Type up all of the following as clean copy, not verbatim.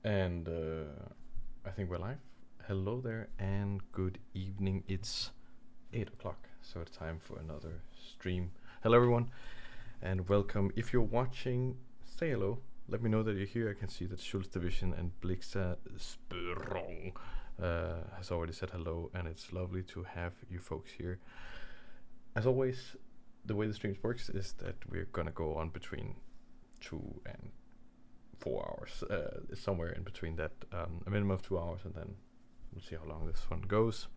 And I think we're live. Hello there and good evening. It's 8 o'clock, so it's time for another stream. Hello, everyone, and welcome. If you're watching, say hello. Let me know that you're here. I can see that Schultz Division and Blixa Spurong has already said hello, and it's lovely to have you folks here. As always, the way the streams works is that we're gonna go on between 2 and 4 hours, somewhere in between that, a minimum of 2 hours, and then we'll see how long this one goes.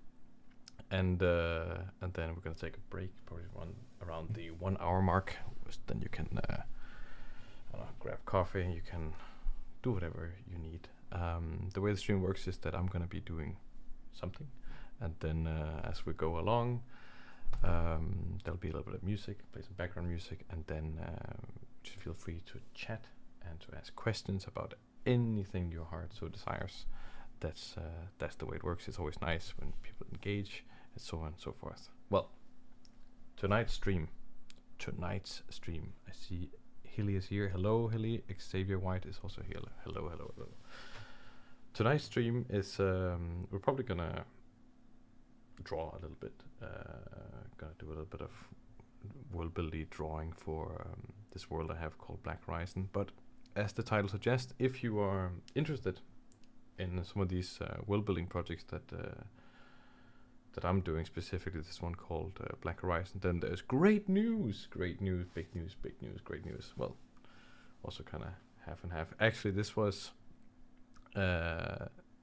And then we're gonna take a break, probably around the 1 hour mark. Then you can I don't know, grab coffee. You can do whatever you need. The way the stream works is that I'm gonna be doing something, and then as we go along, there'll be a little bit of music, play some background music, and then just feel free to chat and to ask questions about anything your heart so desires. That's the way it works. It's always nice when people engage, and so on and so forth. Well, tonight's stream. I see Hilly is here. Hello, Hilly. Xavier White is also here. Hello. Tonight's stream is we're probably gonna draw a little bit. Gonna do a little bit of world-building drawing for this world I have called Black Horizon. But as the title suggests, if you are interested in some of these world-building projects that I'm doing, specifically this one called Black Horizon, then there's great news, big news, great news. Well, also kind of half and half. Actually, this was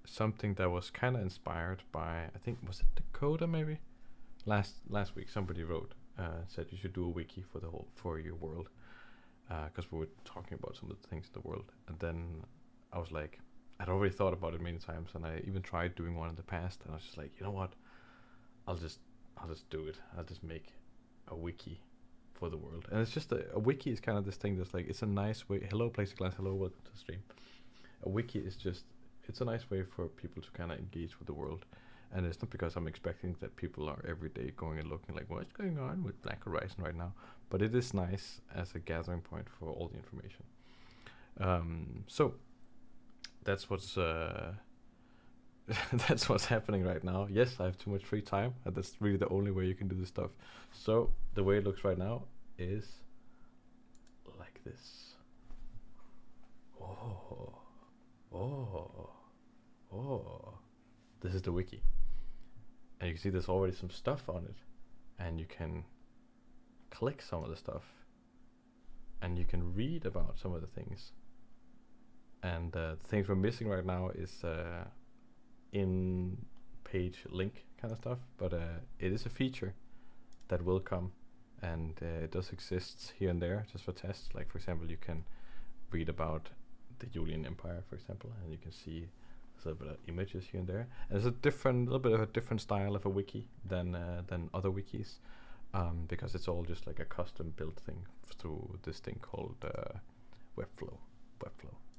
something that was kind of inspired by, I think, was it Dakota maybe? Last week somebody wrote, said you should do a wiki for your world, because we were talking about some of the things in the world, and then I was like, I'd already thought about it many times, and I even tried doing one in the past, and I was just like, you know what, I'll just do it. I'll just make a wiki for the world. And it's just a wiki is kind of this thing that's like, it's a nice way. Hello, Plexiglass. Hello, welcome to the stream. A wiki is just, it's a nice way for people to kind of engage with the world. And it's not because I'm expecting that people are every day going and looking like, what's going on with Black Horizon right now? But it is nice as a gathering point for all the information. So that's what's that's what's happening right now. Yes, I have too much free time, and that's really the only way you can do this stuff. So the way it looks right now is like this. Oh. This is the wiki. And you can see there's already some stuff on it. And you can click some of the stuff. And you can read about some of the things. And the things we're missing right now is in page link kind of stuff. But it is a feature that will come. And it does exist here and there just for tests. Like, for example, you can read about the Julian Empire, for example. And you can see a little bit of images here and there. And it's a little bit of a different style of a wiki than other wikis, because it's all just like a custom built thing through this thing called Webflow.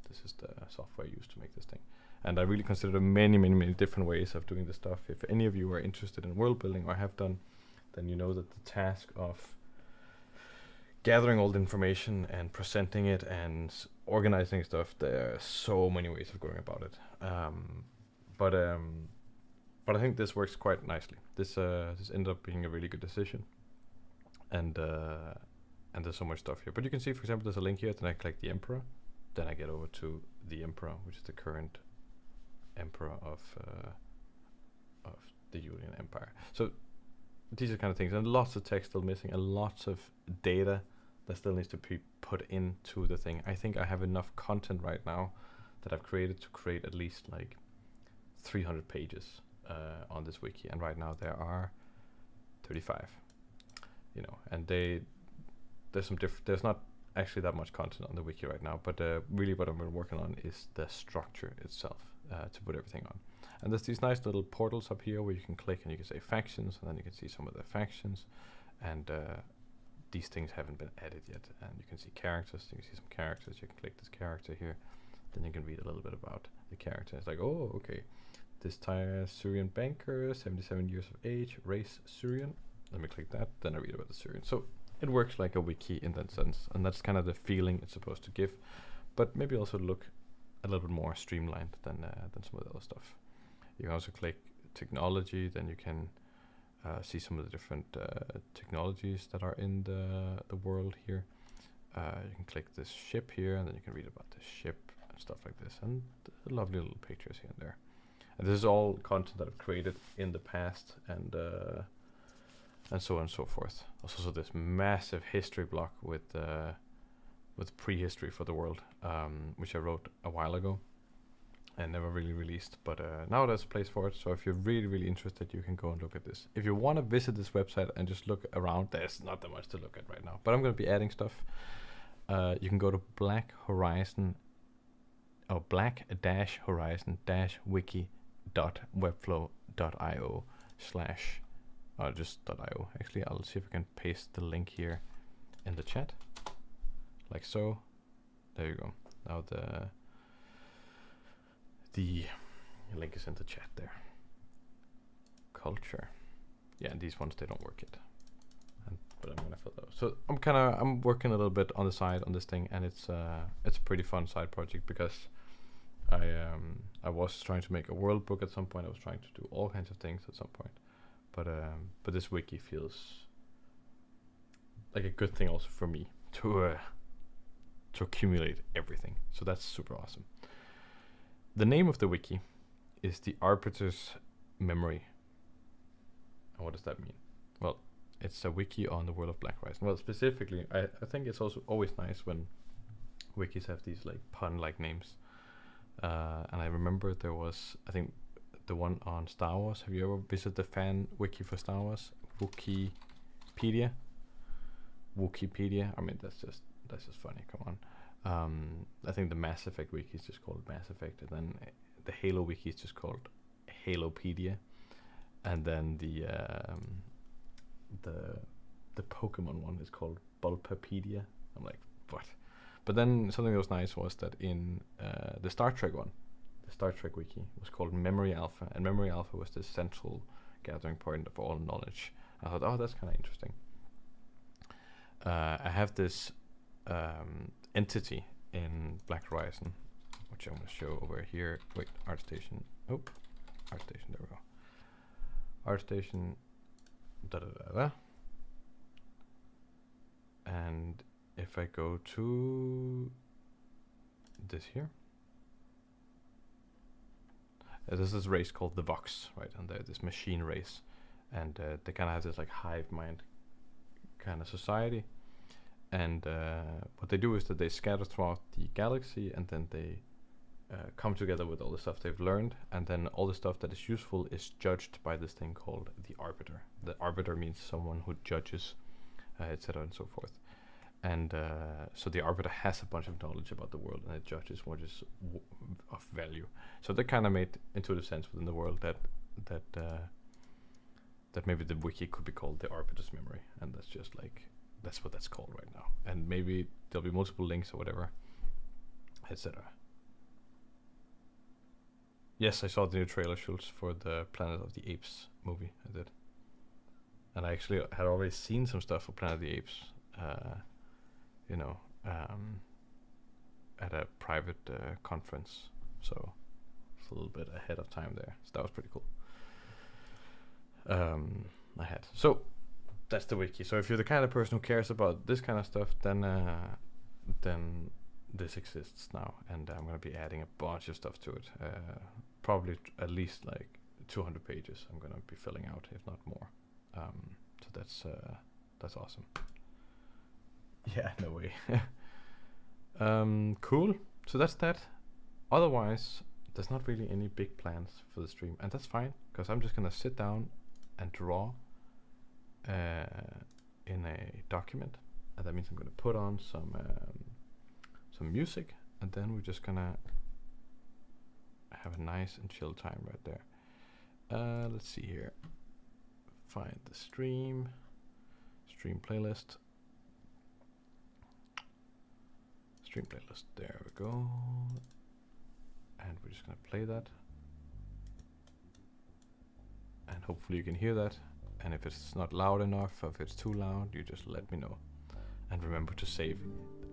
This is the software used to make this thing. And I really consider there many different ways of doing this stuff. If any of you are interested in world building or have done, then you know that the task of gathering all the information and presenting it and organizing stuff, there are so many ways of going about it. But I think this works quite nicely. This ended up being a really good decision, and there's so much stuff here. But you can see, for example, there's a link here. Then I click the Emperor. Then I get over to the Emperor, which is the current Emperor of the Julian Empire. So these are kind of things, and lots of text still missing, and lots of data that still needs to be put into the thing. I think I have enough content right now that I've created to create at least like 300 pages on this wiki, and right now there are 35. You know, and there's not actually that much content on the wiki right now, but really what I'm working on is the structure itself to put everything on. And there's these nice little portals up here where you can click and you can say factions, and then you can see some of the factions, and these things haven't been added yet. And you can see characters. You can see some characters. You can click this character here, then you can read a little bit about the character. It's like, oh, okay, this Syrian banker, 77 years of age, race Syrian. Let me click that. Then I read about the Syrian. So it works like a wiki in that sense, and that's kind of the feeling it's supposed to give. But maybe also look a little bit more streamlined than some of the other stuff. You can also click technology, then you can see some of the different technologies that are in the world here. You can click this ship here, and then you can read about the ship and stuff like this, and lovely little pictures here and there. And this is all content that I've created in the past, and so on and so forth. Also, this massive history block with prehistory for the world, which I wrote a while ago and never really released, but now there's a place for it. So if you're really interested, you can go and look at this. If you want to visit this website and just look around, there's not that much to look at right now, but I'm going to be adding stuff. You can go to black-horizon-wiki.webflow.io just .io. Actually, I'll see if I can paste the link here in the chat, like so. There you go. Now the link is in the chat there. Culture. Yeah, and these ones, they don't work yet. But I'm gonna fill those. So I'm working a little bit on the side on this thing, and it's a pretty fun side project because I was trying to make a world book at some point. I was trying to do all kinds of things at some point, but this wiki feels like a good thing also for me to accumulate everything. So that's super awesome. The name of the wiki is the Arbiter's Memory. And what does that mean? Well, it's a wiki on the world of Black Horizon. Well, specifically, I think it's also always nice when wikis have these like pun-like names. And I remember there was, I think, the one on Star Wars. Have you ever visited the fan wiki for Star Wars? WIKIPEDIA. I mean, that's just funny. Come on. I think the Mass Effect wiki is just called Mass Effect, and then the Halo wiki is just called Halopedia, and then the Pokemon one is called Bulbapedia. I'm like, what? But then something that was nice was that in the Star Trek one, the Star Trek wiki was called Memory Alpha, and Memory Alpha was the central gathering point of all knowledge. I thought, oh, that's kind of interesting. I have this entity in Black Horizon, which I'm going to show over here. Wait, ArtStation. Oh, ArtStation, there we go. ArtStation, and if I go to this here, this is this race called the Vox, right? And they're this machine race, and they kind of have this like hive mind kind of society. And what they do is that they scatter throughout the galaxy, and then they come together with all the stuff they've learned, and then all the stuff that is useful is judged by this thing called the Arbiter. The Arbiter means someone who judges, etc. and so forth. And so the Arbiter has a bunch of knowledge about the world, and it judges what is of value. So that kind of made intuitive sense within the world that maybe the wiki could be called the Arbiter's Memory, and that's just like, that's what that's called right now. And maybe there'll be multiple links or whatever, etc. Yes, I saw the new trailer shoots for the Planet of the Apes movie. I did. And I actually had already seen some stuff for Planet of the Apes, at a private conference. So it's a little bit ahead of time there. So that was pretty cool. I had. So that's the wiki. So if you're the kind of person who cares about this kind of stuff, then this exists now, and I'm going to be adding a bunch of stuff to it. Probably at least like 200 pages I'm going to be filling out, if not more. So that's awesome. Yeah, no way. Cool. So that's that. Otherwise, there's not really any big plans for the stream, and that's fine, because I'm just going to sit down and draw in a document, and that means I'm going to put on some music, and then we're just gonna have a nice and chill time right there. Let's see here. Find the stream playlist. Stream playlist. There we go. And we're just gonna play that. And hopefully you can hear that. And if it's not loud enough, or if it's too loud, you just let me know. And remember to save.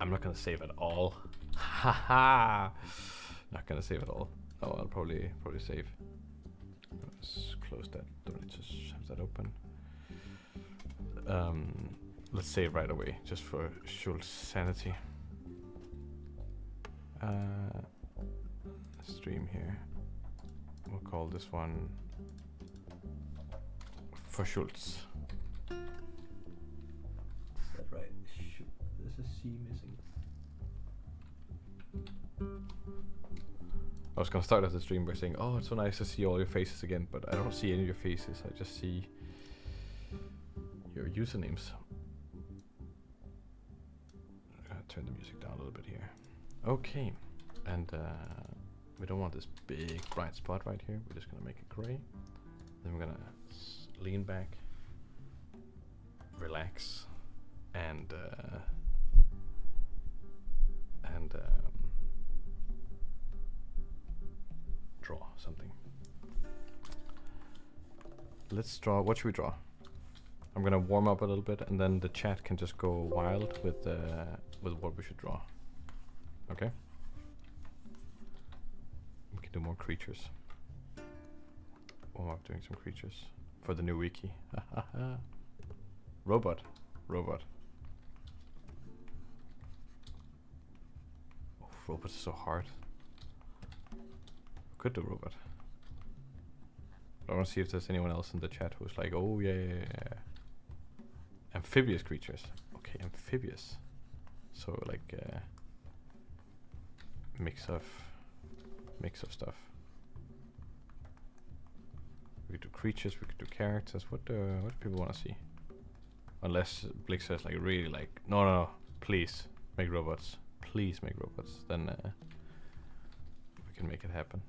I'm not gonna save at all. Haha. Not gonna save it all. Oh, I'll probably save. Let's close that. Don't need to have that open. Let's save right away, just for Schultz's sanity. Stream here. We'll call this one for Schultz. Is that right? There's a C missing. I was gonna start off the stream by saying, "Oh, it's so nice to see all your faces again," but I don't see any of your faces. I just see your usernames. I'm gonna turn the music down a little bit here. Okay, and we don't want this big bright spot right here. We're just gonna make it gray. Then we're gonna lean back, relax, and draw something. Let's draw. What should we draw? I'm gonna warm up a little bit, and then the chat can just go wild with what we should draw. Okay. We can do more creatures. Warm up doing some creatures for the new wiki. Robot. Oh, robots are so hard. Could do robot. I want to see if there's anyone else in the chat who's like, oh yeah. Amphibious creatures. Okay, amphibious. So like mix of stuff. We could do creatures. We could do characters. What do people want to see? Unless Blix says like really like no, please make robots. Please make robots. Then we can make it happen.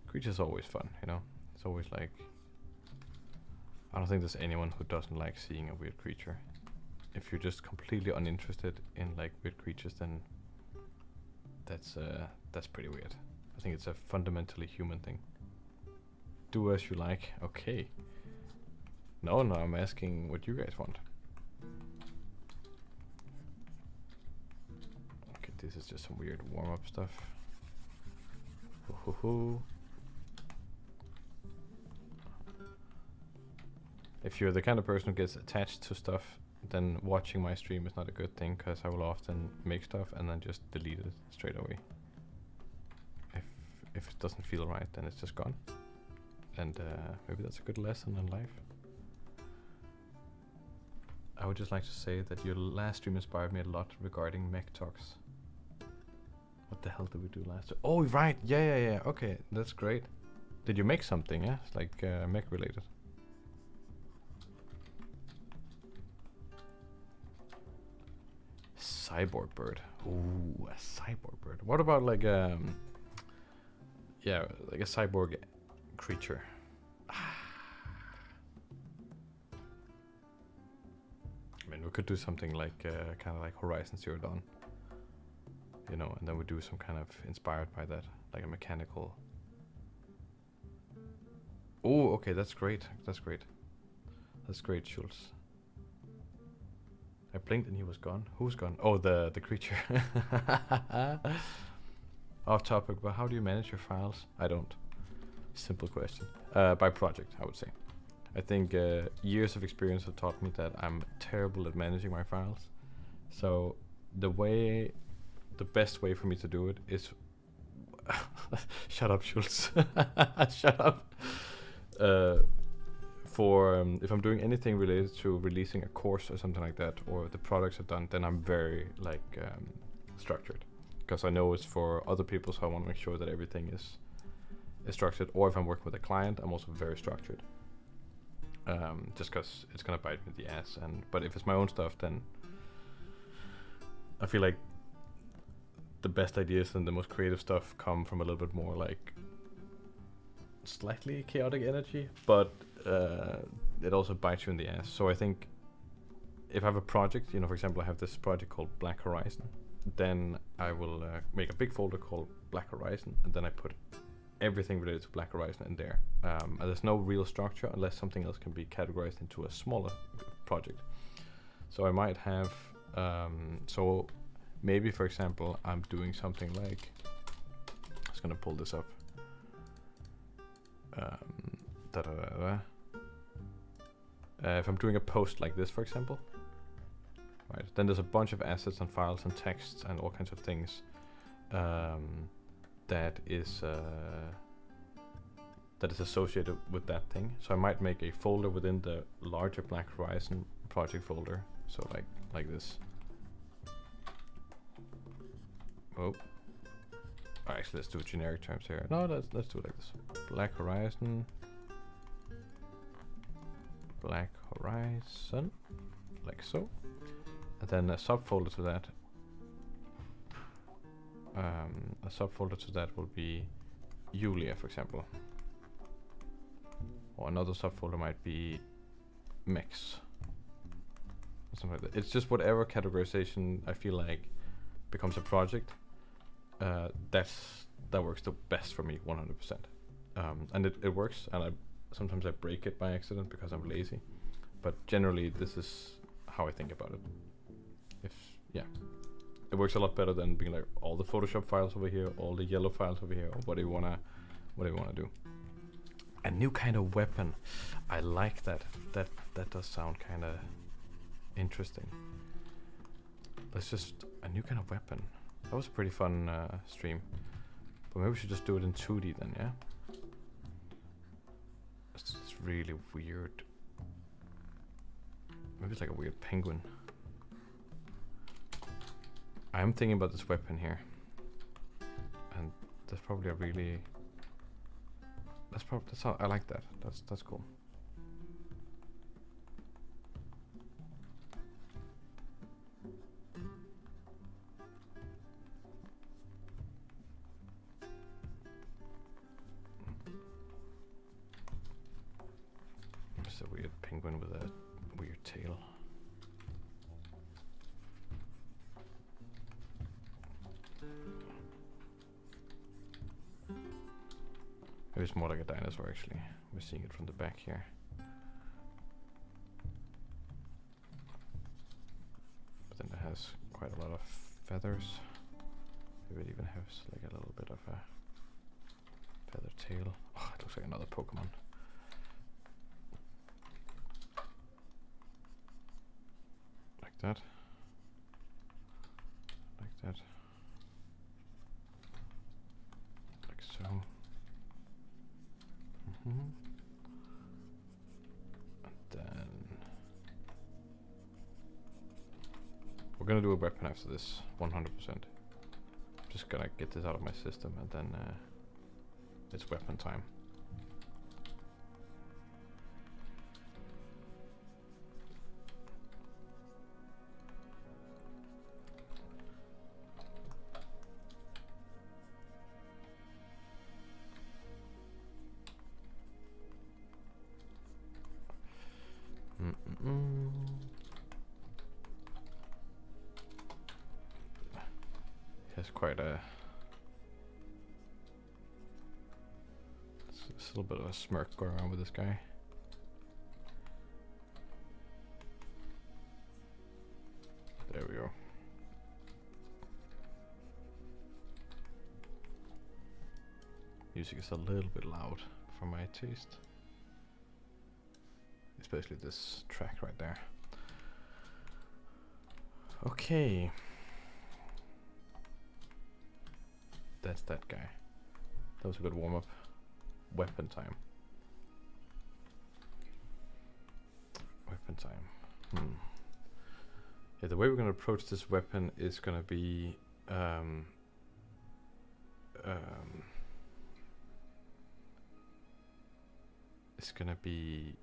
Creature's always fun, you know. It's always like, I don't think there's anyone who doesn't like seeing a weird creature. If you're just completely uninterested in like weird creatures, then that's pretty weird. I think it's a fundamentally human thing. Do as you like. Okay. No, I'm asking what you guys want. Okay, this is just some weird warm-up stuff. If you're the kind of person who gets attached to stuff, then watching my stream is not a good thing, because I will often make stuff and then just delete it straight away. If it doesn't feel right, then it's just gone. And maybe that's a good lesson in life. I would just like to say that your last stream inspired me a lot regarding mech talks. What the hell did we do last time? Oh, right. Yeah. Okay, that's great. Did you make something, yeah? It's like mech related. Cyborg bird. Ooh, a cyborg bird. What about like yeah, like a cyborg creature? I mean, we could do something like kind of like Horizon Zero Dawn, you know, and then we do some kind of inspired by that, like a mechanical. Oh, okay, that's great. That's great, Schultz. I blinked and he was gone. Who's gone? Oh, the creature. Off topic, but how do you manage your files? I don't. Simple question. By project, I would say. I think years of experience have taught me that I'm terrible at managing my files. So the best way for me to do it is shut up, Schultz. Shut up. If I'm doing anything related to releasing a course or something like that, or the products are done, then I'm very like structured, because I know it's for other people, so I want to make sure that everything is structured. Or if I'm working with a client, I'm also very structured, just because it's gonna bite me in the ass. But if it's my own stuff, then I feel like the best ideas and the most creative stuff come from a little bit more like slightly chaotic energy, but it also bites you in the ass. So I think if I have a project, you know, for example, I have this project called Black Horizon, then I will make a big folder called Black Horizon, and then I put everything related to Black Horizon in there. And there's no real structure unless something else can be categorized into a smaller project. So I might have, so maybe for example, I'm doing something like, I'm just gonna pull this up. If I'm doing a post like this, for example, right, then there's a bunch of assets and files and texts and all kinds of things that is associated with that thing. So I might make a folder within the larger Black Horizon project folder. So like this. Oh, actually, let's do generic terms here. No, let's do it like this. Black Horizon, like so, and then a subfolder to that. A subfolder to that will be Julia, for example, or another subfolder might be Mex, or something like that. It's just whatever categorization I feel like becomes a project. That works the best for me, 100%. And it works, and sometimes I break it by accident because I'm lazy. But generally, this is how I think about it. It works a lot better than being like all the Photoshop files over here, all the yellow files over here, or what do you wanna do? A new kind of weapon. I like that. That does sound kind of interesting. Let's just a new kind of weapon. That was a pretty fun stream. But maybe we should just do it in 2D then, yeah? It's really weird. Maybe it's like a weird penguin. I'm thinking about this weapon here. And that's probably a really... I like that. That's cool. It's a weird penguin with a weird tail. Maybe it's more like a dinosaur actually. We're seeing it from the back here. But then it has quite a lot of feathers. Maybe it even has like a little bit of a feather tail. Oh, it looks like another Pokemon. Like that. Like that. Like so. And then we're gonna do a weapon after this, 100%. Just gonna get this out of my system, and then it's weapon time. Has quite a little bit of a smirk going on with this guy. There we go. Music is a little bit loud for my taste. Especially this track right there. Okay. That's that guy. That was a good warm-up. Weapon time. Weapon time. Yeah, the way we're gonna approach this weapon is gonna be it's gonna be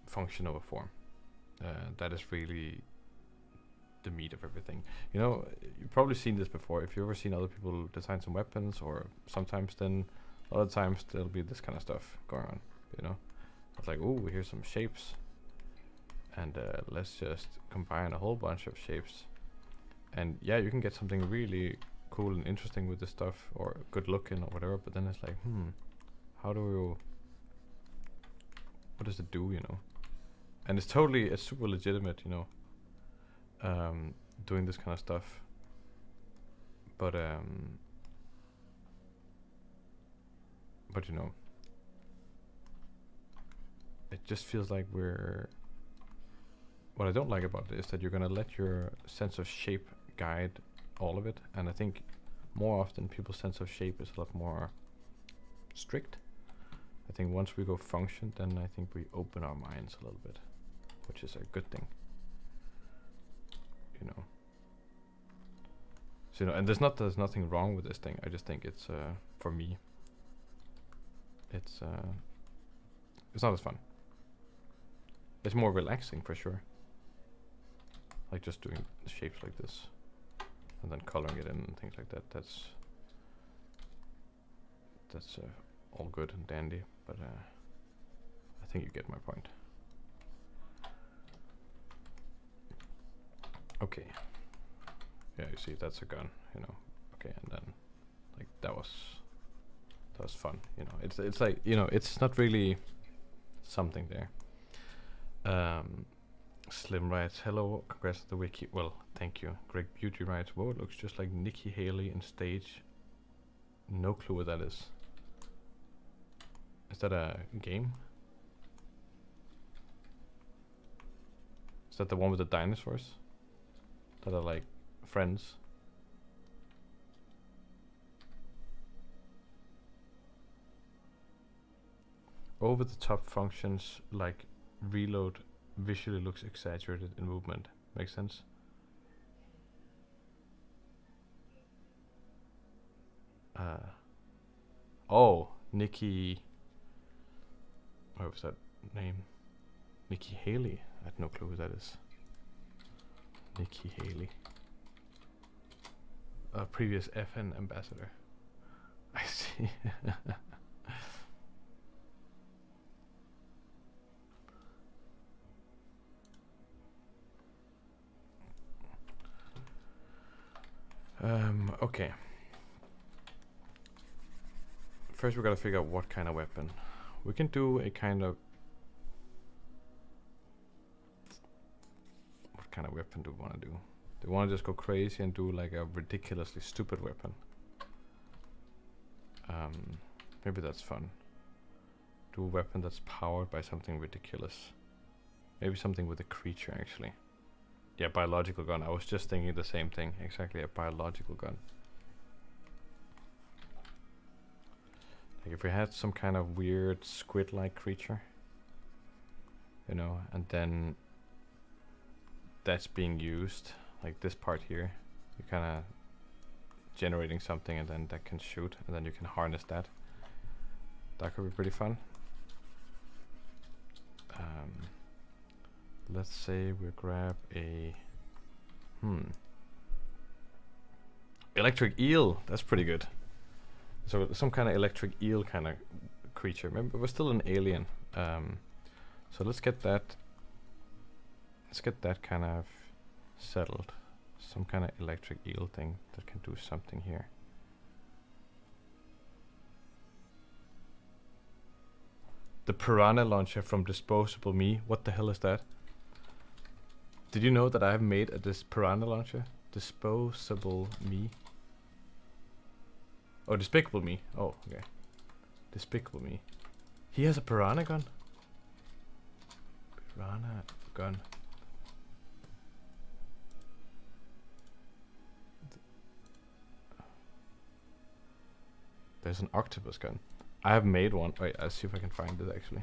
function over form. That is really the meat of everything. You know, you've probably seen this before. If you've ever seen other people design some weapons, or sometimes then a lot of times there'll be this kind of stuff going on, you know? It's like, ooh, here's some shapes. And let's just combine a whole bunch of shapes. And yeah, you can get something really cool and interesting with this stuff, or good looking or whatever, but then it's like, what does it do, you know? and it's super legitimate, you know, doing this kind of stuff. But you know, it just feels like what I don't like about it is that you're gonna let your sense of shape guide all of it, and I think more often people's sense of shape is a lot more strict. I think once we go function, then I think we open our minds a little bit, which is a good thing, you know. So, you know, and there's nothing wrong with this thing. I just think it's for me, it's not as fun. It's more relaxing for sure. Like just doing shapes like this, and then coloring it in and things like that. That's all good and dandy, but I think you get my point. Okay. Yeah, you see, that's a gun, you know. Okay, and then like that was fun, you know. It's like, you know, it's not really something there. Slim writes, hello, congrats to the wiki. Well, thank you. Greg Beauty writes, whoa, it looks just like Nikki Haley in stage. No clue what that is. Is that a game? Is that the one with the dinosaurs? That are like friends? Over the top functions like reload visually looks exaggerated in movement. Makes sense? Oh, Nikki. What was that name? Nikki Haley. I had no clue who that is. Nikki Haley. A previous FN ambassador. I see. Okay. First we gotta figure out what kind of weapon. We can do a kind of... What kind of weapon do we want to do? Do we want to just go crazy and do like a ridiculously stupid weapon? Maybe that's fun. Do a weapon that's powered by something ridiculous. Maybe something with a creature actually. Yeah, biological gun. I was just thinking the same thing. Exactly, a biological gun. Like if we had some kind of weird squid-like creature, you know, and then that's being used, like this part here, you're kind of generating something and then that can shoot, and then you can harness that. That could be pretty fun. Let's say we grab a electric eel. That's pretty good. So some kind of electric eel kind of creature. Remember, we're still an alien. So let's get that. Let's get that kind of settled. Some kind of electric eel thing that can do something here. The piranha launcher from Disposable Me. What the hell is that? Did you know that I have made this piranha launcher? Disposable Me. Oh, Despicable Me. Oh, okay. Despicable Me. He has a piranha gun? Piranha gun. There's an octopus gun. I have made one. Wait, I'll see if I can find it actually.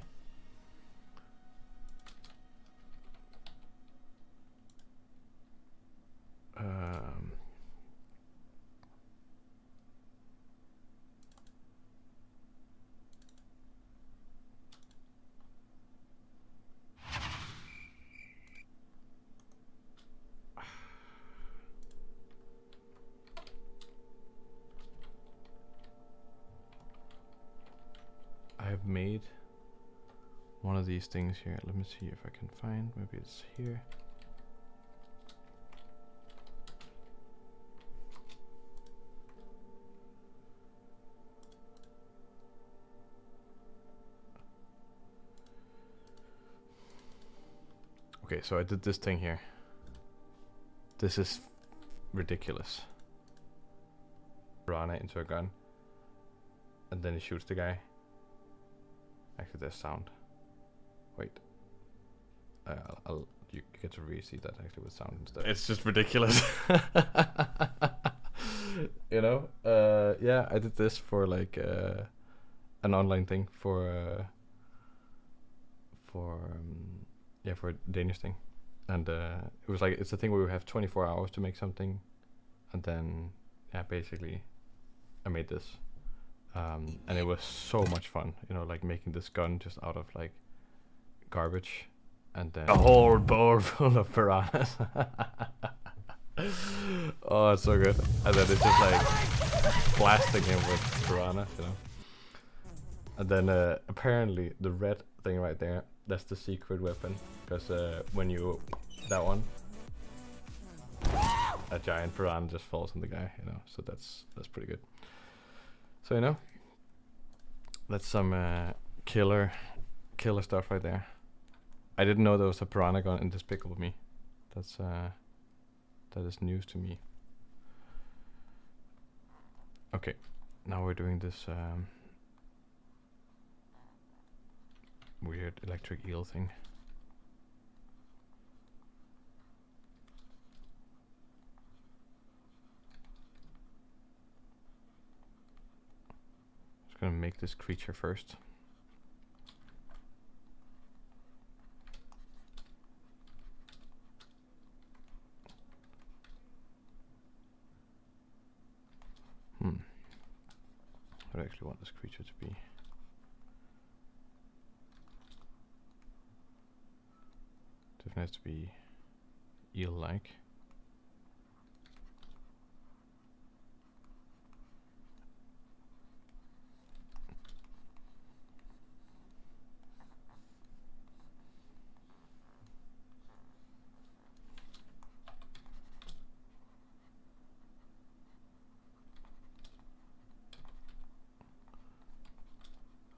I have made one of these things here. Let me see if I can find. Maybe it's here. Okay, so I did this thing here. This is ridiculous. Piranha into a gun. And then he shoots the guy. Actually, there's sound. Wait. You get to really see that actually with sound instead. It's just ridiculous. You know? Yeah, I did this for like an online thing for a Danish thing. And it was like, it's a thing where we have 24 hours to make something. And then, yeah, basically, I made this. And it was so much fun, you know, like making this gun just out of like garbage. And then a whole bowl full of piranhas. Oh, it's so good. And then it's just like blasting him with piranhas, you know. And then apparently the red thing right there, that's the secret weapon. Because when you, that one, a giant piranha just falls on the guy, you know. So that's pretty good. So, you know, that's some killer stuff right there. I didn't know there was a piranha gun in Despicable Me. That is news to me. Okay, now we're doing this weird electric eel thing. Just gonna make this creature first. What do I actually want this creature to be? Definitely has to be eel-like.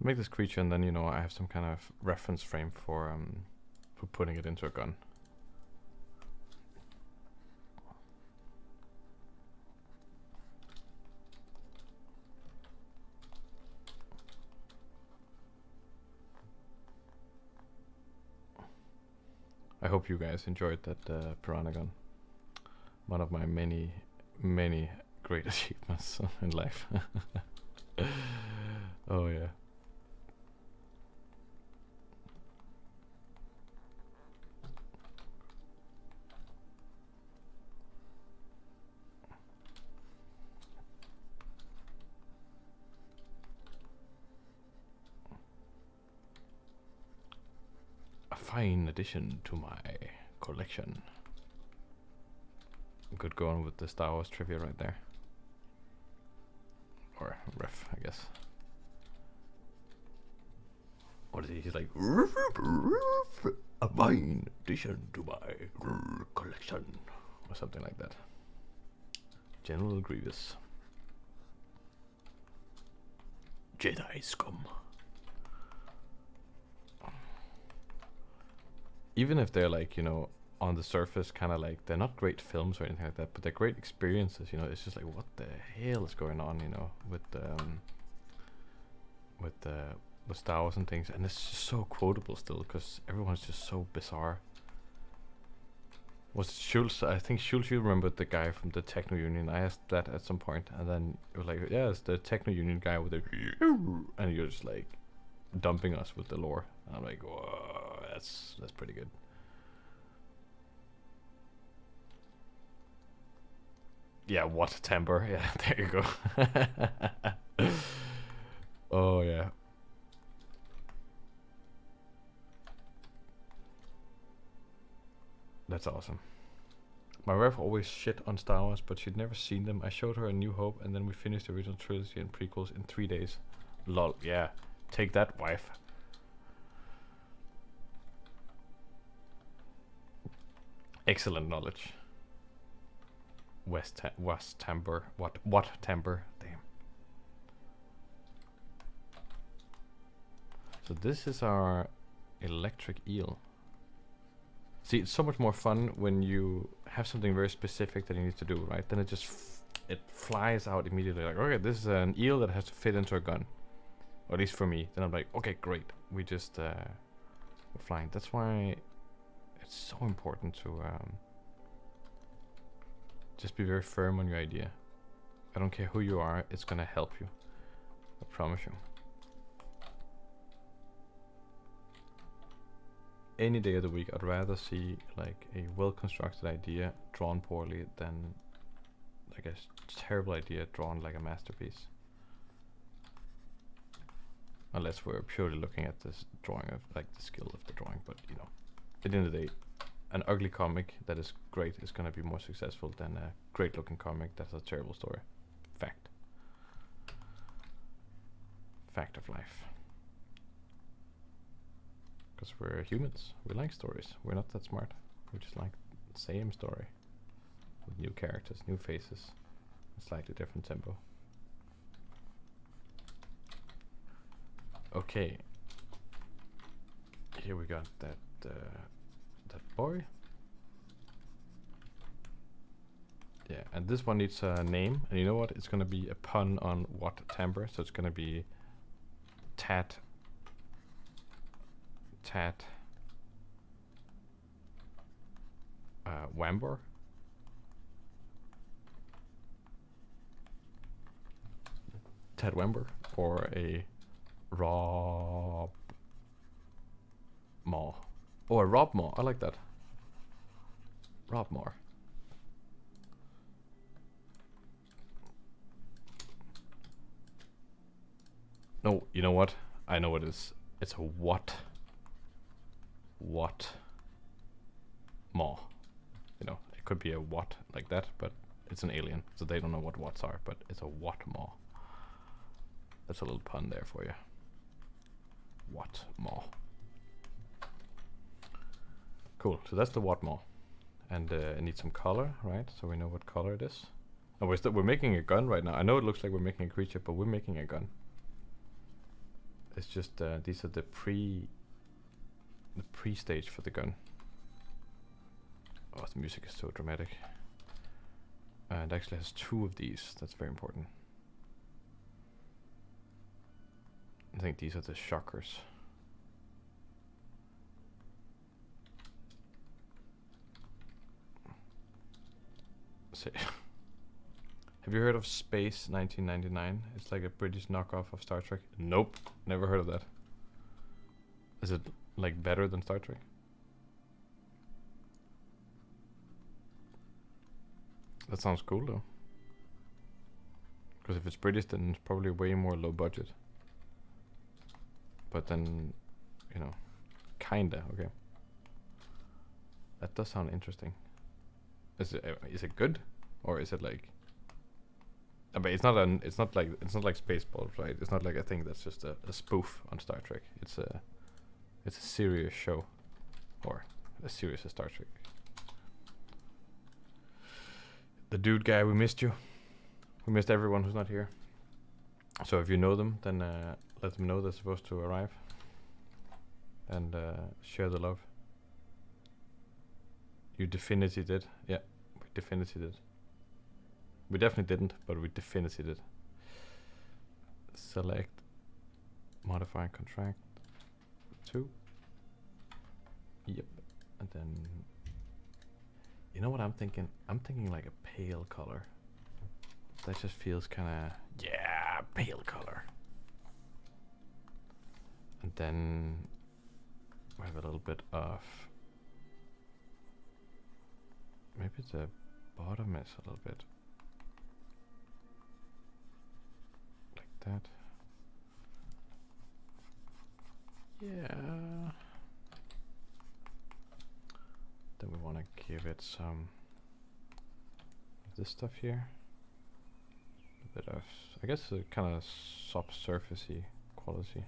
Make this creature, and then, you know, I have some kind of reference frame for putting it into a gun. I hope you guys enjoyed that piranha gun. One of my many great achievements in life. Oh yeah. Fine addition to my collection. Good going with the Star Wars trivia right there. Or ref, I guess. What is he? He's like, a fine addition to my collection. Or something like that. General Grievous. Jedi scum. Even if they're like, you know, on the surface kind of like, they're not great films or anything like that, but they're great experiences, you know. It's just like, what the hell is going on, you know, with Star Wars and things. And it's just so quotable still, because everyone's just so bizarre. Was it Schultz? I think Schultz, you remember the guy from the Techno Union. I asked that at some point, and then it was like, yeah, it's the Techno Union guy with the and you're just like dumping us with the lore. And I'm like, whoa. That's pretty good. Yeah, what timbre? Yeah, there you go. Oh yeah. That's awesome. My wife always shit on Star Wars, but she'd never seen them. I showed her A New Hope, and then we finished the original trilogy and prequels in 3 days. Lol, yeah. Take that, wife. Excellent knowledge. West timbre. What timbre? Damn. So this is our electric eel. See, it's so much more fun when you have something very specific that you need to do, right? Then it just it flies out immediately. Like, okay, this is an eel that has to fit into a gun, or at least for me. Then I'm like, okay, great. We just we're flying. That's why it's so important to just be very firm on your idea. I don't care who you are. It's gonna help you. I promise you. Any day of the week, I'd rather see like a well-constructed idea drawn poorly than like a terrible idea drawn like a masterpiece. Unless we're purely looking at this drawing of like the skill of the drawing, but you know, at the end of the day, an ugly comic that is great is gonna be more successful than a great-looking comic that's a terrible story. Fact. Fact of life. Because we're humans, we like stories. We're not that smart. We just like the same story with new characters, new faces, a slightly different tempo. Okay, here we got that boy. Yeah, and this one needs a name, and you know what? It's gonna be a pun on what timbre, so it's gonna be Tat Wambor. Tat Wambor, or a Rob Maw. Oh, a Rob Maw. I like that. Rob Maw. No, you know what? I know what it is. It's a what Maw. You know, it could be a what like that, but it's an alien, so they don't know what whats are, but it's a what Maw. That's a little pun there for you. What Maw. Cool, so that's the what Maw. And it needs some color, right? So we know what color it is. And we're making a gun right now. I know it looks like we're making a creature, but we're making a gun. It's just these are the pre-stage for the gun. Oh, the music is so dramatic. And it actually has 2 of these. That's very important. I think these are the shockers. So have you heard of Space 1999? It's like a British knockoff of Star Trek. Nope, never heard of that. Is it like better than Star Trek? That sounds cool though. Because if it's British, then it's probably way more low budget. But then, you know, kinda, okay. That does sound interesting. Is it good? Or is it like... but it's not like Spaceballs, right? It's not like a thing that's just a spoof on Star Trek. It's a serious show, or as serious as Star Trek. The dude guy, we missed you. We missed everyone who's not here. So if you know them, then let them know they're supposed to arrive and share the love. You definitely did. Yeah, we definitely did. We definitely didn't, but we definitely did. Select, modify contract 2. Yep, and then you know what I'm thinking? I'm thinking like a pale color. That just feels kind of, yeah, pale color. And then we have a little bit of, maybe the bottom is a little bit that. Yeah. Then we want to give it some of this stuff here. A bit of, I guess, a kind of subsurfacey quality.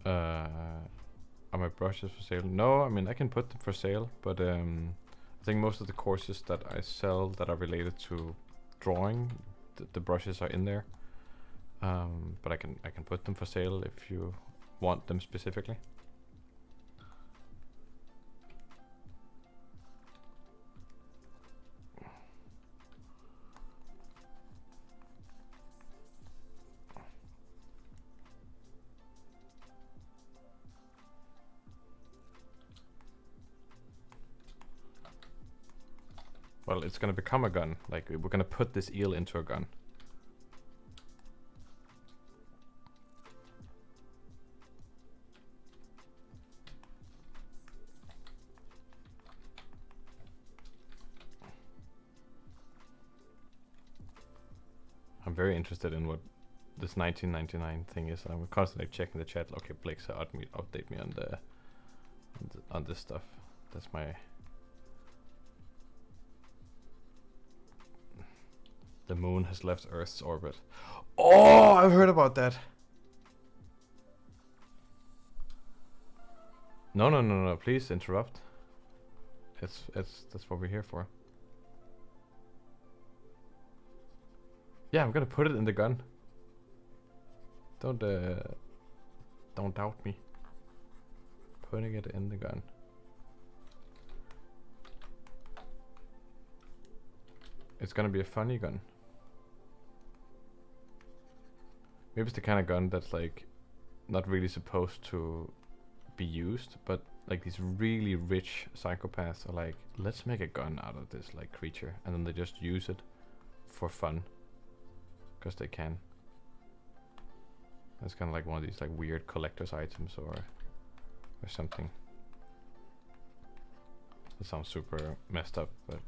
Are my brushes for sale? No, I mean I can put them for sale, but I think most of the courses that I sell that are related to drawing, the brushes are in there. But I can put them for sale if you want them specifically. Well, it's gonna become a gun. Like, we're gonna put this eel into a gun. I'm very interested in what this 1999 thing is. I'm constantly checking the chat. Okay, Blake, so update me on this stuff. That's my... The moon has left Earth's orbit. Oh, I've heard about that. No, please interrupt. That's what we're here for. Yeah, I'm gonna put it in the gun. Don't doubt me. Putting it in the gun. It's gonna be a funny gun. Maybe it's the kind of gun that's like not really supposed to be used, but like these really rich psychopaths are like, let's make a gun out of this like creature, and then they just use it for fun because they can. It's kind of like one of these like weird collector's items or something. That sounds super messed up, but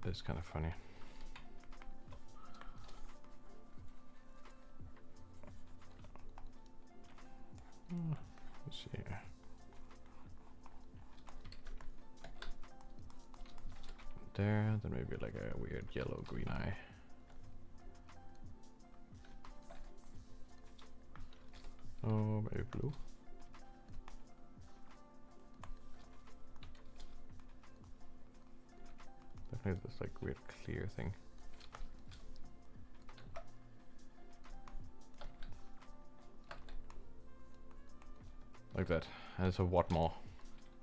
it's kind of funny. Let's see here. There, then maybe like a weird yellow green eye. Oh, maybe blue. Definitely this like weird clear thing. Like that. And it's a what more.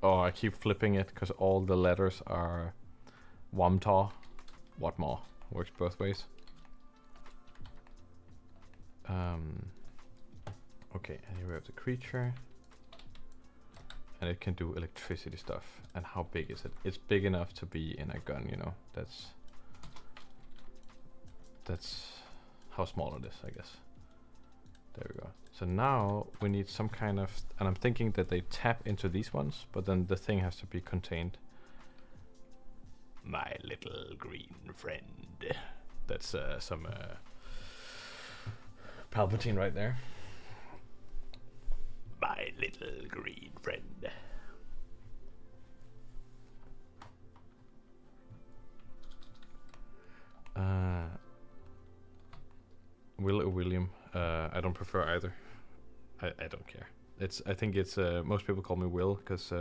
Oh, I keep flipping it because all the letters are Wamtar. What more? Works both ways. Okay, and here we have the creature. And it can do electricity stuff. And how big is it? It's big enough to be in a gun, you know. That's how small it is, I guess. There we go. So now we need some kind of, and I'm thinking that they tap into these ones, but then the thing has to be contained. My little green friend. That's some Palpatine right there. My little green friend. Will or William? I don't prefer either. I don't care. I think it's most people call me Will because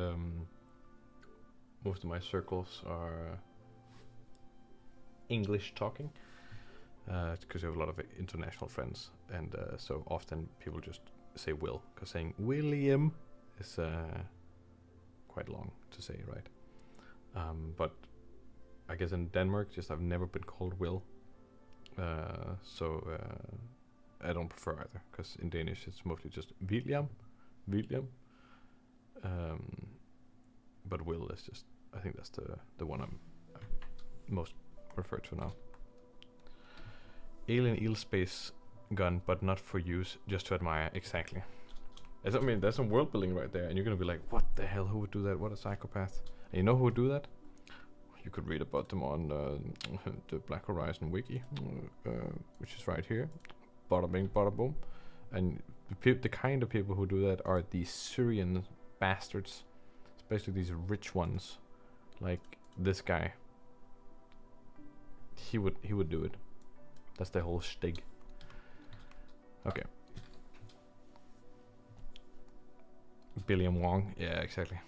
most of my circles are English talking. Because I have a lot of international friends, and so often people just say Will, because saying William is quite long to say, right? But I guess in Denmark, just I've never been called Will, so I don't prefer either, because in Danish it's mostly just William. But Will is just, I think that's the one I'm most referred to now. Alien eel space gun, but not for use, just to admire. Exactly. I mean, there's some world building right there, and you're gonna be like, what the hell, who would do that? What a psychopath. And you know who would do that? You could read about them on the Black Horizon wiki, which is right here. Bada bing, bada boom. And the kind of people who do that are these Syrian bastards, especially these rich ones, like this guy. He would do it. That's the whole shtick. Okay. Billiam Wong. Yeah, exactly.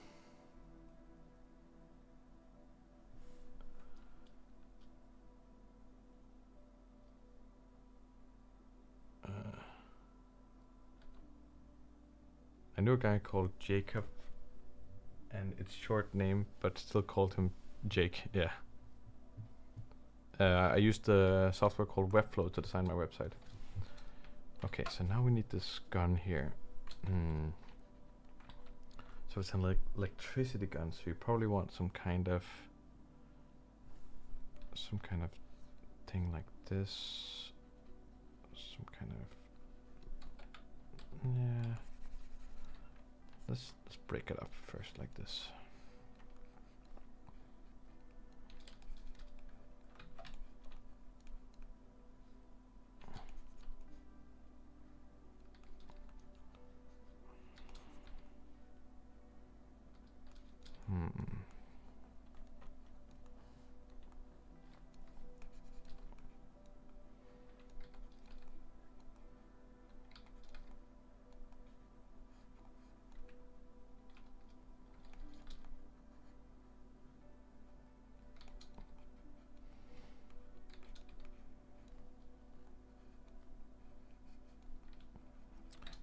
I knew a guy called Jacob, and it's short name, but still called him Jake. Yeah. I used the software called Webflow to design my website. Okay, so now we need this gun here. So it's an electricity gun, so you probably want some kind of thing like this. Some kind of, yeah. Let's break it up first like this.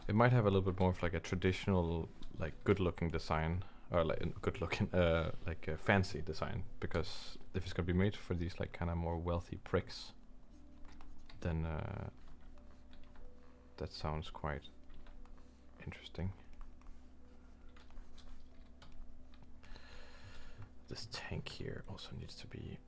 It might have a little bit more of like a traditional, like good-looking design, or like good-looking, like a fancy design. Because if it's gonna be made for these like kind of more wealthy pricks, then that sounds quite interesting. This tank here also needs to be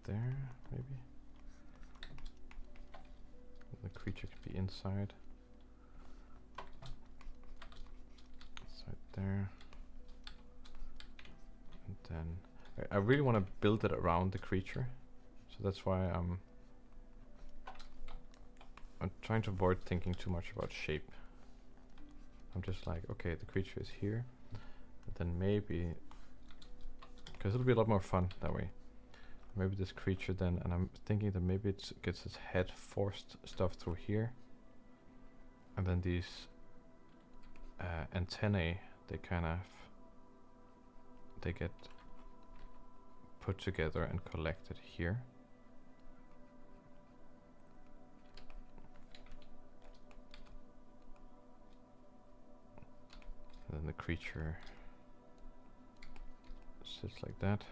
there, maybe. The creature could be inside. Inside there. And then I really want to build it around the creature. So that's why I'm trying to avoid thinking too much about shape. I'm just like, okay, the creature is here. And then maybe, because it'll be a lot more fun that way. Maybe this creature then, and I'm thinking that maybe it gets its head forced stuff through here. And then these antennae, they get put together and collected here. And then the creature sits like that.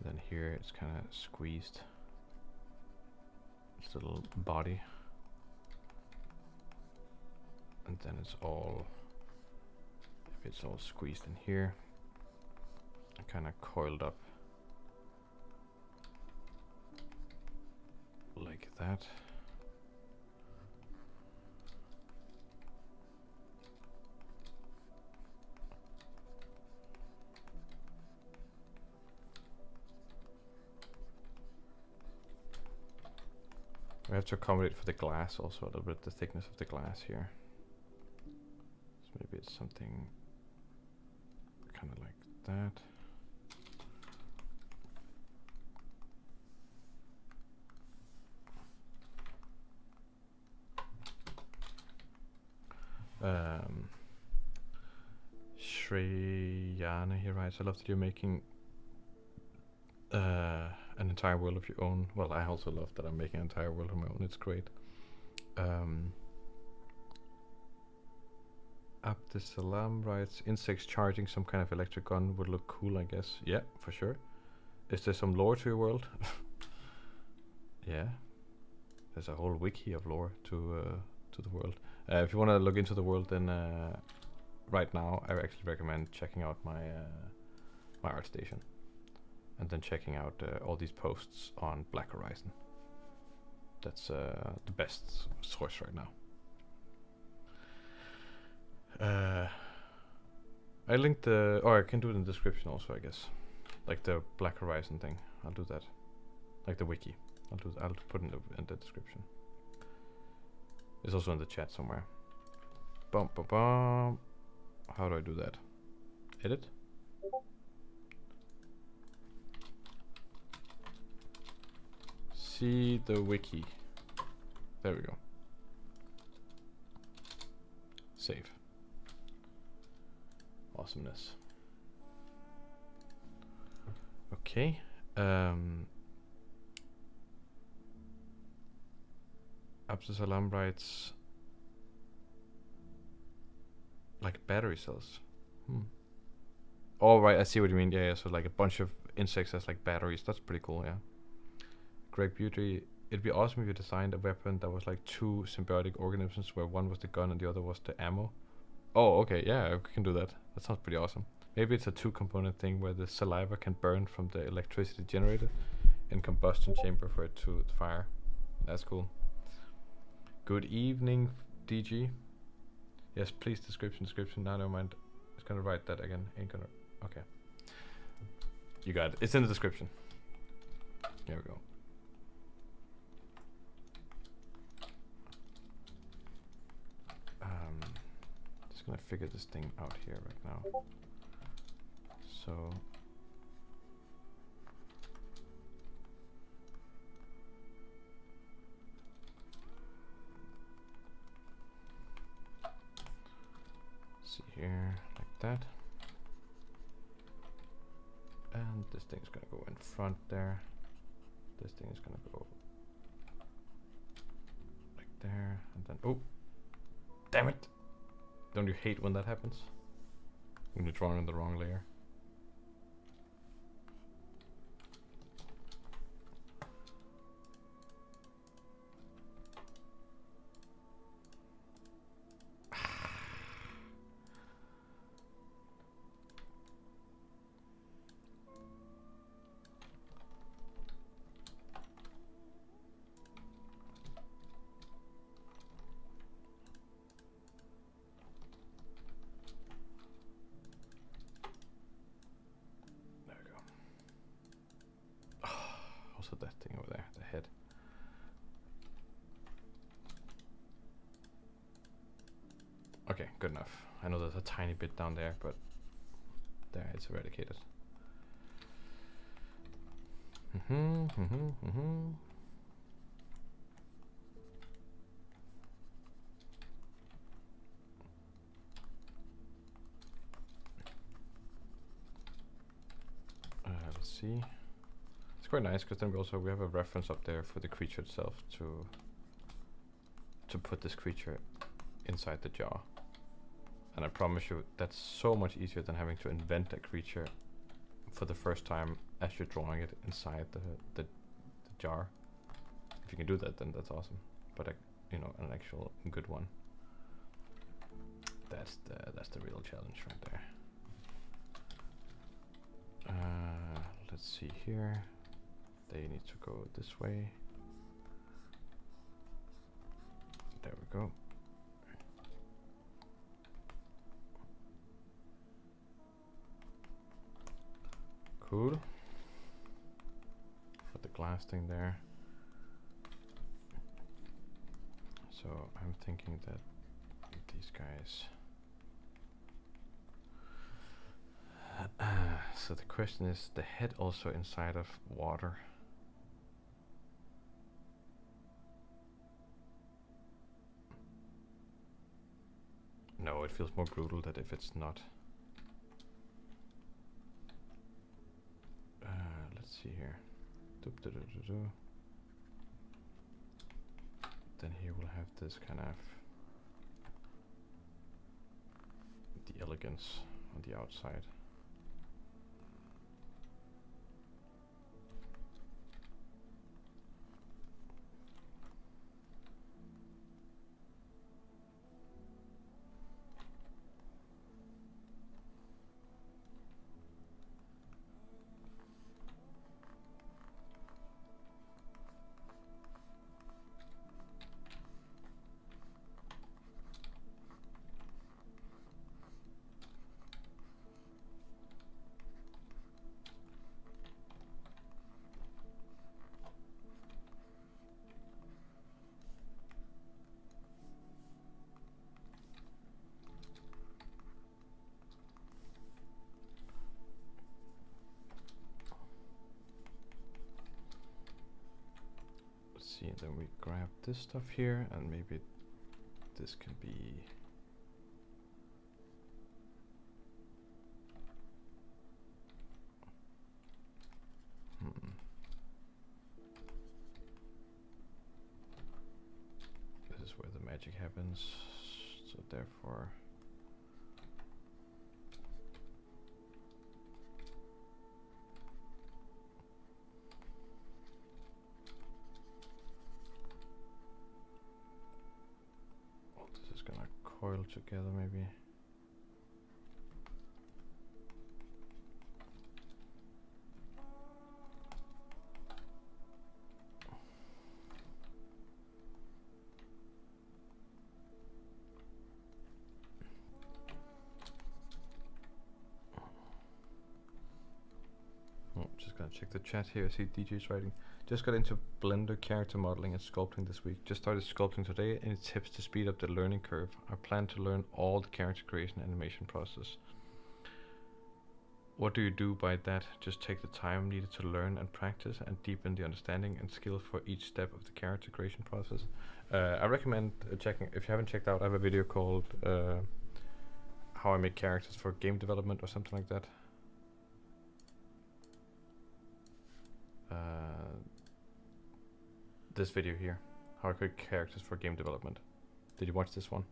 Then here it's kind of squeezed, its little body, and then it's all squeezed in here, kind of coiled up like that. We have to accommodate for the glass also a little bit, the thickness of the glass here. So maybe it's something kind of like that. Shreyana here writes, I love that you're making an entire world of your own. Well, I also love that I'm making an entire world of my own. It's great. Abdesalam writes, insects charging some kind of electric gun would look cool, I guess. Yeah, for sure. Is there some lore to your world? Yeah. There's a whole wiki of lore to the world. If you want to look into the world, then right now, I actually recommend checking out my my ArtStation, and then checking out all these posts on Black Horizon. That's the best source right now. I linked the, or I can do it in the description also, I guess. Like the Black Horizon thing, I'll do that. Like the wiki, I'll put in the description. It's also in the chat somewhere. Bum bum bum. How do I do that? Edit? See the wiki. There we go. Save. Awesomeness. Okay. Abdusalam writes like battery cells. Oh right, I see what you mean. Yeah, so like a bunch of insects as like batteries. That's pretty cool, yeah. Greg Beauty, it'd be awesome if you designed a weapon that was like two symbiotic organisms where one was the gun and the other was the ammo. Oh, okay, yeah, we can do that. That sounds pretty awesome. Maybe it's a two-component thing where the saliva can burn from the electricity generated and combustion chamber for it to fire. That's cool. Good evening, DG. Yes, please, description. Now, never mind. It's gonna write that again. Ain't gonna. Okay. You got it. It's in the description. There we go. Just gonna figure this thing out here right now. So. See here, like that. And this thing's gonna go in front there. This thing is gonna go like there, and then, oh, damn it! Don't you hate when that happens? When you're drawing on the wrong layer. That thing over there, the head. Okay, good enough. I know there's a tiny bit down there, but there, it's eradicated. Let's see. It's quite nice because then we have a reference up there for the creature itself to put this creature inside the jar. And I promise you that's so much easier than having to invent a creature for the first time as you're drawing it inside the jar. If you can do that, then that's awesome. But you know, an actual good one. That's the real challenge right there. Let's see here. They need to go this way. There we go. Cool. Put the glass thing there. So I'm thinking that these guys. So the question is, the head also inside of water? No, it feels more brutal that if it's not. Let's see here. Then here we'll have this kind of the elegance on the outside. see, and then we grab this stuff here, and maybe this can be. This is where the magic happens, so therefore. Coil together maybe. Oh, just gonna check the chat here. I see DJ's writing. Just got into Blender character modeling and sculpting this week. Just started sculpting today. Any tips to speed up the learning curve? I plan to learn all the character creation animation process. What do you do by that? Just take the time needed to learn and practice and deepen the understanding and skill for each step of the character creation process. I recommend checking, if you haven't checked out, I have a video called How I Make Characters for Game Development or something like that. This video here, how I create characters for game development. Did you watch this one?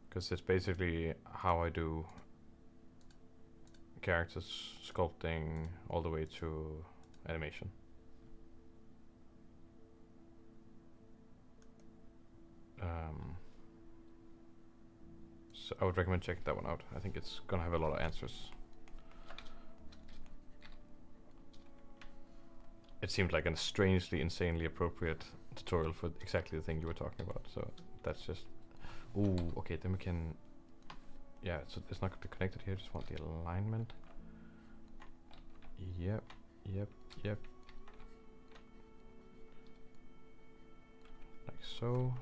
Because it's basically how I do characters, sculpting, all the way to animation. So I would recommend checking that one out. I think it's gonna have a lot of answers. It seemed like a strangely, insanely appropriate tutorial for exactly the thing you were talking about. So that's just, ooh, okay, then we can, yeah, so it's not connected here, just want the alignment. Yep, yep, yep. Like so.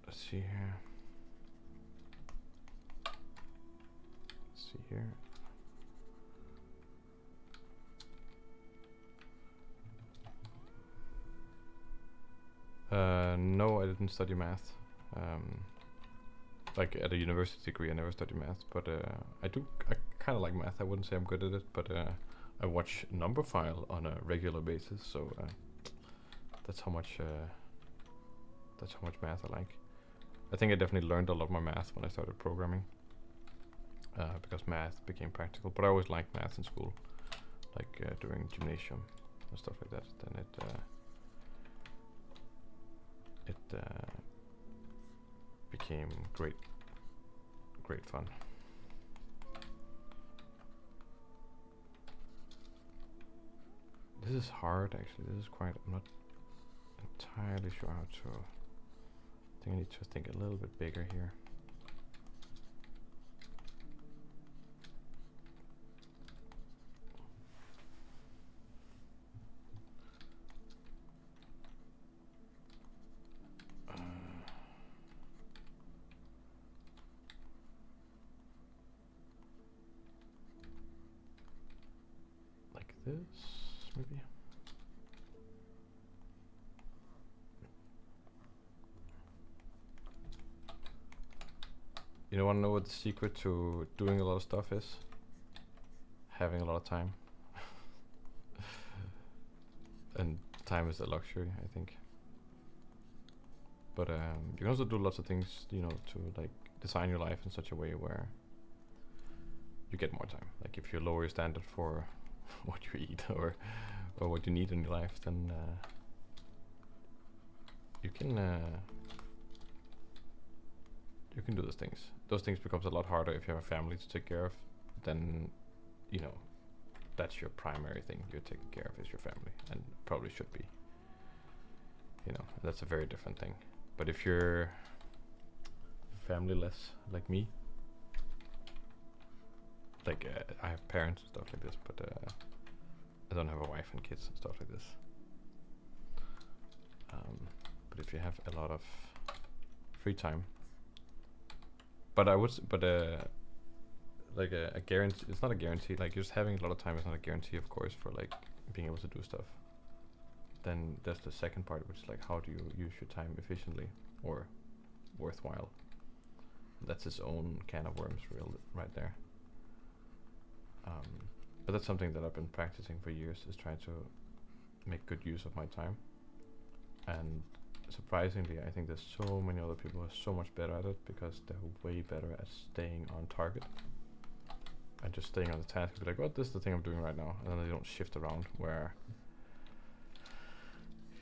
Let's see here. See here. No, I didn't study math. Like at a university degree, I never studied math, but I kind of like math. I wouldn't say I'm good at it, but I watch Numberphile on a regular basis, so that's how much math I like. I think I definitely learned a lot more math when I started programming. Because math became practical, but I always liked math in school, like during gymnasium and stuff like that. Then it became great fun. This is hard actually. This is quite. I'm not entirely sure how to. I think I need to think a little bit bigger here. This maybe. You want to know what the secret to doing a lot of stuff is? Having a lot of time. And time is a luxury, I think. But you can also do lots of things, you know, to like design your life in such a way where you get more time. Like if you lower your standard for what you eat or what you need in your life, then you can do those things. Those things becomes a lot harder if you have a family to take care of. Then, you know, that's your primary thing you're taking care of is your family, and probably should be. You know, that's a very different thing. But if you're familyless like me, like I have parents and stuff like this, but I don't have a wife and kids and stuff like this. But if you have a lot of free time, but like a guarantee. It's not a guarantee. Like just having a lot of time is not a guarantee, of course, for like being able to do stuff. Then there's the second part, which is like how do you use your time efficiently or worthwhile. That's its own can of worms, right there. But that's something that I've been practicing for years, is trying to make good use of my time. And surprisingly, I think there's so many other people who are so much better at it, because they're way better at staying on target and just staying on the task. Be like, well, this is the thing I'm doing right now, and then they don't shift around. Where,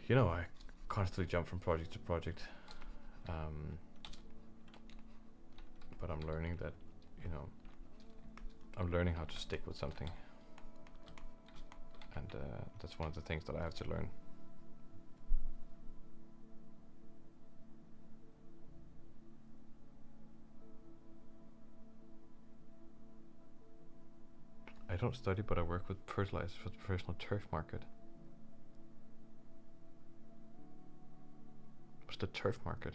you know, I constantly jump from project to project. But I'm learning that, you know, I'm learning how to stick with something, and that's one of the things that I have to learn. I don't study, but I work with fertilizers for the personal turf market. What's the turf market?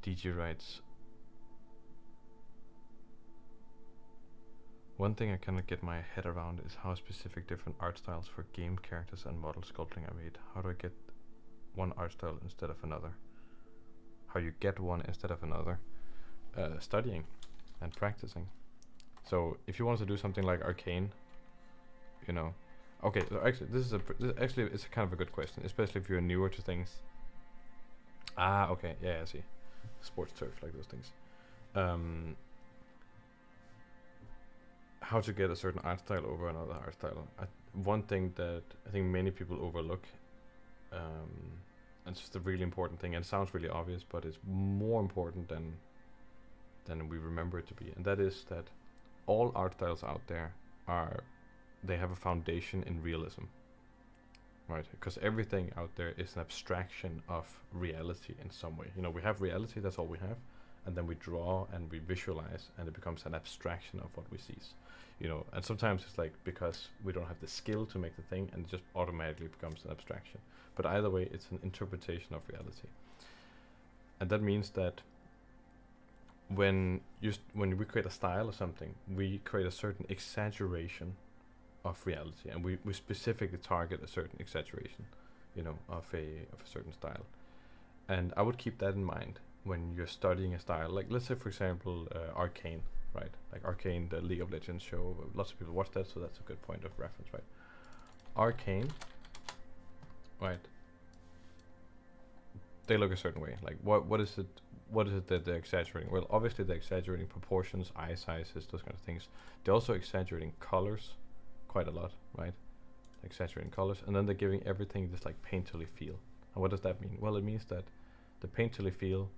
DG writes, one thing I cannot get my head around is how specific different art styles for game characters and model sculpting are made. How do I get one art style instead of another? How you get one instead of another? Studying and practicing. So if you want to do something like Arcane, you know, okay. So actually, this is kind of a good question, especially if you're newer to things. Ah, okay, yeah, I see. Sports turf, like those things. How to get a certain art style over another art style. One thing that I think many people overlook, and it's just a really important thing, and it sounds really obvious, but it's more important than we remember it to be, and that is that all art styles out there they have a foundation in realism, right? Because everything out there is an abstraction of reality in some way. You know, we have reality, that's all we have, and then we draw and we visualize, and it becomes an abstraction of what we see. You know, and sometimes it's like because we don't have the skill to make the thing, and it just automatically becomes an abstraction. But either way, it's an interpretation of reality, and that means that when we create a style or something, we create a certain exaggeration of reality, and we specifically target a certain exaggeration, you know, of a certain style. And I would keep that in mind when you're studying a style. Like, let's say, for example, Arcane, right? Like Arcane, the League of Legends show. Lots of people watch that, so that's a good point of reference, right? Arcane, right? They look a certain way. Like, what is it? What is it that they're exaggerating? Well, obviously they're exaggerating proportions, eye sizes, those kind of things. They're also exaggerating colors quite a lot, right? Exaggerating colors, and then they're giving everything this like painterly feel. And what does that mean? Well, it means that the painterly feel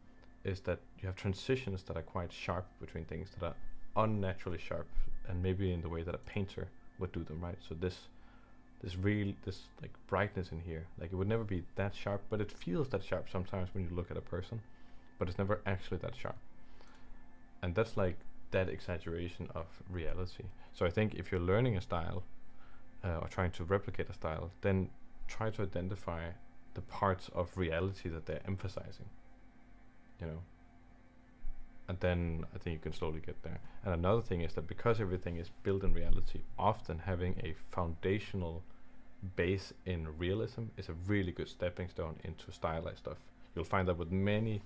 is that you have transitions that are quite sharp between things, that are unnaturally sharp, and maybe in the way that a painter would do them, right? So this like brightness in here, like it would never be that sharp, but it feels that sharp sometimes when you look at a person, but it's never actually that sharp. And that's like that exaggeration of reality. So I think if you're learning a style, or trying to replicate a style, then try to identify the parts of reality that they're emphasizing, you know, and then I think you can slowly get there. And another thing is that because everything is built in reality, often having a foundational base in realism is a really good stepping stone into stylized stuff. You'll find that with many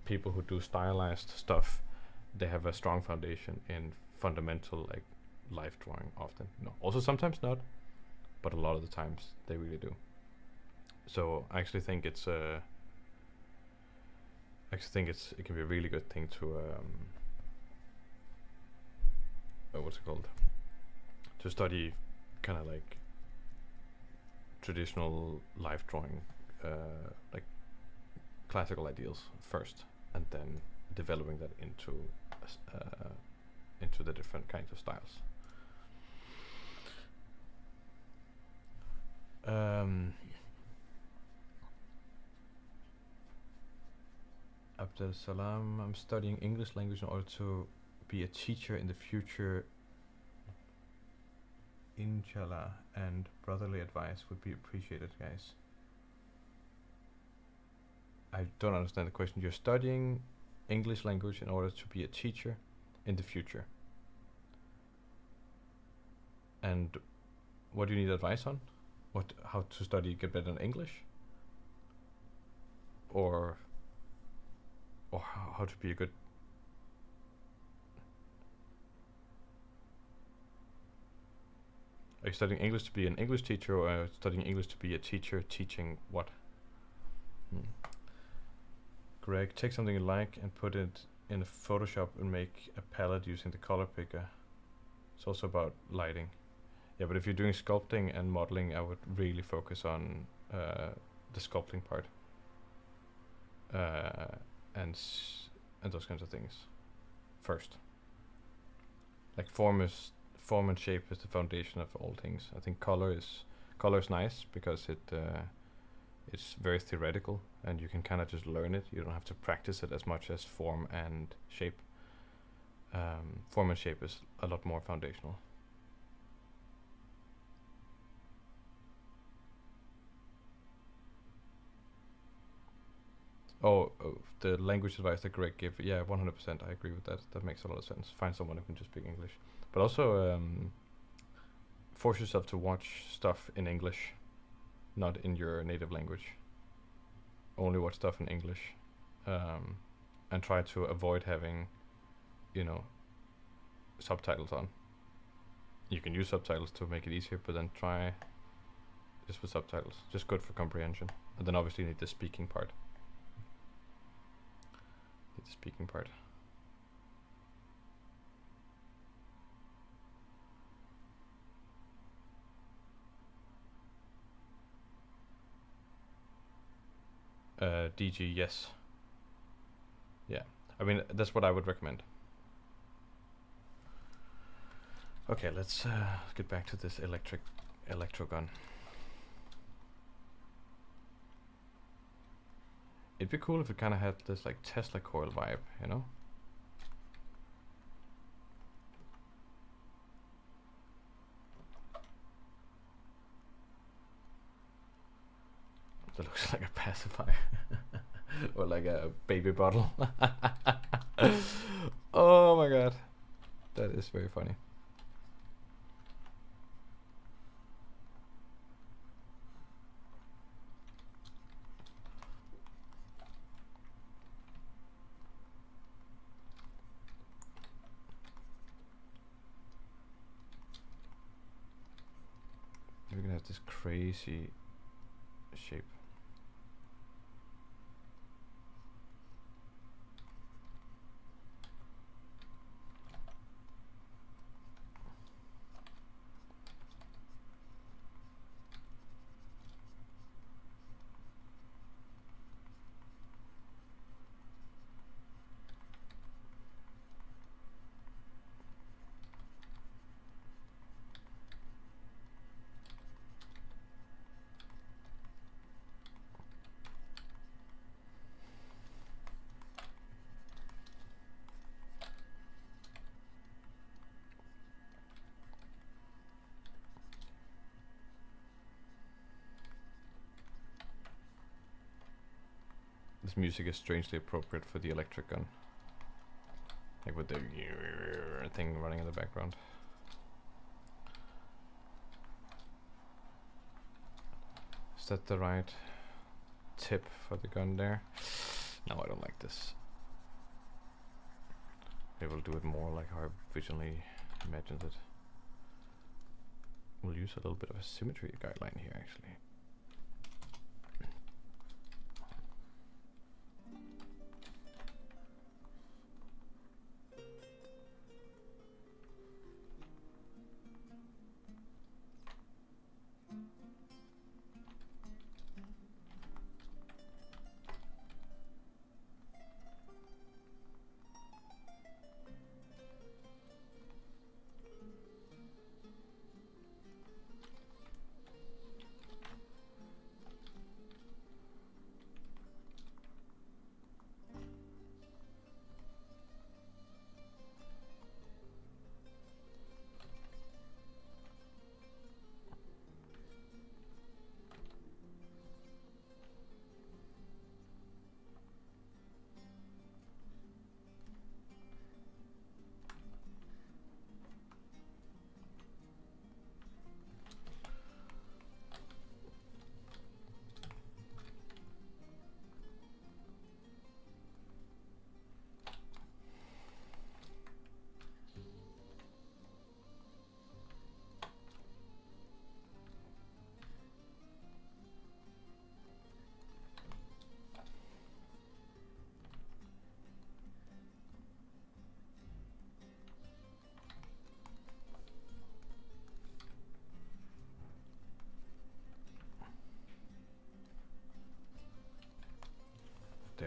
people who do stylized stuff, they have a strong foundation in fundamental like life drawing often. No, also sometimes not, but a lot of the times they really do. So I actually think it can be a really good thing to what's it called, to study kind of like traditional life drawing, like classical ideals first, and then developing that into the different kinds of styles. Abdel Salam, I'm studying English language in order to be a teacher in the future, inshallah, and brotherly advice would be appreciated, guys. I don't understand the question. You're studying English language in order to be a teacher in the future. And what do you need advice on? How to study, get better in English? Or how to be a good... Are you studying English to be an English teacher, or are you studying English to be a teacher teaching what? Greg, take something you like and put it in Photoshop and make a palette using the color picker. It's also about lighting. Yeah, but if you're doing sculpting and modeling, I would really focus on the sculpting part. And those kinds of things first. Like form and shape is the foundation of all things. I think color is nice because it's very theoretical and you can kind of just learn it. You don't have to practice it as much as form and shape. Form and shape is a lot more foundational. The language advice that Greg gave, yeah, 100%, I agree with that. That makes a lot of sense. Find someone who can just speak English. But also force yourself to watch stuff in English, not in your native language. Only watch stuff in English. And try to avoid having, subtitles on. You can use subtitles to make it easier, but then try just with subtitles. Just good for comprehension. And then obviously you need the speaking part. DG, yes. Yeah, I mean, that's what I would recommend. Okay, let's get back to this electro gun. It'd be cool if it kind of had this like Tesla coil vibe, you know? That looks like a pacifier. Or like a baby bottle. Oh my god. That is very funny. We're gonna have this crazy shape. This music is strangely appropriate for the electric gun. Like with the thing running in the background. Is that the right tip for the gun there? No, I don't like this. Maybe we'll do it more like how I visually imagined it. We'll use a little bit of a symmetry guideline here actually.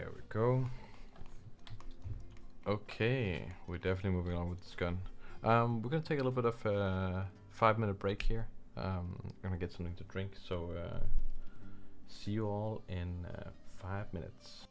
There we go. Okay, we're definitely moving on with this gun. We're gonna take a little bit of a 5-minute break here. Gonna get something to drink, so see you all in 5 minutes.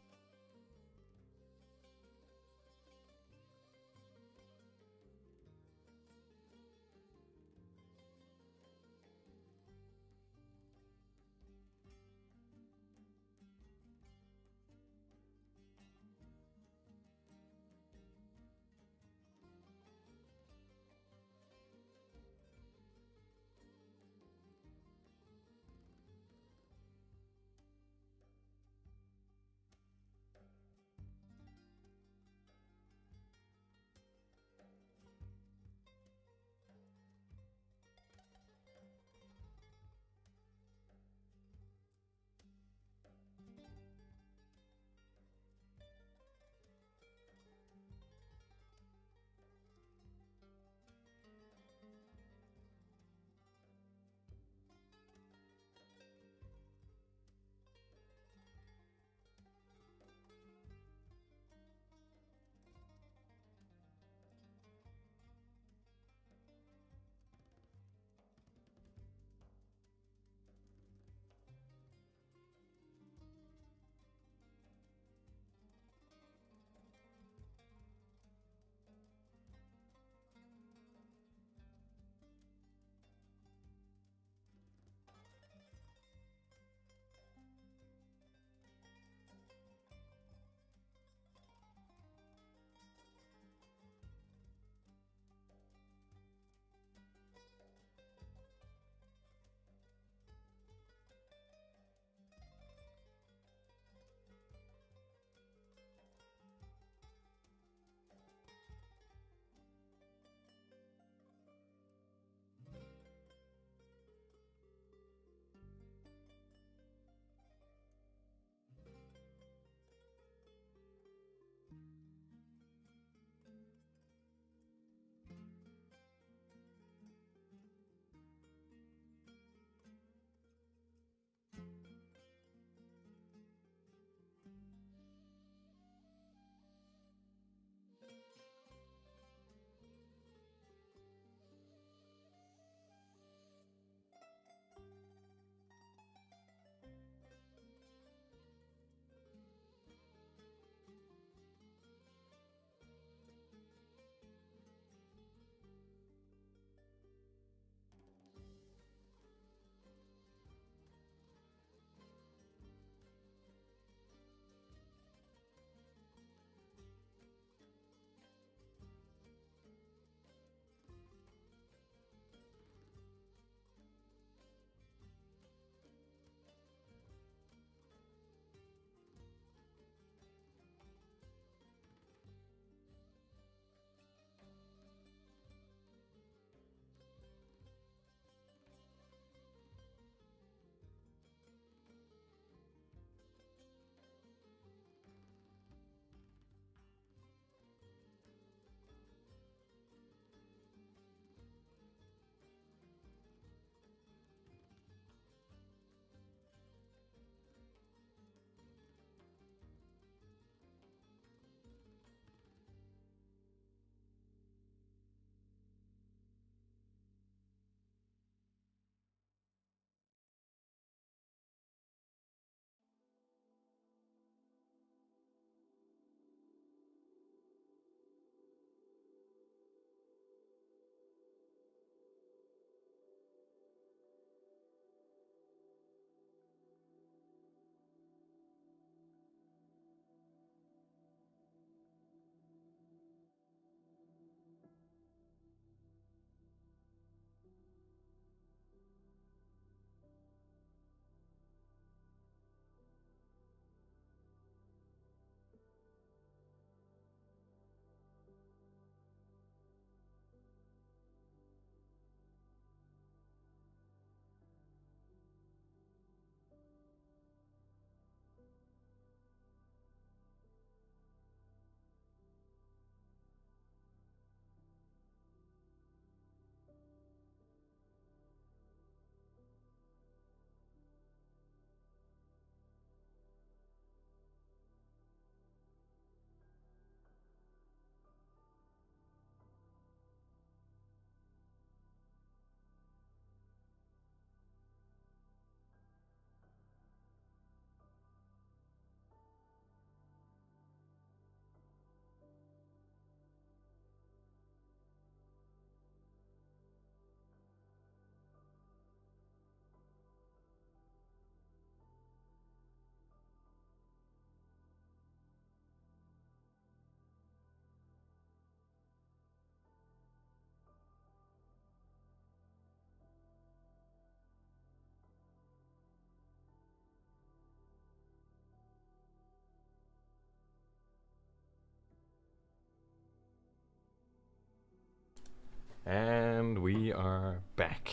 And we are back.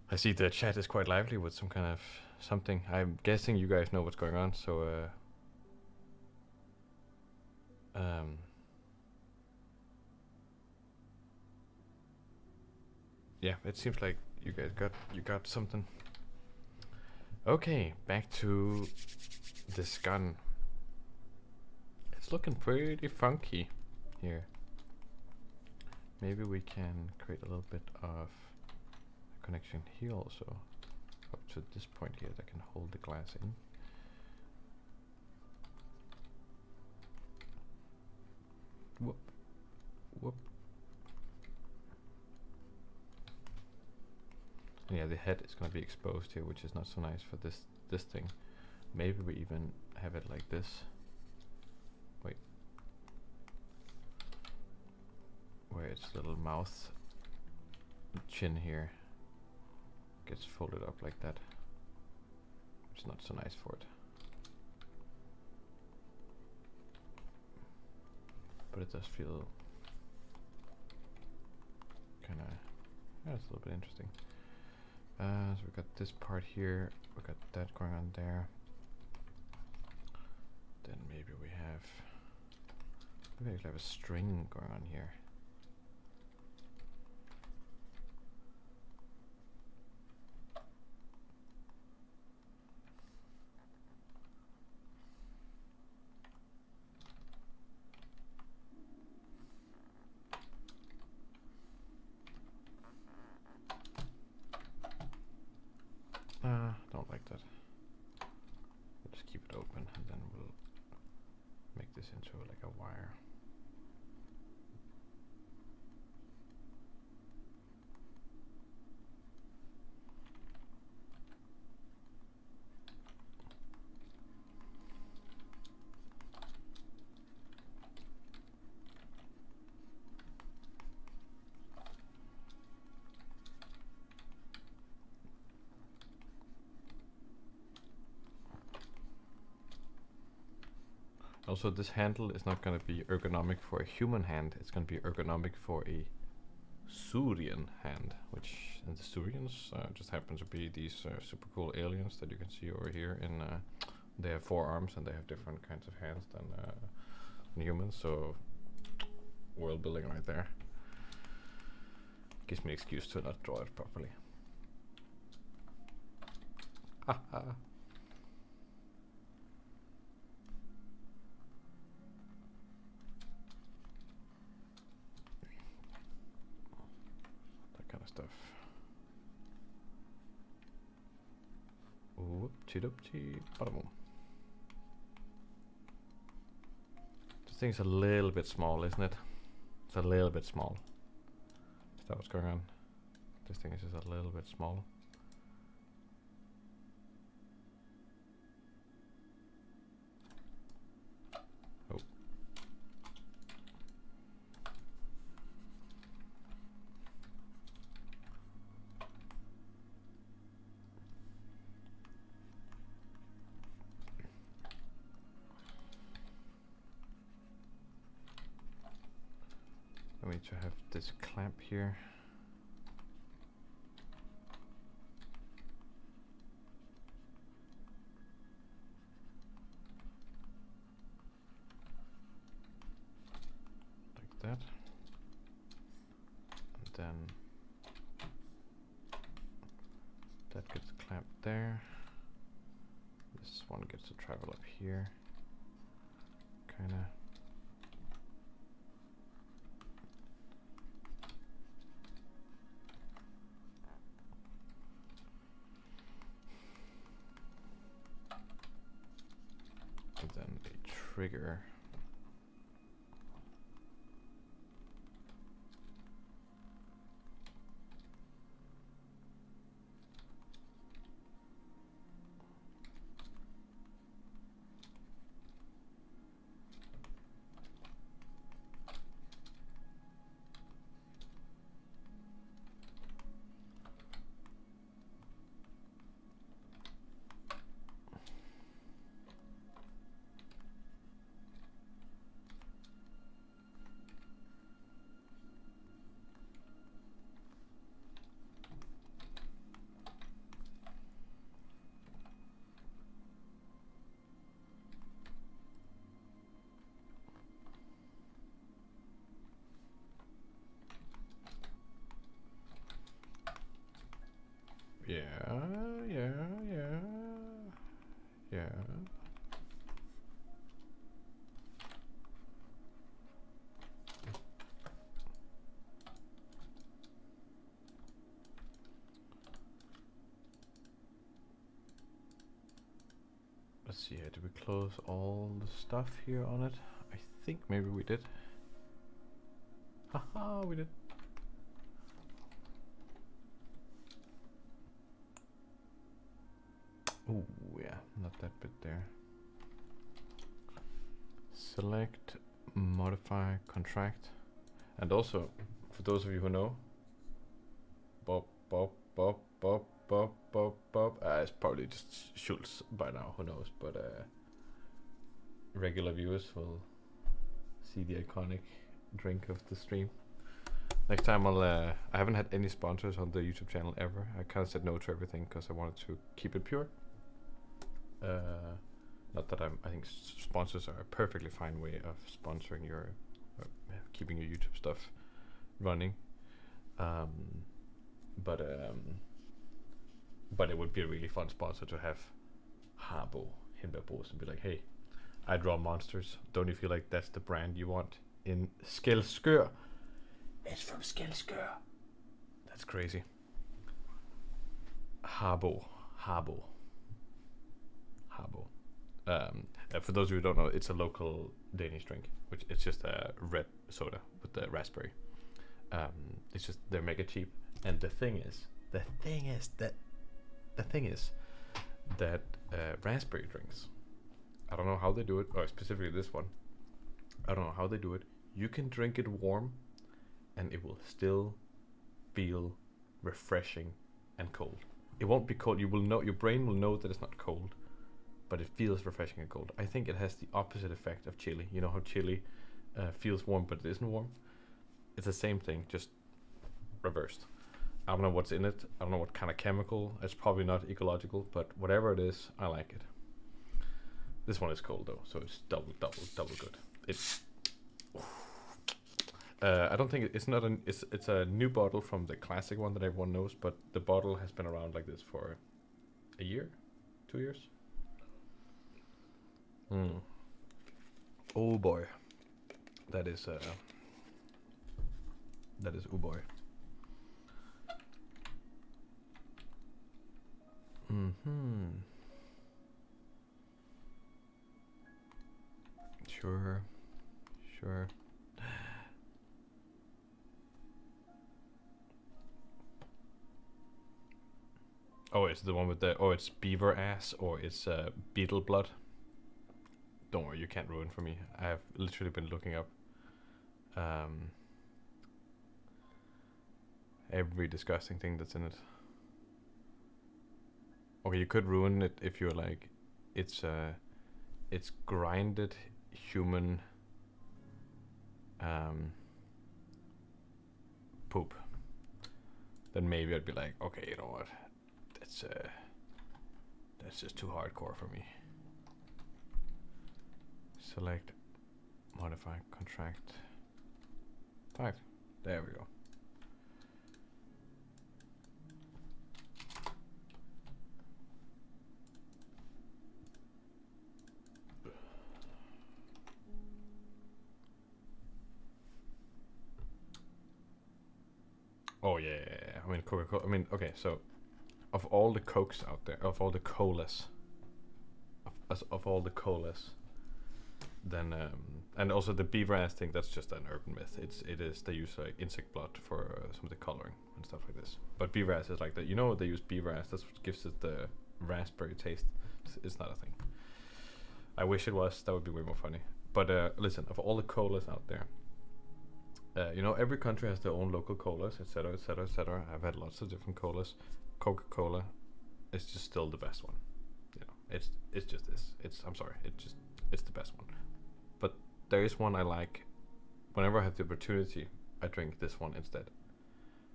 I see the chat is quite lively with some kind of something. I'm guessing you guys know what's going on, so yeah, it seems like you guys got something. Okay, back to this gun. It's looking pretty funky here. Maybe we can create a little bit of a connection here also. Up to this point here that can hold the glass in. Whoop. Whoop. And yeah, the head is going to be exposed here, which is not so nice for this thing. Maybe we even have it like this. Wait. Where its little mouth chin here gets folded up like that. It's not so nice for it. But it does feel kinda, yeah, it's a little bit interesting. So we got this part here, we got that going on there. Then maybe we actually have a string going on here. Don't like that. We'll just keep it open and then we'll make this into like a wire. Also, this handle is not going to be ergonomic for a human hand. It's going to be ergonomic for a Surian hand, which, and the Surians just happen to be these super cool aliens that you can see over here. In they have 4 arms and they have different kinds of hands than humans. So, world building right there. Gives me an excuse to not draw it properly. Haha. Kind of stuff. Whoop-de-doop-de, bada-boom. This thing's a little bit small, isn't it? It's a little bit small. Is that what's going on? This thing is just a little bit small. Oh. I need to have this clamp here. Like that. And then that gets clamped there. This one gets to travel up here. Kinda. And then a trigger. let's see here. Did we close all the stuff here on it? I think maybe we did. Haha, we did. Oh yeah, not that bit there. Select, modify, contract, and also for those of you who know, Bob, Bob, Bob, Bob, Bob, Bob, Bob. It's probably just Schultz by now. Who knows? But regular viewers will see the iconic drink of the stream. Next time I'll. I haven't had any sponsors on the YouTube channel ever. I kind of said no to everything because I wanted to keep it pure. Not that I think sponsors are a perfectly fine way of sponsoring your, keeping your YouTube stuff running. But it would be a really fun sponsor to have Harbo Hindbærbos and be like, hey, I draw monsters. Don't you feel like that's the brand you want in Skelskør? It's from Skelskør. That's crazy. Harbo. For those of you who don't know, it's a local Danish drink, which it's just a red soda with the raspberry. It's just they're mega cheap, and the thing is that raspberry drinks, I don't know how they do it, or specifically this one, I don't know how they do it. You can drink it warm, and it will still feel refreshing and cold. It won't be cold. You will know, your brain will know that it's not cold, but it feels refreshing and cold. I think it has the opposite effect of chili. You know how chili feels warm, but it isn't warm? It's the same thing, just reversed. I don't know what's in it. I don't know what kind of chemical. It's probably not ecological, but whatever it is, I like it. This one is cold though, so it's double good. It's. I don't think it's not an. It's a new bottle from the classic one that everyone knows, but the bottle has been around like this for a year, 2 years. Oh boy, that is oh boy. Sure. Oh, it's the one with the. Oh, it's beaver ass or it's beetle blood. Don't worry, you can't ruin for me. I have literally been looking up every disgusting thing that's in it. Okay, you could ruin it if you're like, it's grinded human poop. Then maybe I'd be like, okay, you know what? That's just too hardcore for me. Select, modify, contract. Fact. There we go. Oh yeah. I mean Coca-Cola. I mean, okay, so of all the Cokes out there, of all the colas, of all the colas, then and also the beaver ass thing, that's just an urban myth. It is they use insect blood for some of the coloring and stuff like this. But beaver ass is like that. You know, they use beaver ass. That's what gives it the raspberry taste. It's not a thing. I wish it was. That would be way more funny. But listen, of all the colas out there, you know, every country has their own local colas, etc., etc., etc. I've had lots of different colas. Coca-Cola is just still the best one. You know, it's just this. I'm sorry. It's the best one. But there is one I like. Whenever I have the opportunity, I drink this one instead,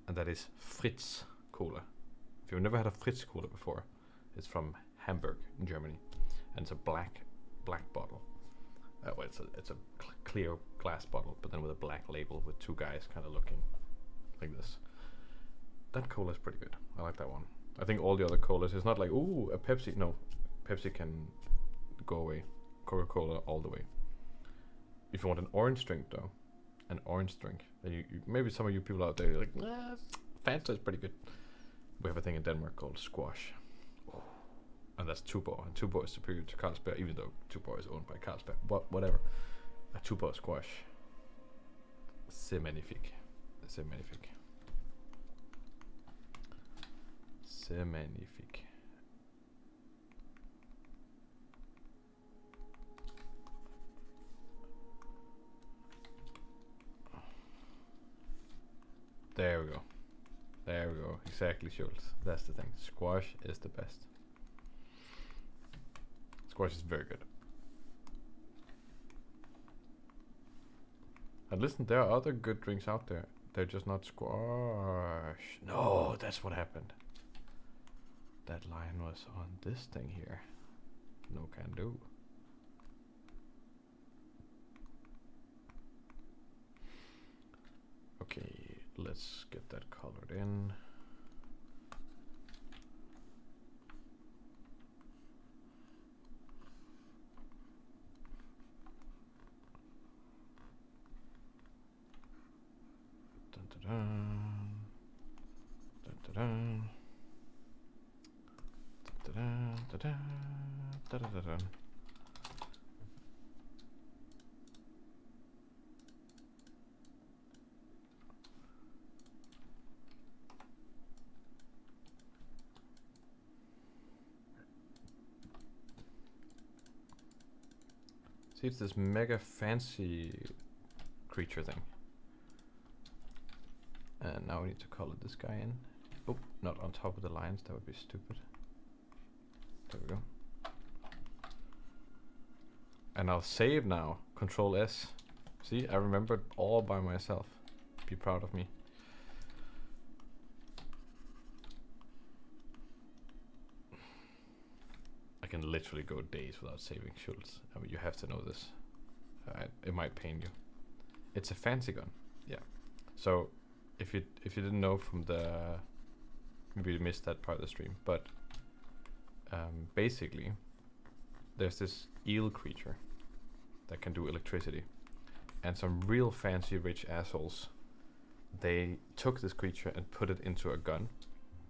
and that is Fritz Cola. If you've never had a Fritz Cola before, it's from Hamburg in Germany, and it's a black bottle. Well, it's a clear glass bottle, but then with a black label with two guys kind of looking like this. That cola is pretty good. I like that one. I think all the other colas, it's not like, ooh, a Pepsi. No, Pepsi can go away. Coca-Cola all the way. If you want an orange drink though, then you maybe some of you people out there are like, Fanta is pretty good. We have a thing in Denmark called squash. Oh, and that's Tuborg. And Tuborg is superior to Carlsberg, even though Tuborg is owned by Carlsberg. But whatever. A Tuborg squash. C'est magnifique. C'est magnifique. C'est magnifique. There we go. There we go. Exactly, Schultz. That's the thing. Squash is the best. Squash is very good. And listen, there are other good drinks out there. They're just not squash. No, that's what happened. That line was on this thing here. No can do. Okay, let's get that colored in. Dun, dun, dun. Dun, dun, dun. Dun, dun, dun, dun, dun, dun, dun. See, it's this mega fancy creature thing. And now we need to color this guy in. Oh, not on top of the lines, that would be stupid. There we go. And I'll save now. Control S. See, I remembered all by myself. Be proud of me. I can literally go days without saving Schultz. I mean, you have to know this. It might pain you. It's a fancy gun. Yeah. So if you didn't know from the, maybe you missed that part of the stream, but basically there's this eel creature that can do electricity, and some real fancy rich assholes, they took this creature and put it into a gun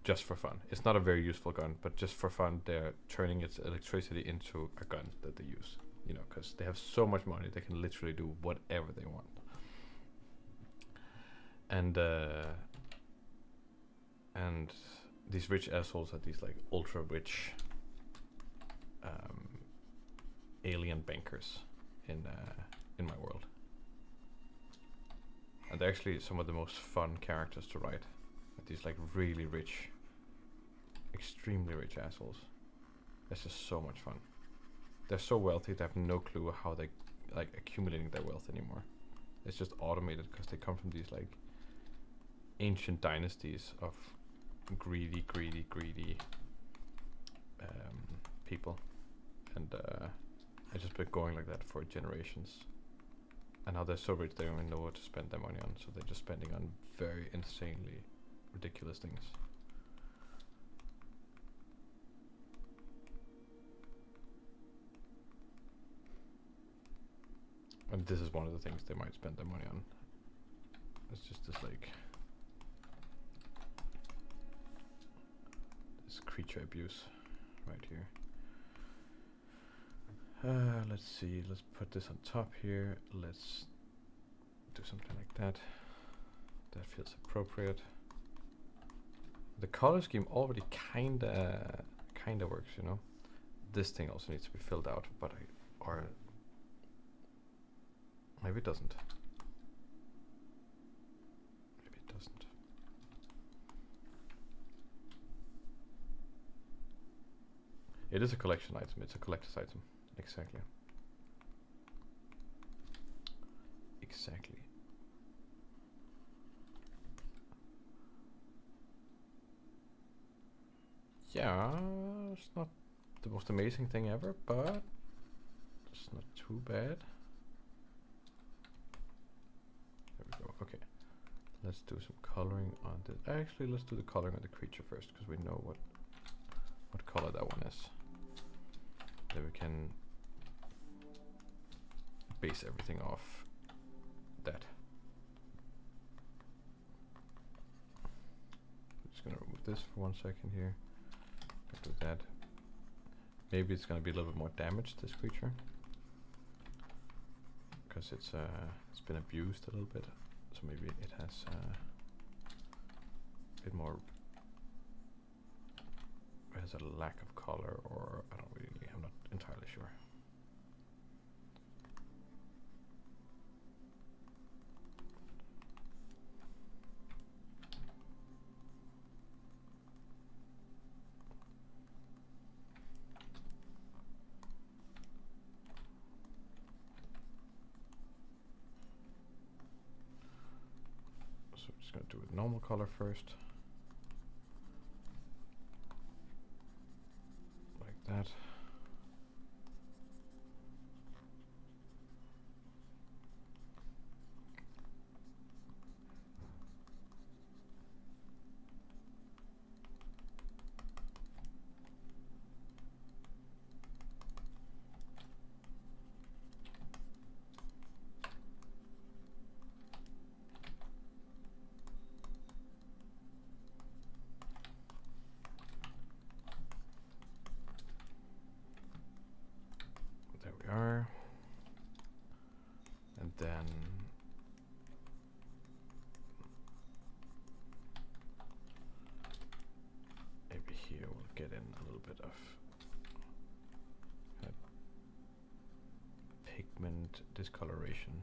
just for fun. It's not a very useful gun, but just for fun they're turning its electricity into a gun that they use, you know, because they have so much money they can literally do whatever they want. And these rich assholes are these like ultra rich alien bankers in my world, and they're actually some of the most fun characters to write. These like really rich, extremely rich assholes. It's just so much fun. They're so wealthy they have no clue how they like accumulating their wealth anymore. It's just automated because they come from these like ancient dynasties of greedy people, and it's just been going like that for generations. And now they're so rich they don't even know what to spend their money on, so they're just spending on very insanely ridiculous things. And this is one of the things they might spend their money on. It's just this like this creature abuse right here. Let's see, let's put this on top here. Let's do something like that. That feels appropriate. The color scheme already kinda works, you know. This thing also needs to be filled out, but or maybe it doesn't. Maybe it doesn't. It is a collection item. It's a collector's item. Exactly. Exactly. Yeah, it's not the most amazing thing ever, but it's not too bad. There we go. Okay, let's do some coloring on this. Actually, let's do the coloring on the creature first, because we know what color that one is. Then we can base everything off that. I'm just gonna remove this for 1 second here. Do that. Maybe it's gonna be a little bit more damaged, this creature, because it's been abused a little bit. So maybe it has a bit more. It has a lack of color, or I'm not entirely sure. So I'm just gonna do it normal color first. Like that. There we are. And then maybe here we'll get in a little bit of pigment discoloration.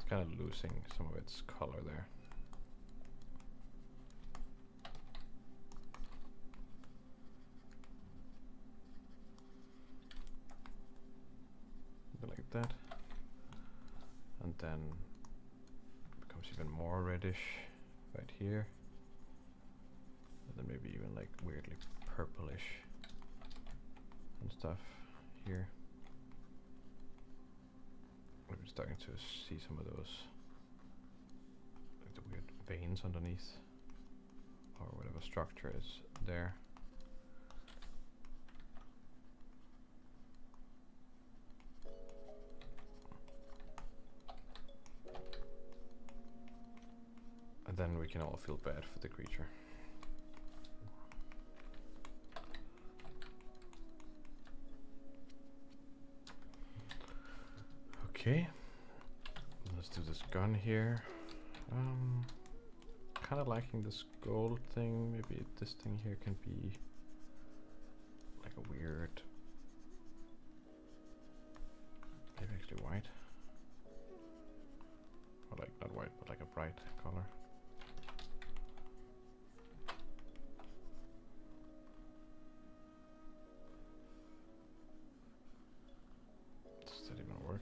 Kind of losing some of its color there. Like that. And then it becomes even more reddish right here. And then maybe even like weirdly purplish and stuff here. I'm starting to see some of those, like the weird veins underneath, or whatever structure is there. And then we can all feel bad for the creature. Okay, let's do this gun here. Kind of liking this gold thing. Maybe this thing here can be like a weird, maybe actually white, or like not white, but like a bright color. Does that even work?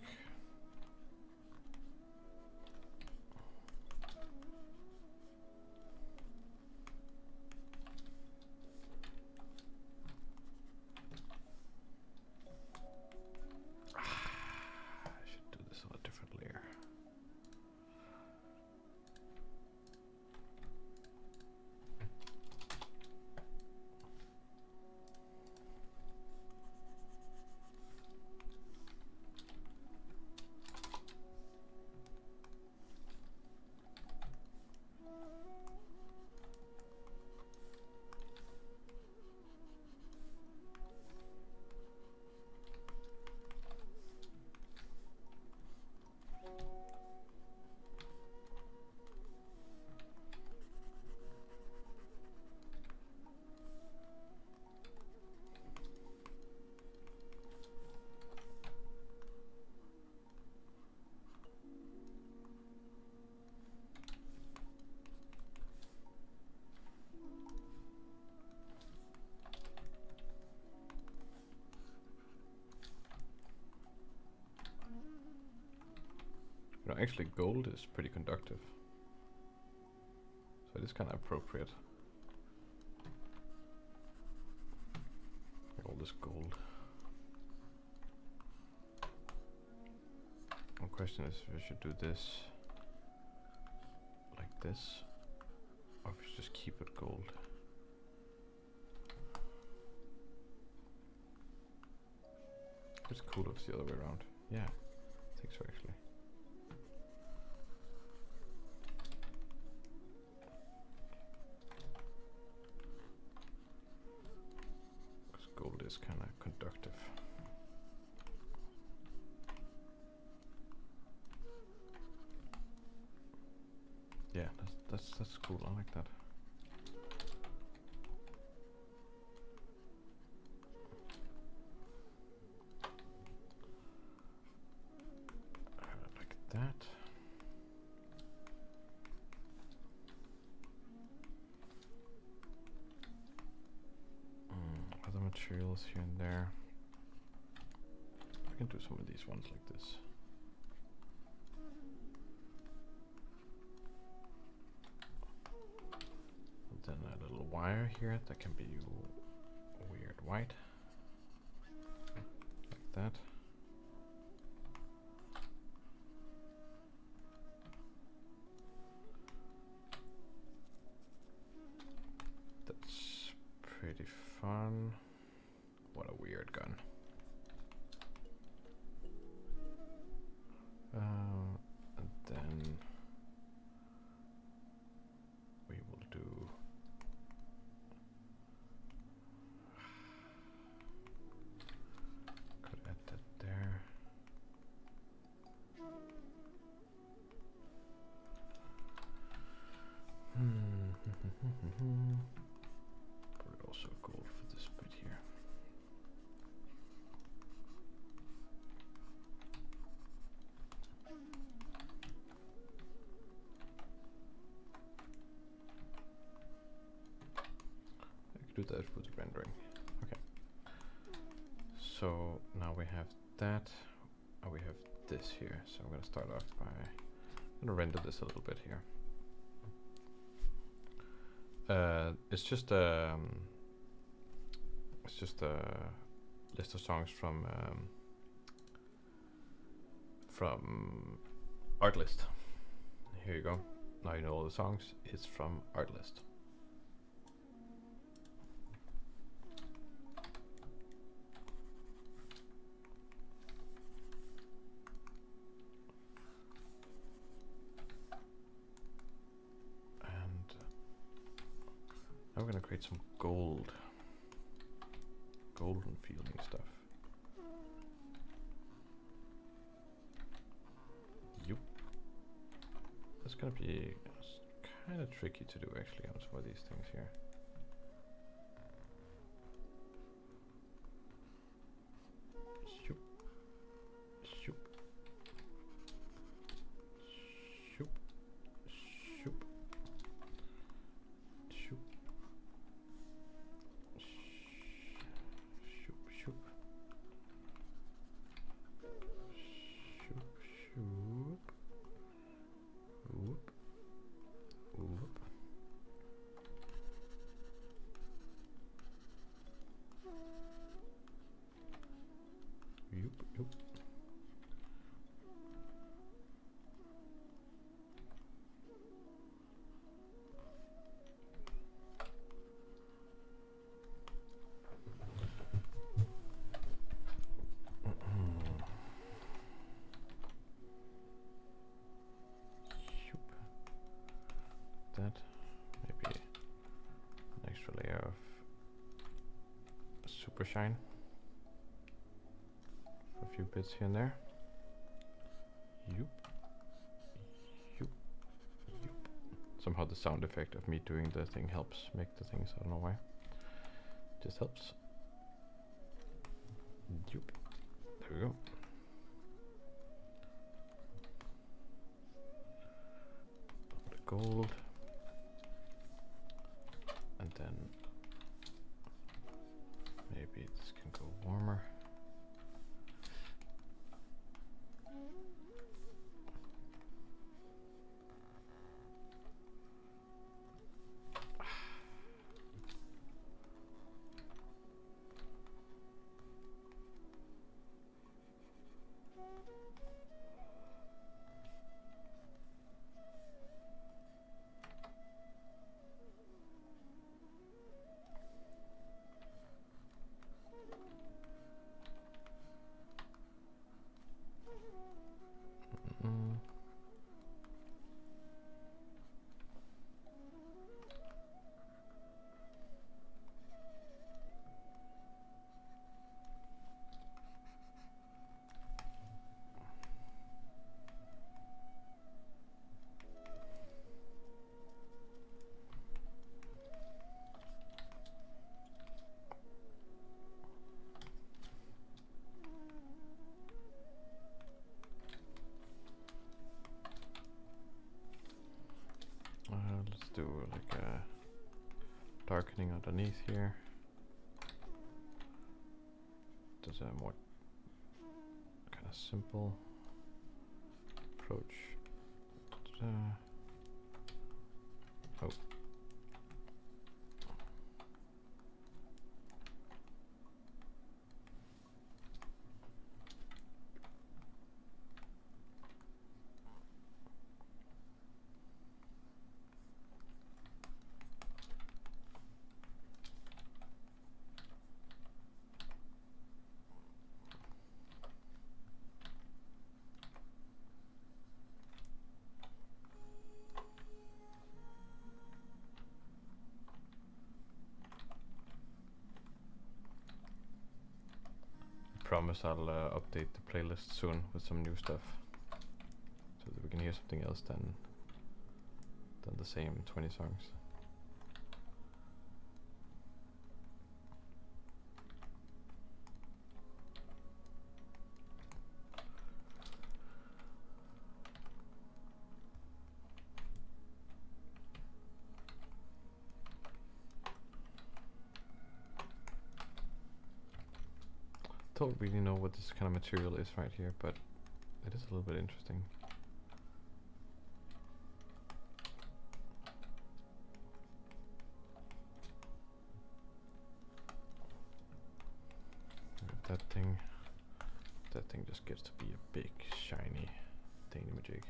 You know, actually gold is pretty conductive, so it is kind of appropriate. All this gold. The question is if we should do this like this, or if we should just keep it gold. It's cool if it's the other way around. Yeah, I think so actually. Because gold is kind of conductive. Yeah, that's cool. I like that. Like that. Other materials here and there. I can do some of these ones like this. Then a little wire here that can be weird white, like that. That's pretty fun. What a weird gun. And then we will do could add that there. Put also gold for this bit here. I could do that with the rendering. Okay. So now we have that. We have this here. So I'm gonna start off by render this a little bit here. It's just a list of songs from Artlist. Here you go. Now you know all the songs. It's from Artlist. Now we're gonna create some golden feeling stuff. Yup. That's gonna be kind of tricky to do actually on some of these things here. Shoop. Shoop. Shoop. Shoop. Shoop. That maybe an extra layer of super shine for a few bits here and there. Yoop. Yoop. Yoop. Somehow the sound effect of me doing the thing helps make the things, I don't know why. Just helps. Yoop. There we go. The gold. And then maybe this can go warmer. do like a darkening underneath here. Does a more kind of simple approach. Oh. Promise I'll update the playlist soon with some new stuff, so that we can hear something else than the same 20 songs. Don't really know what this kind of material is right here, but it is a little bit interesting. That thing just gets to be a big shiny thingamajig.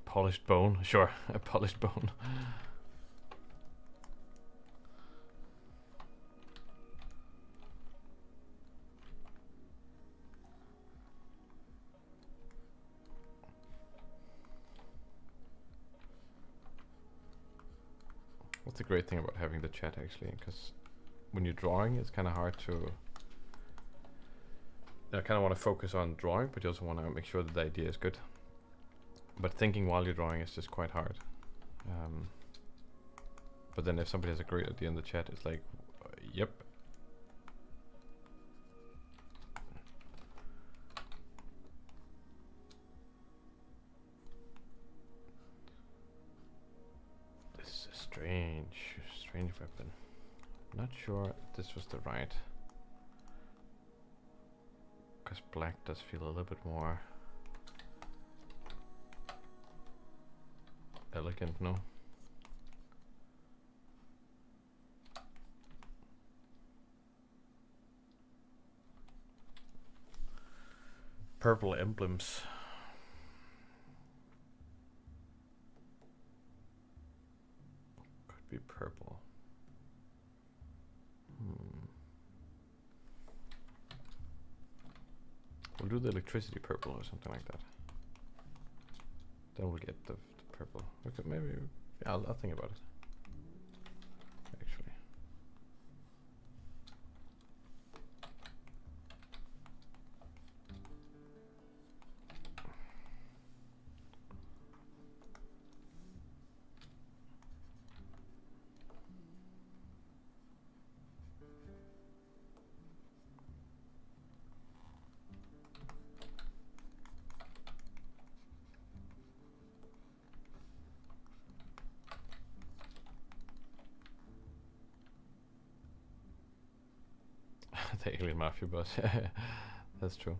Polished bone, sure, a polished bone. That's a great thing about having the chat actually, because when you're drawing, it's kind of hard to. I kind of want to focus on drawing, but you also want to make sure that the idea is good. But thinking while you're drawing is just quite hard. But then if somebody has a great idea in the chat, it's like, yep. This is a strange weapon. Not sure this was the right. Because black does feel a little bit more elegant, no? Purple emblems. Could be purple. We'll do the electricity purple or something like that. Then we'll get the purple. Okay, maybe. Yeah, I'll think about it. Actually. The alien mafia boss. That's true.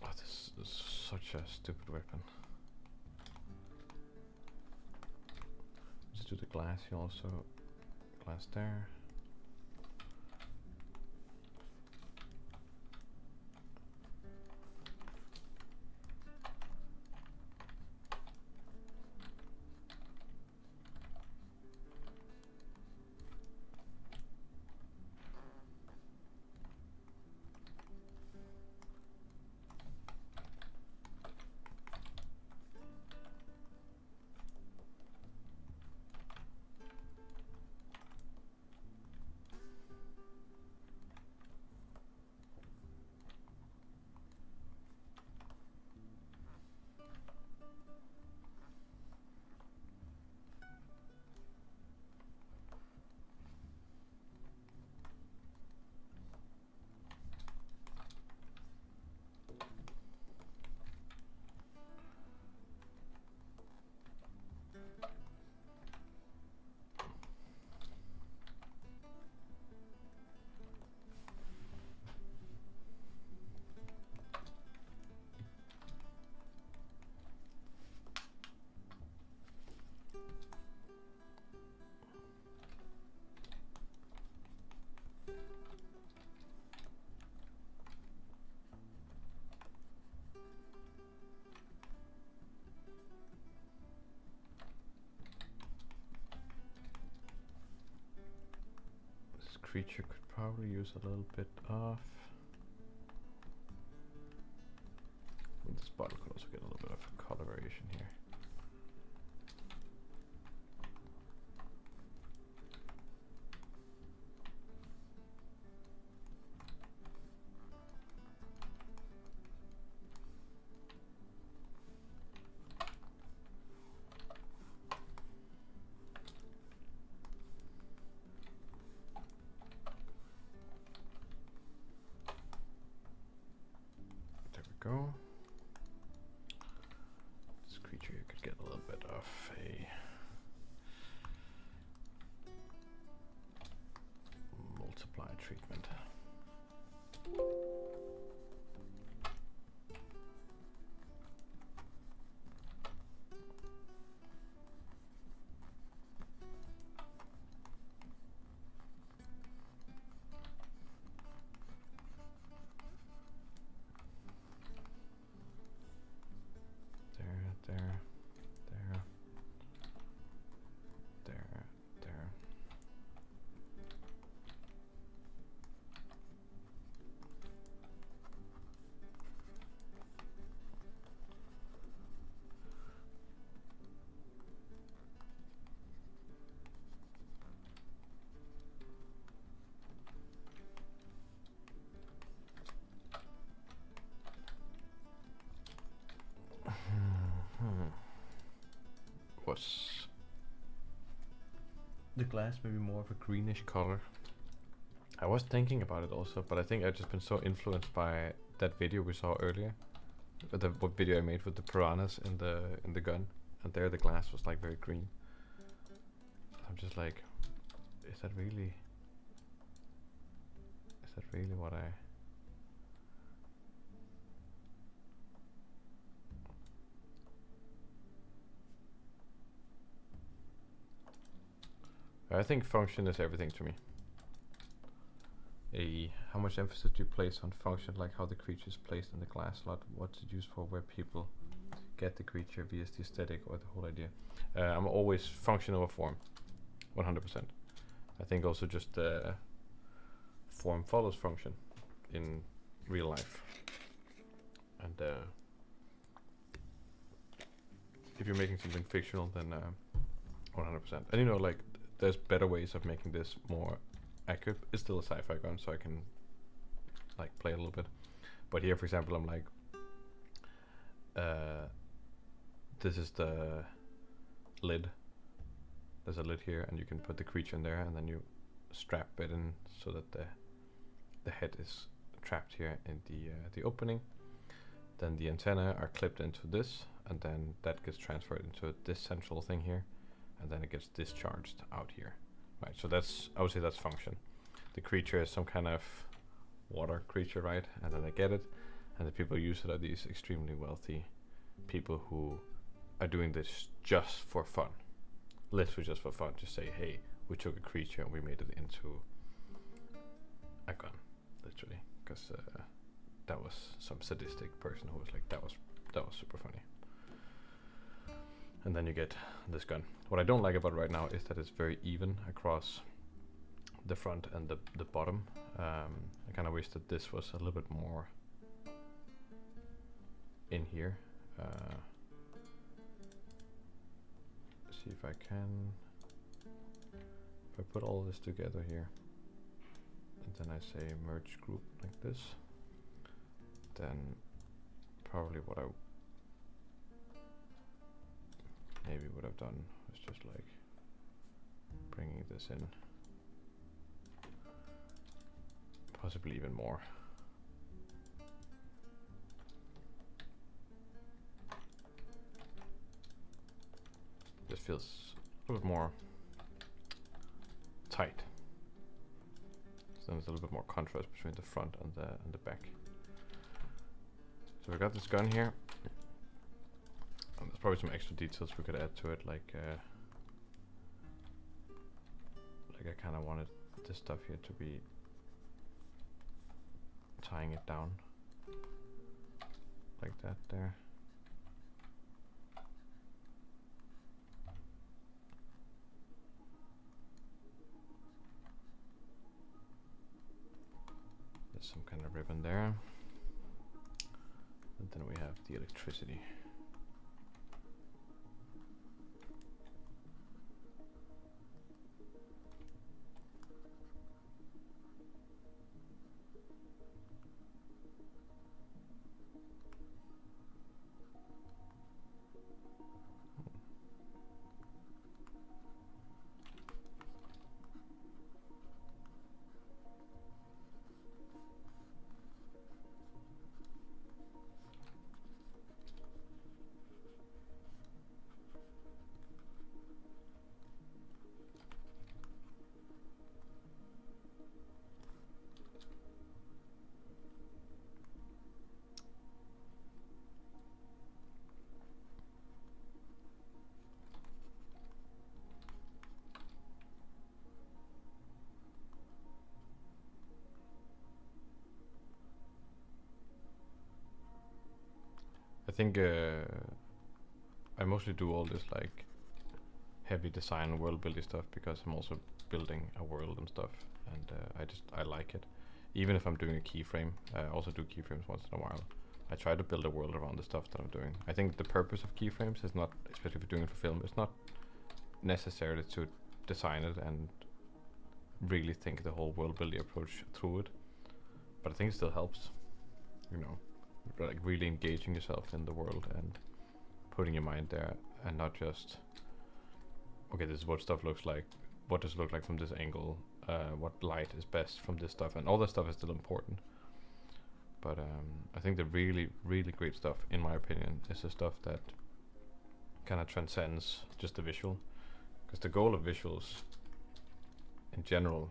Oh, this is such a stupid weapon. Just do the glass here also. Glass there. creature could probably use a little bit of. This bottle could also get a little bit of color variation here. Go. This creature you could get a little bit of a multiply treatment. Was the glass maybe more of a greenish color? I was thinking about it also, but I think I've just been so influenced by that video we saw earlier. What video I made with the piranhas in the gun, and there the glass was like very green. I'm just like, is that really what I? I think function is everything to me. How much emphasis do you place on function, like how the creature is placed in the glass slot, what's it used for, where people get the creature via the aesthetic or the whole idea. I'm always function over form, 100%. I think also just form follows function in real life. And if you're making something fictional, then 100%. And you know, like, there's better ways of making this more accurate. It's still a sci-fi gun, so I can like play a little bit. But here, for example, I'm like, this is the lid. There's a lid here, and you can put the creature in there, and then you strap it in so that the head is trapped here in the opening. Then the antennae are clipped into this, and then that gets transferred into this central thing here, and then it gets discharged out here. Right, so that's, I would say that's function. The creature is some kind of water creature, right? And then they get it, and the people who use it are these extremely wealthy people who are doing this just for fun. Literally just for fun. Just say, hey, we took a creature and we made it into a gun, literally. Because that was some sadistic person who was like, that was super funny. And then you get this gun. What I don't like about it right now is that it's very even across the front and the bottom. I kind of wish that this was a little bit more in here. See if I can. If I put all this together here, and then I say merge group like this, then probably what I maybe would have done was just like bringing this in, possibly even more. This feels a little bit more tight. So there's a little bit more contrast between the front and the back. So we got this gun here. And there's probably some extra details we could add to it, like I kind of wanted this stuff here to be tying it down like that there. some kind of ribbon there. And then we have the electricity. I think I mostly do all this like heavy design world building stuff because I'm also building a world and stuff, and I like it. Even if I'm doing a keyframe, I also do keyframes once in a while. I try to build a world around the stuff that I'm doing. I think the purpose of keyframes is not, especially if you're doing it for film, it's not necessarily to design it and really think the whole world building approach through it, but I think it still helps, you know, like really engaging yourself in the world and putting your mind there, and not just, okay, this is what stuff looks like, what does it look like from this angle, what light is best from this stuff, and all that stuff is still important. But I think the really, really great stuff, in my opinion, is the stuff that kind of transcends just the visual. Because the goal of visuals in general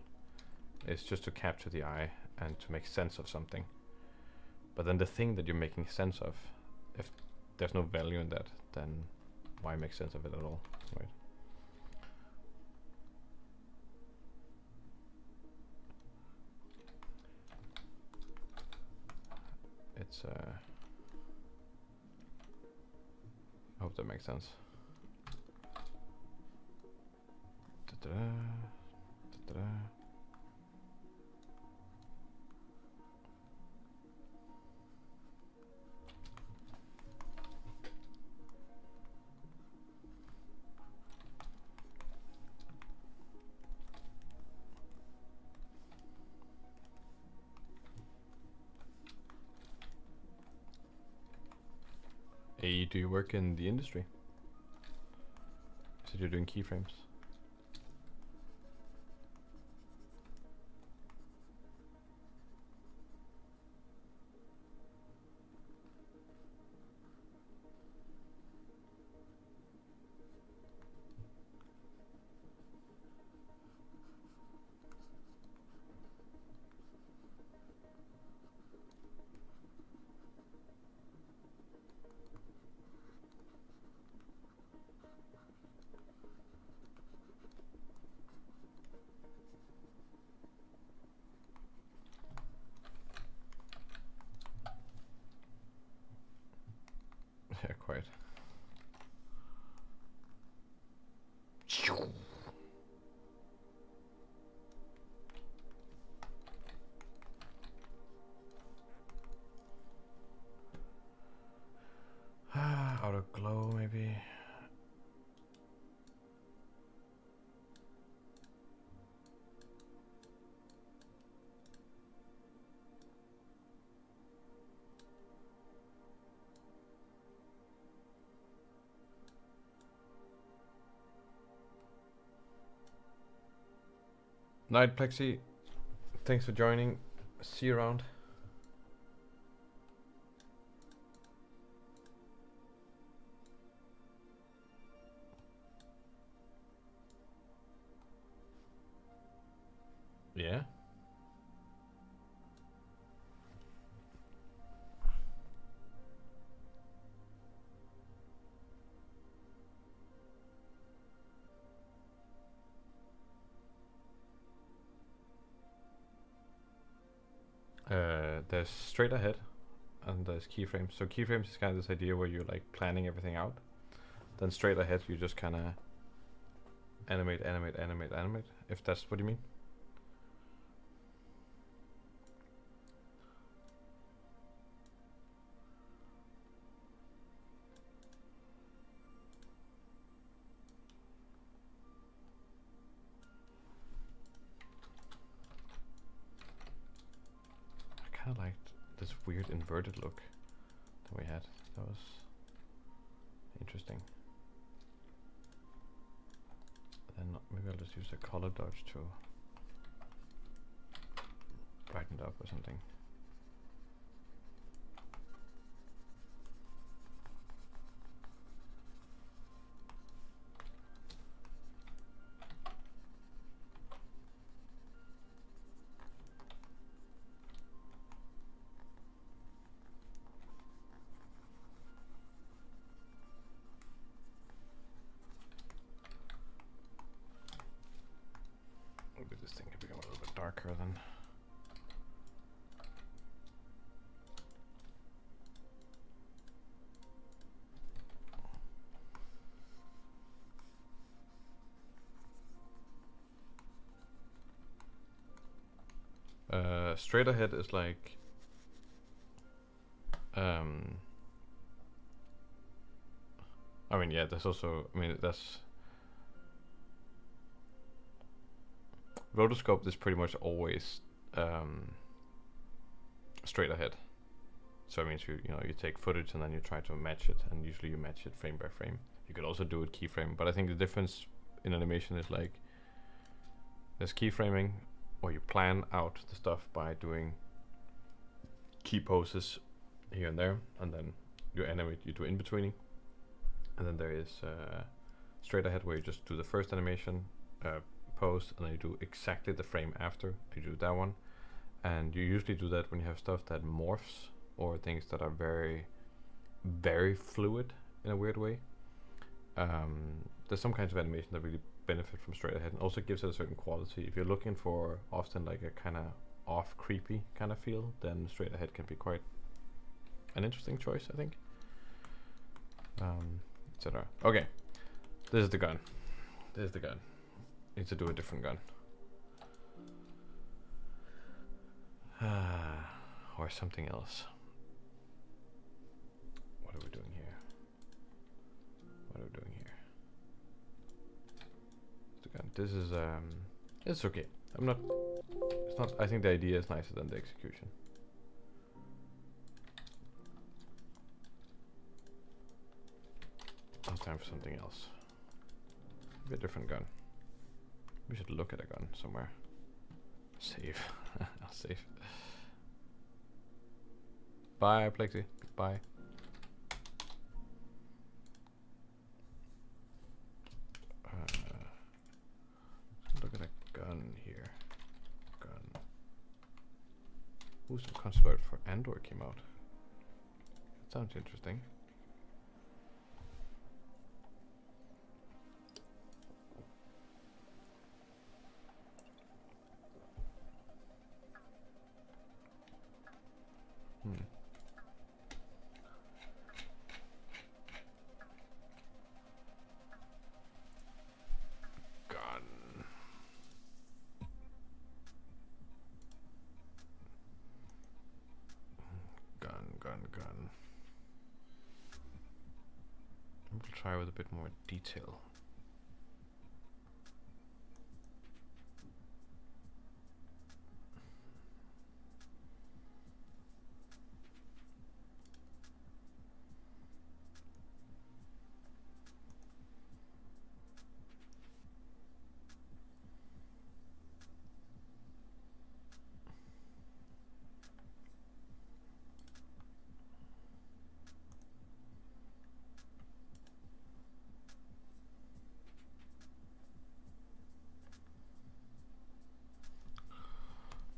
is just to capture the eye and to make sense of something. But then the thing that you're making sense of, if there's no value in that, then why make sense of it at all, right? It's I hope that makes sense. Da-da-da, da-da-da. Hey, do you work in the industry? So you're doing keyframes? Yeah, quite. Outer glow, maybe. Night Plexi, thanks for joining. See you around. Yeah. There's straight ahead and there's keyframes. So keyframes is kind of this idea where you're like planning everything out. Then straight ahead you just kind of animate, if that's what you mean. kind of liked this weird inverted look that we had. That was interesting. Then maybe I'll just use a color dodge to brighten it up or something. Maybe this thing can become a little bit darker then. Straight ahead is like I mean, yeah, there's also, I mean, that's rotoscope is pretty much always straight ahead. So it means you take footage and then you try to match it, and usually you match it frame by frame. You could also do it keyframe, but I think the difference in animation is like there's keyframing, or you plan out the stuff by doing key poses here and there, and then you animate, you do in-betweening. And then there is straight ahead, where you just do the first animation pose, and then you do exactly the frame after, you do that one. And you usually do that when you have stuff that morphs, or things that are very, very fluid in a weird way. There's some kinds of animation that really benefit from straight ahead, and also gives it a certain quality. If you're looking for often like a kind of off creepy kind of feel, then straight ahead can be quite an interesting choice, I think. Etc. Okay, this is the gun. This is the gun. Need to do a different gun. Or something else. What are we doing here? What are we doing here? The gun. This is it's okay. I'm not. It's not. I think the idea is nicer than the execution. Now time for something else. Maybe a different gun. We should look at a gun somewhere. Save. I'll save. Bye, Plexi. Bye. Look at a gun here. Gun. Ooh, some concept art for Andor came out. That sounds interesting. Gun. We'll try with a bit more detail.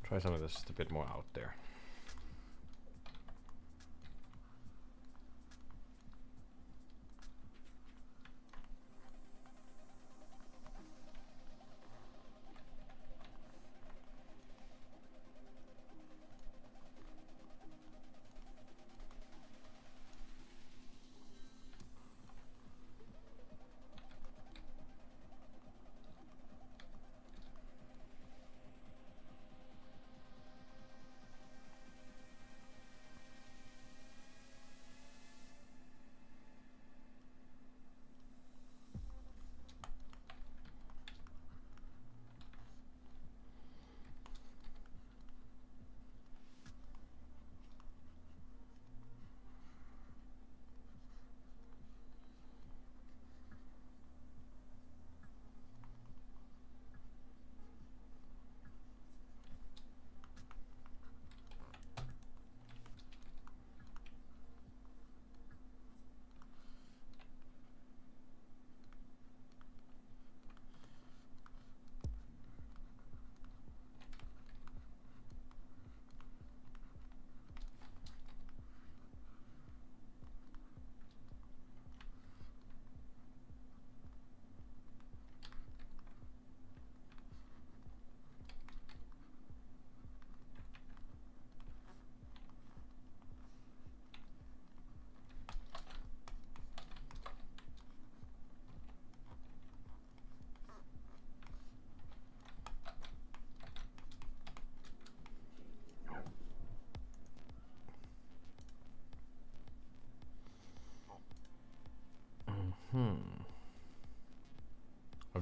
Try some of this a bit more out there.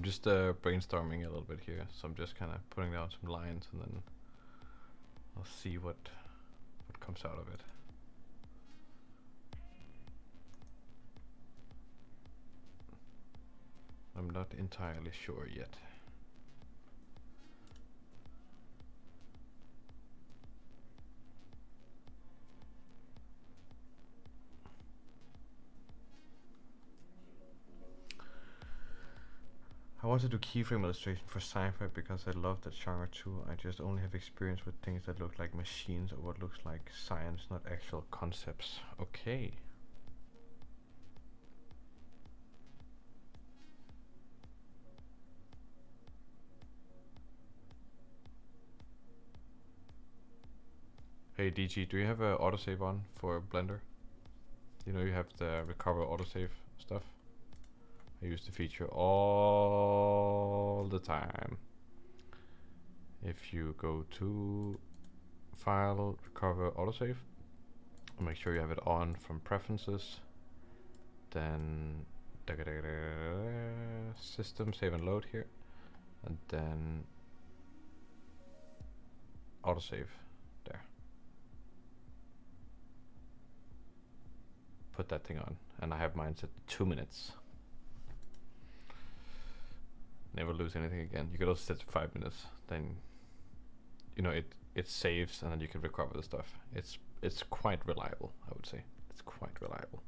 I'm just brainstorming a little bit here, so I'm just kind of putting down some lines, and then I'll see what comes out of it. I'm not entirely sure yet. I wanted to do keyframe illustration for sci-fi because I love that genre too. I just only have experience with things that look like machines or what looks like science, not actual concepts. Okay. Hey DG, do you have a autosave on for Blender? You know you have the recover autosave stuff? I use the feature all the time. If you go to File, Recover, Autosave, make sure you have it on from Preferences, then System, Save and Load here, and then Autosave there. Put that thing on, and I have mine set 2 minutes. Never lose anything again. You could also set to 5 minutes. Then, you know, it saves, and then you can recover the stuff. It's quite reliable, I would say. It's quite reliable.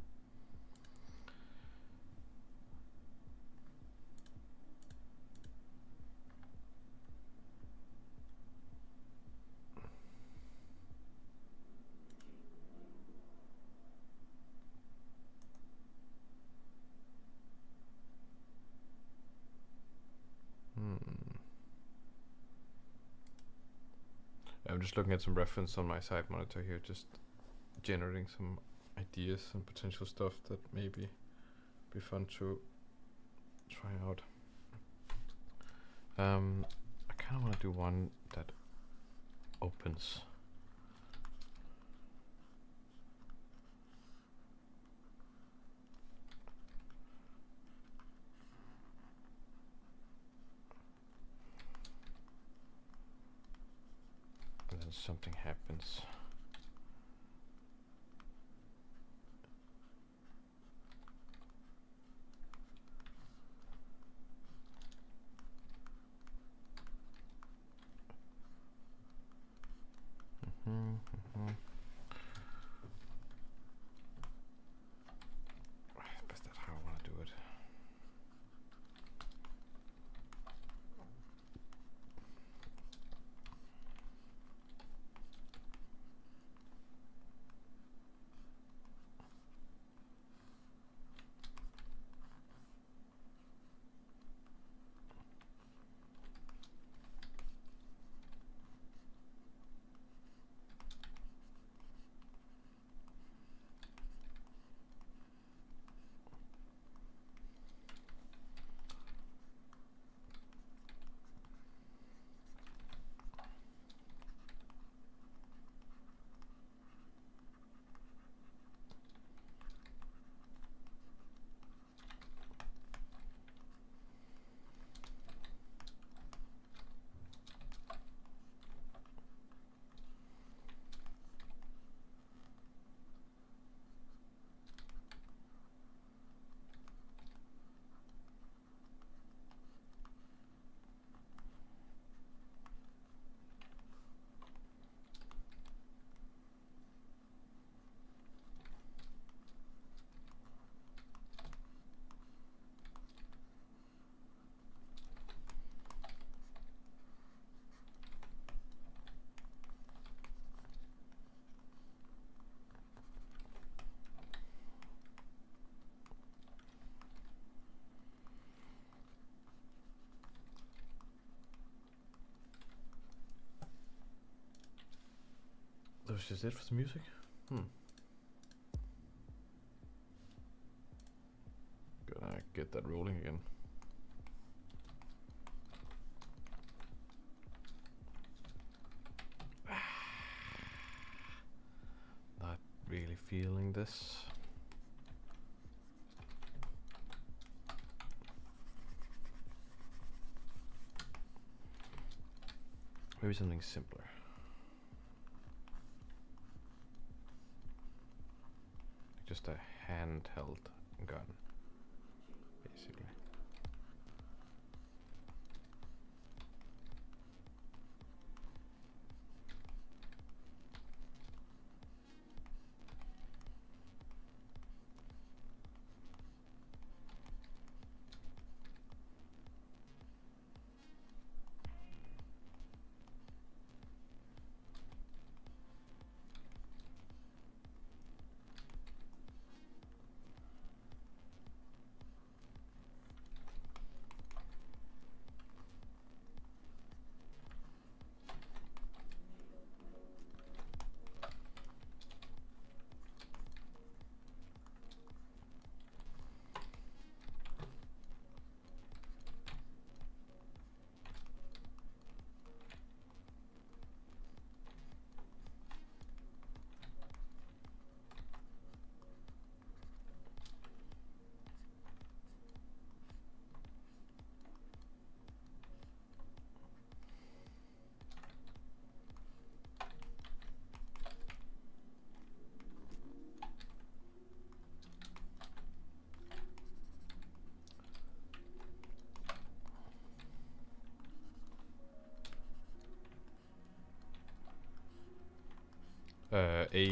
I'm just looking at some reference on my side monitor here, just generating some ideas and potential stuff that maybe be fun to try out. I kind of want to do one that opens. And then something happens. That's not how I want to do it. That was just it for the music? Gonna get that rolling again. Not really feeling this. Maybe something simpler. Just a handheld gun, basically.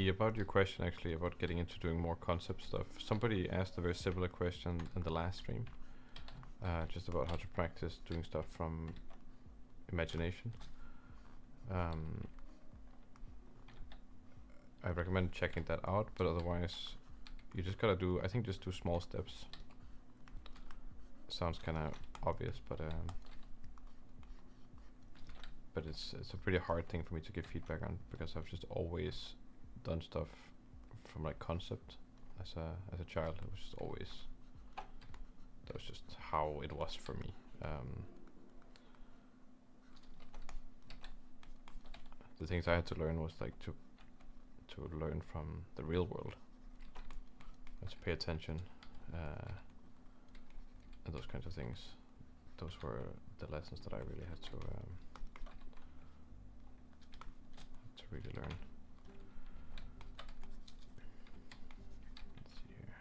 About your question, actually, about getting into doing more concept stuff. Somebody asked a very similar question in the last stream, just about how to practice doing stuff from imagination. I recommend checking that out, but otherwise, you just gotta do, I think just do small steps. Sounds kind of obvious, but it's a pretty hard thing for me to give feedback on, because I've just always done stuff from like concept as a child. It was just always, that was just how it was for me. The things I had to learn was like to learn from the real world and to pay attention and those kinds of things. Those were the lessons that I really had to really learn. Let's see here.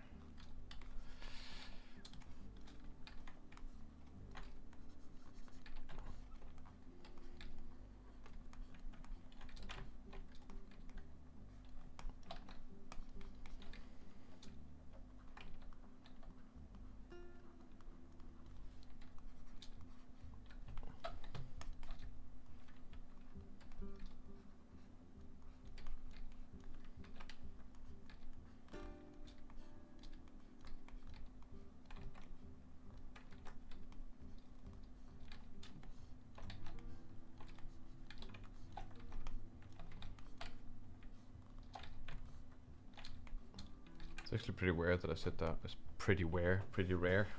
It's actually pretty rare that I sit down. It's pretty rare.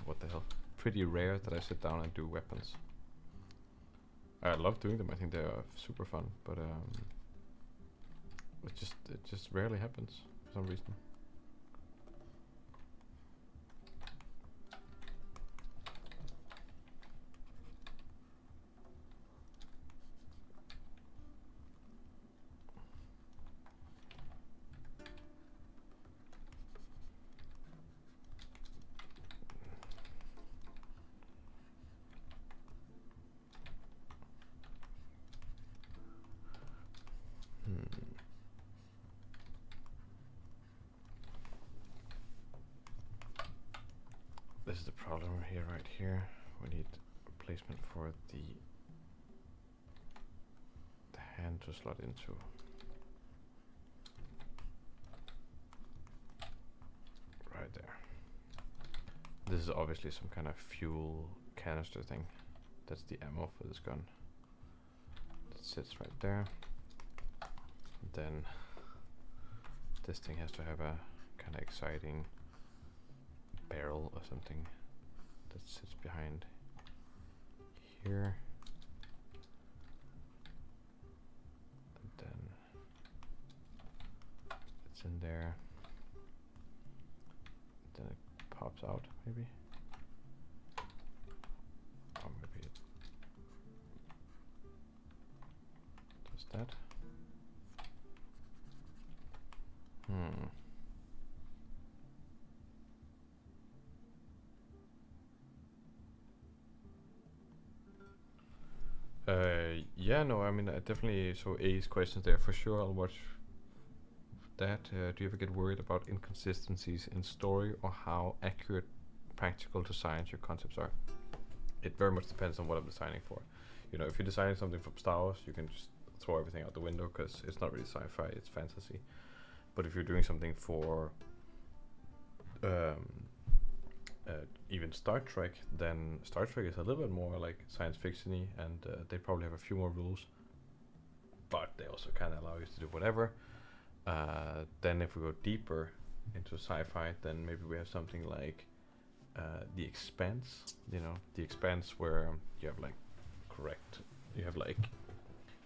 What the hell? Pretty rare that I sit down and do weapons. I love doing them. I think they are super fun, but it just rarely happens for some reason. This is the problem here, right here. We need a placement for the hand to slot into. Right there. This is obviously some kind of fuel canister thing. That's the ammo for this gun. That sits right there. Then this thing has to have a kind of exciting barrel or something that sits behind here, and then it's in there, then it pops out maybe, or maybe it, that. Hmm. Yeah, no, I mean, I definitely, so A's questions there for sure. I'll watch that. Do you ever get worried about inconsistencies in story or how accurate, practical to science your concepts are? It very much depends on what I'm designing for. You know, if you're designing something from Star Wars, you can just throw everything out the window because it's not really sci-fi, it's fantasy. But if you're doing something for even Star Trek, then Star Trek is a little bit more like science fiction-y, and they probably have a few more rules, but they also kind of allow you to do whatever. Then if we go deeper into sci-fi, then maybe we have something like The Expanse. You know, The Expanse, where you have like you have like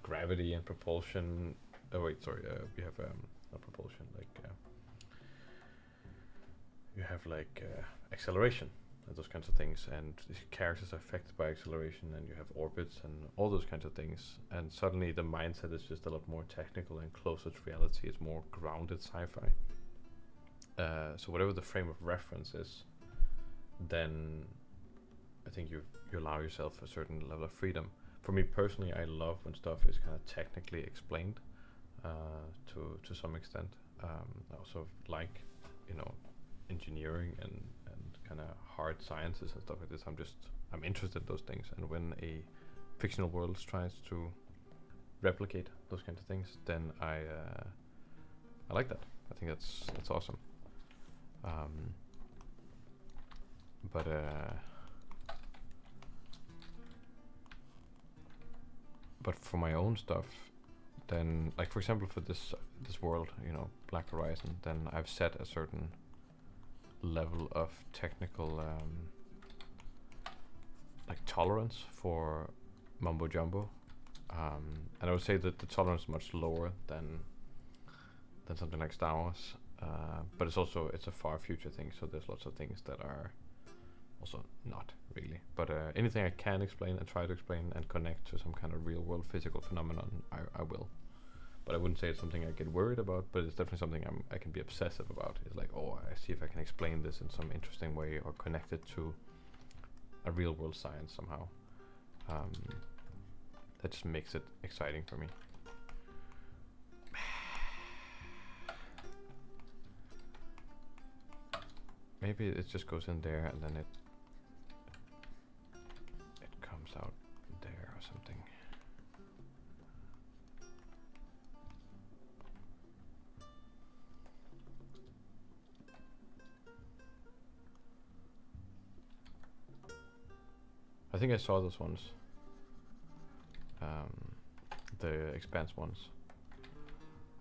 gravity and propulsion. Oh wait, sorry, you have not propulsion, like you have like acceleration and those kinds of things, and the characters are affected by acceleration, and you have orbits and all those kinds of things, and suddenly the mindset is just a lot more technical and closer to reality. It's more grounded sci-fi. So whatever the frame of reference is, then I think you allow yourself a certain level of freedom. For me personally, I love when stuff is kind of technically explained to some extent. I also like, you know, engineering and kind of hard sciences and stuff like this. I'm interested in those things, and when a fictional world tries to replicate those kinds of things, then I like that. I think that's awesome. But for my own stuff, then, like for example, for this world, you know, Black Horizon, then I've set a certain level of technical like tolerance for mumbo jumbo, and I would say that the tolerance is much lower than something like Star Wars, but it's a far future thing, so there's lots of things that are also not really, but anything I can explain and try to explain and connect to some kind of real world physical phenomenon, I will. But I wouldn't say it's something I get worried about, but it's definitely something I can be obsessive about. It's like, oh, I see if I can explain this in some interesting way or connect it to a real world science somehow. That just makes it exciting for me. Maybe it just goes in there and then it comes out there or something. I think I saw those ones. The Expanse ones.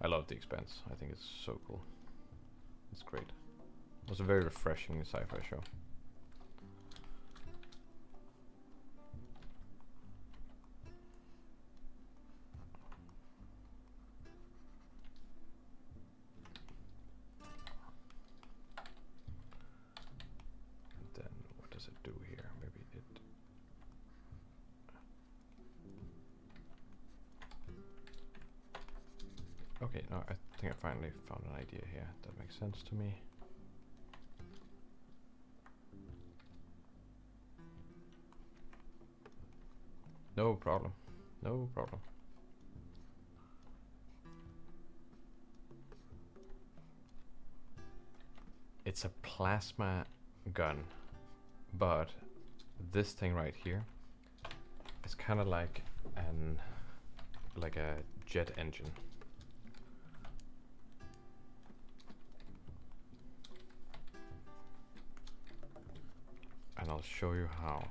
I love The Expanse. I think it's so cool. It's great. It was a very refreshing sci-fi show. And then what does it do here? Maybe it... Okay, no, I think I finally found an idea here that makes sense to me. No problem. No problem. It's a plasma gun, but this thing right here is kind of like a jet engine. And I'll show you how.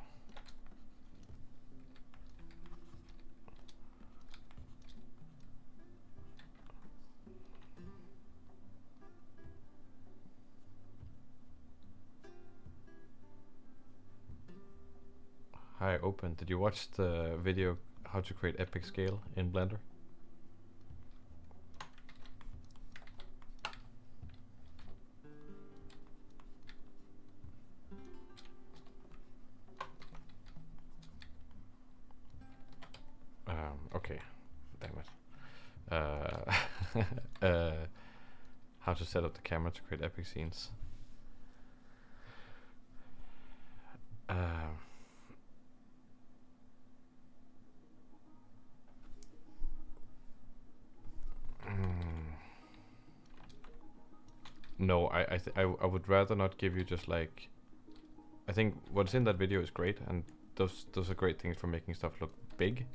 Hi, Open. Did you watch the video how to create epic scale in Blender? Okay, damn it. Uh, uh, how to set up the camera to create epic scenes. No, I would rather not give you just like. I think what's in that video is great, and those are great things for making stuff look big.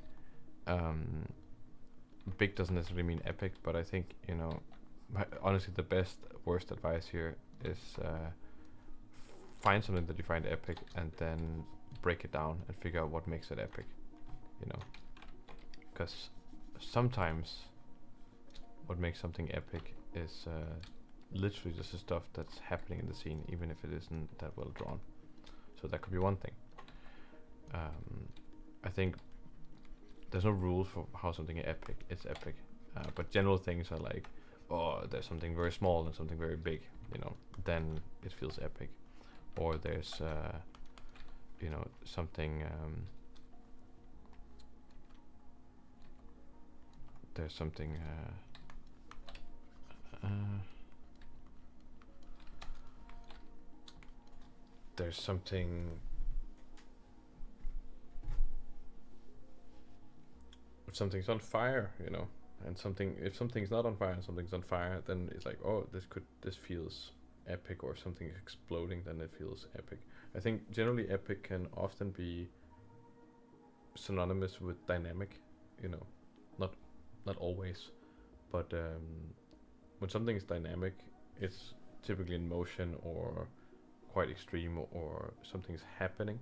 Big doesn't necessarily mean epic, but I think, you know, honestly, the worst advice here is find something that you find epic and then break it down and figure out what makes it epic, you know, because sometimes what makes something epic is literally just the stuff that's happening in the scene, even if it isn't that well drawn. So that could be one thing. I think there's no rules for how something is epic, but general things are like, oh, there's something very small and something very big, you know, then it feels epic. Or there's you know, something there's something there's something if something's on fire, you know, and if something's not on fire and something's on fire, then it's like, oh, this feels epic. Or if something's exploding, then it feels epic. I think generally epic can often be synonymous with dynamic, you know, not always, but when something is dynamic, it's typically in motion or quite extreme, or something's happening.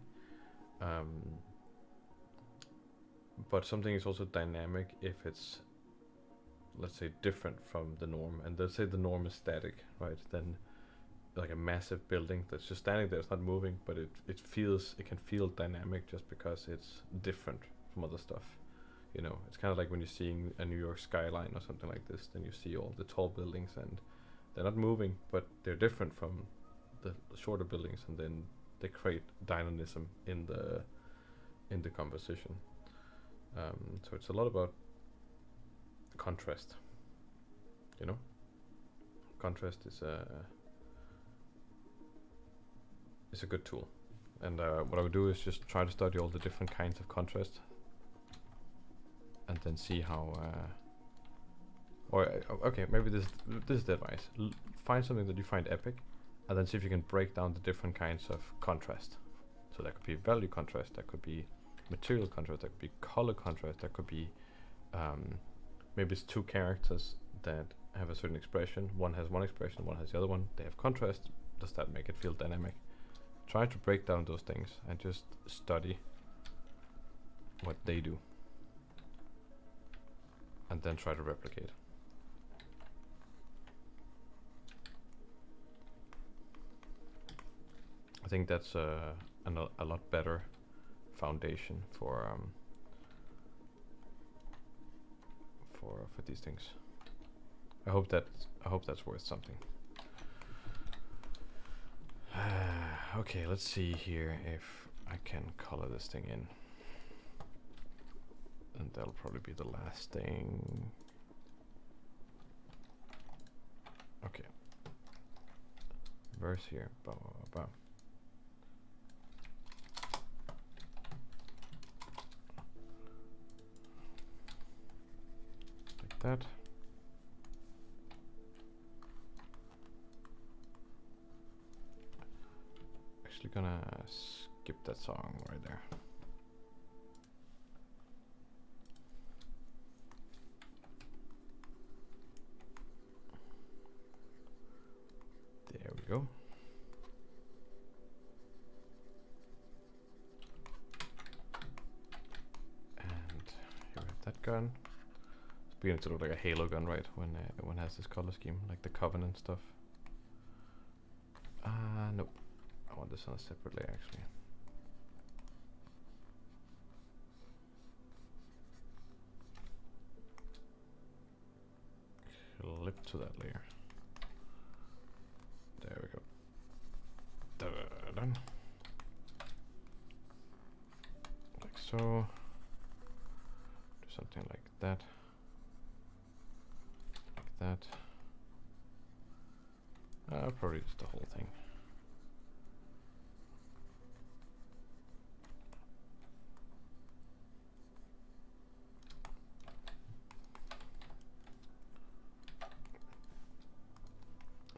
But something is also dynamic if it's, let's say, different from the norm. And let's say the norm is static, right? Then like a massive building that's just standing there, it's not moving, but it can feel dynamic just because it's different from other stuff. You know, it's kind of like when you're seeing a New York skyline or something like this, then you see all the tall buildings and they're not moving, but they're different from the shorter buildings, and then they create dynamism in the composition. So it's a lot about contrast, you know. Contrast is a good tool, and what I would do is just try to study all the different kinds of contrast, and then see how. Okay, maybe this is the advice. Find something that you find epic, and then see if you can break down the different kinds of contrast. So that could be value contrast, that could be material contrast, that could be color contrast, that could be maybe it's two characters that have a certain expression. One has one expression, one has the other one. They have contrast. Does that make it feel dynamic? Try to break down those things and just study what they do, and then try to replicate. I think that's a lot better foundation for these things. I hope that's worth something. Okay, let's see here if I can color this thing in, and that'll probably be the last thing. Okay, verse here, blah, blah, blah, blah. Like that. Actually gonna skip that song right there. There we go. And here we have that gun. It's beginning to look like a Halo gun, right? When it has this color scheme, like the Covenant stuff. Nope. I want this on a separate layer, actually. Clip to that layer. There we go. Done. Like so. Do something like that. that. Probably just the whole thing.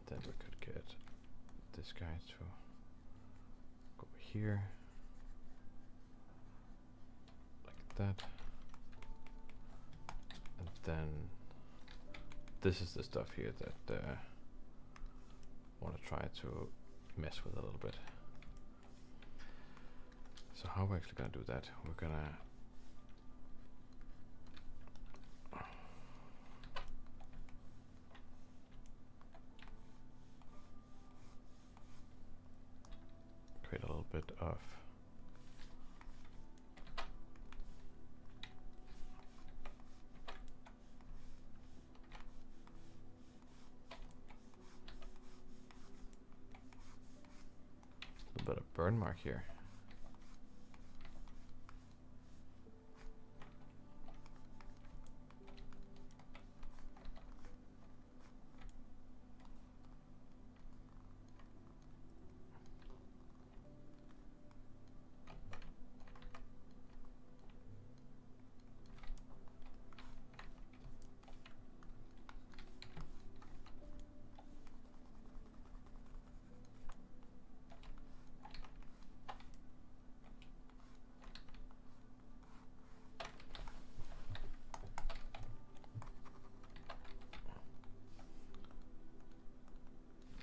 Then we could get this guy to go here, like that. And then this is the stuff here that I want to try to mess with a little bit. So how are we actually going to do that? We're going to create a little bit of burn mark here.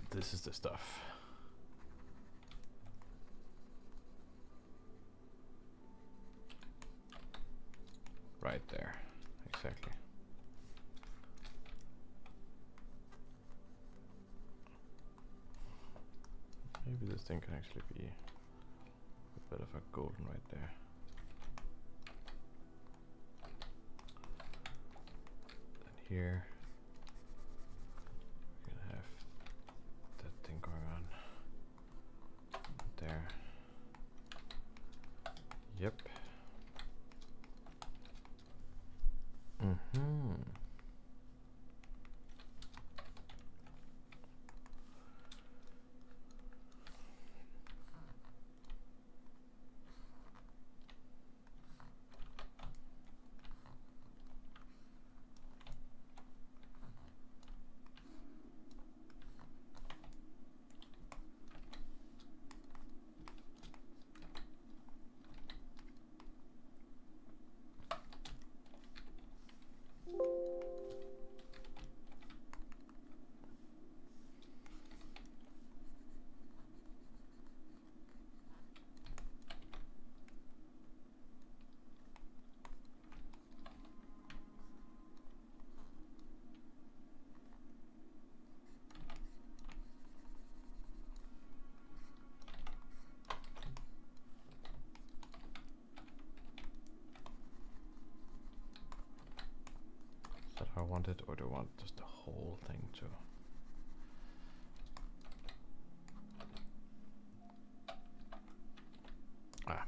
This is the stuff. Right there, exactly. Maybe this thing can actually be a bit of a golden right there. Then here. There. Yep. I want it, or do I want just the whole thing to?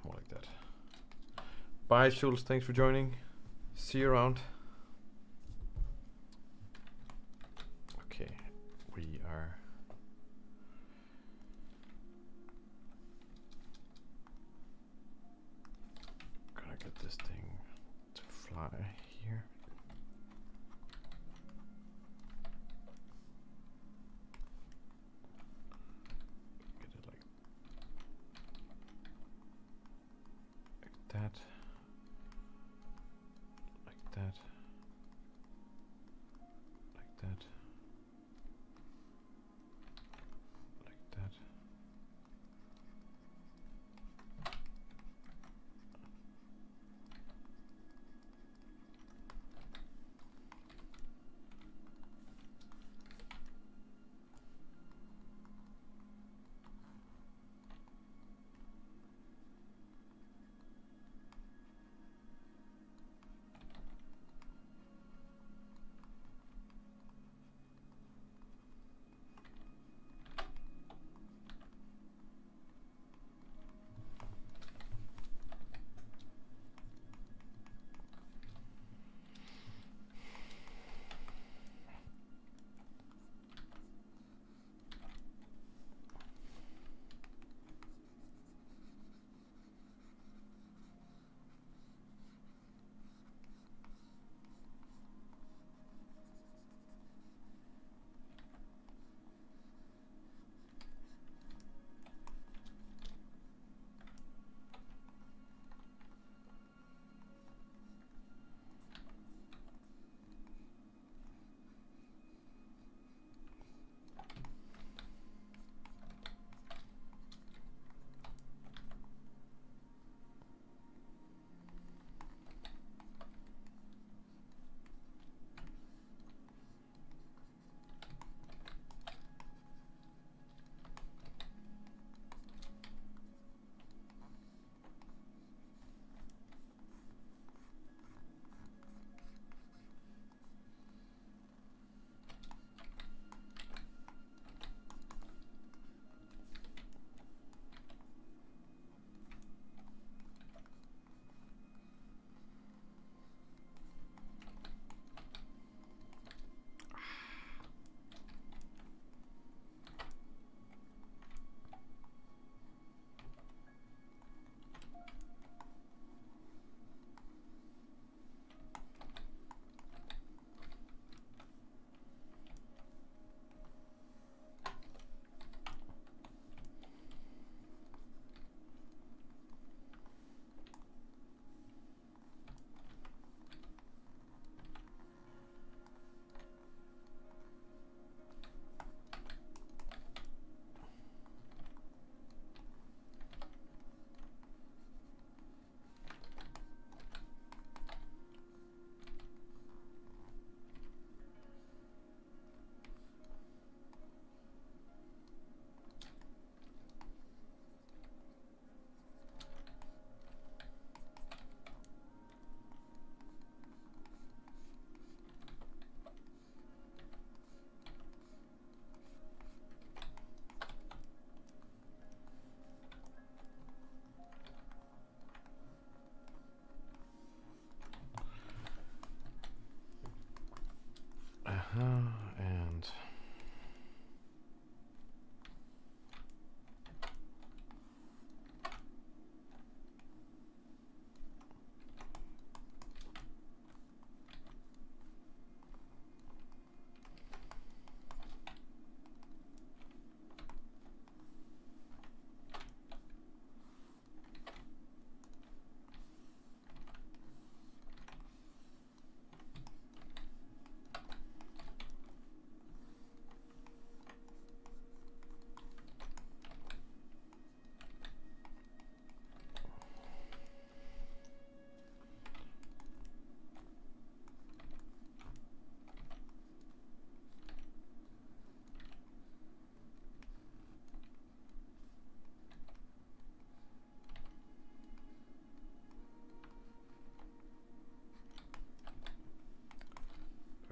More like that. Bye, Schultz. Thanks for joining. See you around. Okay, we are gonna get this thing to fly here. That, like that. And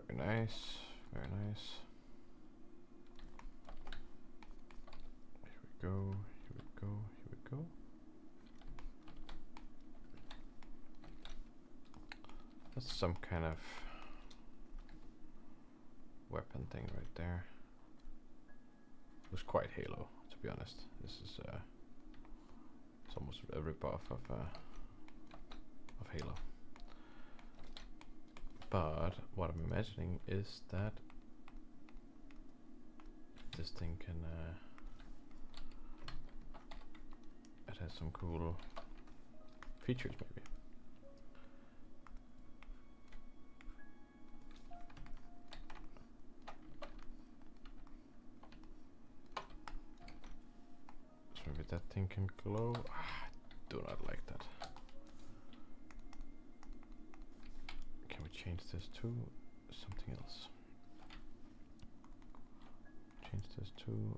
very nice, very nice. Here we go, here we go, here we go. That's some kind of weapon thing right there. It was quite Halo, to be honest. This is it's almost a rip-off of Halo. But what I'm imagining is that this thing can it has some cool features maybe. So maybe that thing can glow. I do not like that. Can we change this to something else? Change this to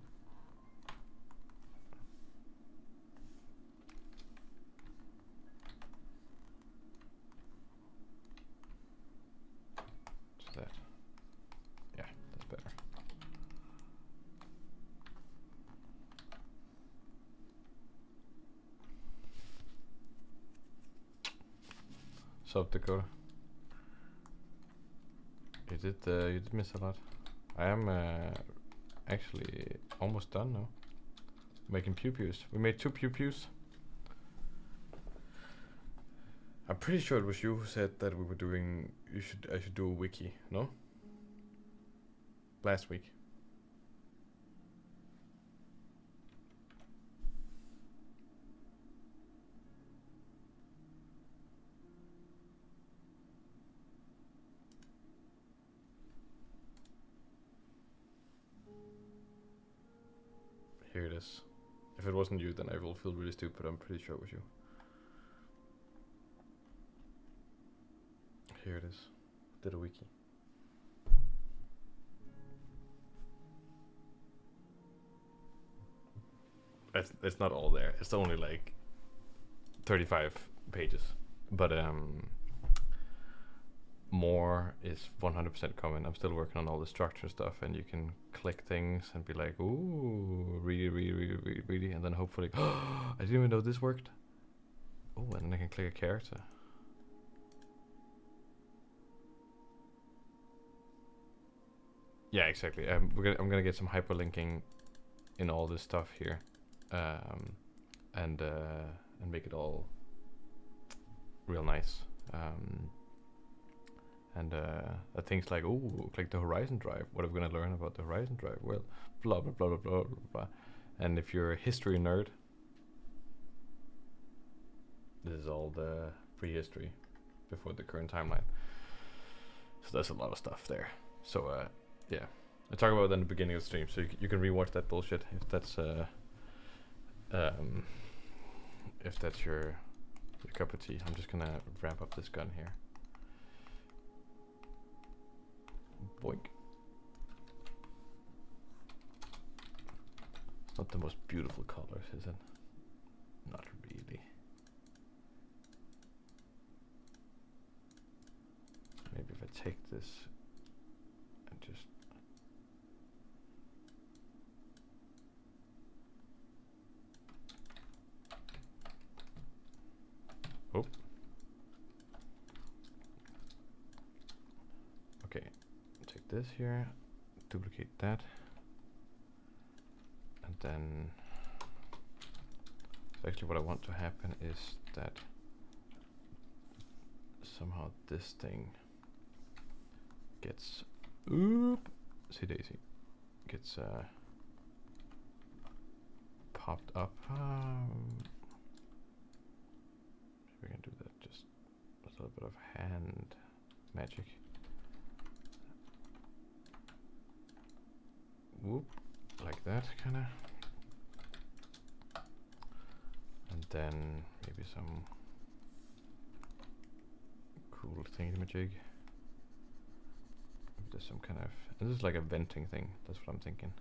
that. Yeah, that's better. South Dakota. You did miss a lot. I am actually almost done now. Making pew-pews. We made 2 pew-pews. I'm pretty sure it was you who said that we were doing. I should do a wiki. No. Last week. Here it is. If it wasn't you, then I will feel really stupid. I'm pretty sure it was you. Here it is. Did a wiki. It's not all there. It's only like 35 pages. But more is 100% coming. I'm still working on all the structure stuff, and you can click things and be like, ooh, really, and then hopefully, I didn't even know this worked. Oh, and then I can click a character. Yeah, exactly. I'm gonna get some hyperlinking in all this stuff here, and make it all real nice. And things like, oh, like the Horizon Drive. What are we gonna learn about the Horizon Drive? Well, blah blah blah blah blah blah blah. And if you're a history nerd, this is all the prehistory before the current timeline. So there's a lot of stuff there. So yeah, I talk about that in the beginning of the stream, so you can rewatch that bullshit if that's your cup of tea. I'm just gonna ramp up this gun here. Boink. It's not the most beautiful colors, is it? Not really. Maybe if I take this and just... Oh. Okay. take this here, duplicate that, and then so actually what I want to happen is that somehow this thing gets see daisy gets popped up. We can do that, just a little bit of hand magic. Whoop, like that kinda. And then maybe some cool thingamajig. There's some kind of, this is like a venting thing, that's what I'm thinking.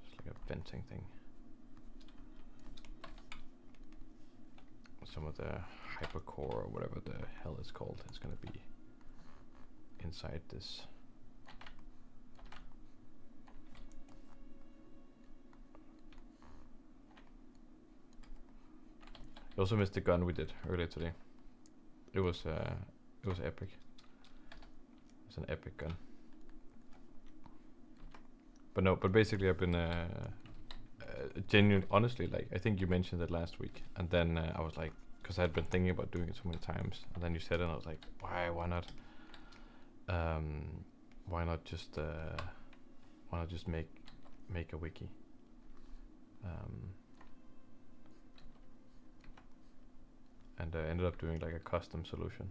It's like a venting thing. Some of the hypercore or whatever the hell it's called, it's gonna be inside this. I also missed the gun we did earlier today. It was epic. It's an epic gun. But no, but basically I've been genuine, honestly, like I think you mentioned it last week, and then I was like, because I'd been thinking about doing it so many times, and then you said it, and I was like, why not? Why not just make a wiki? And I ended up doing like a custom solution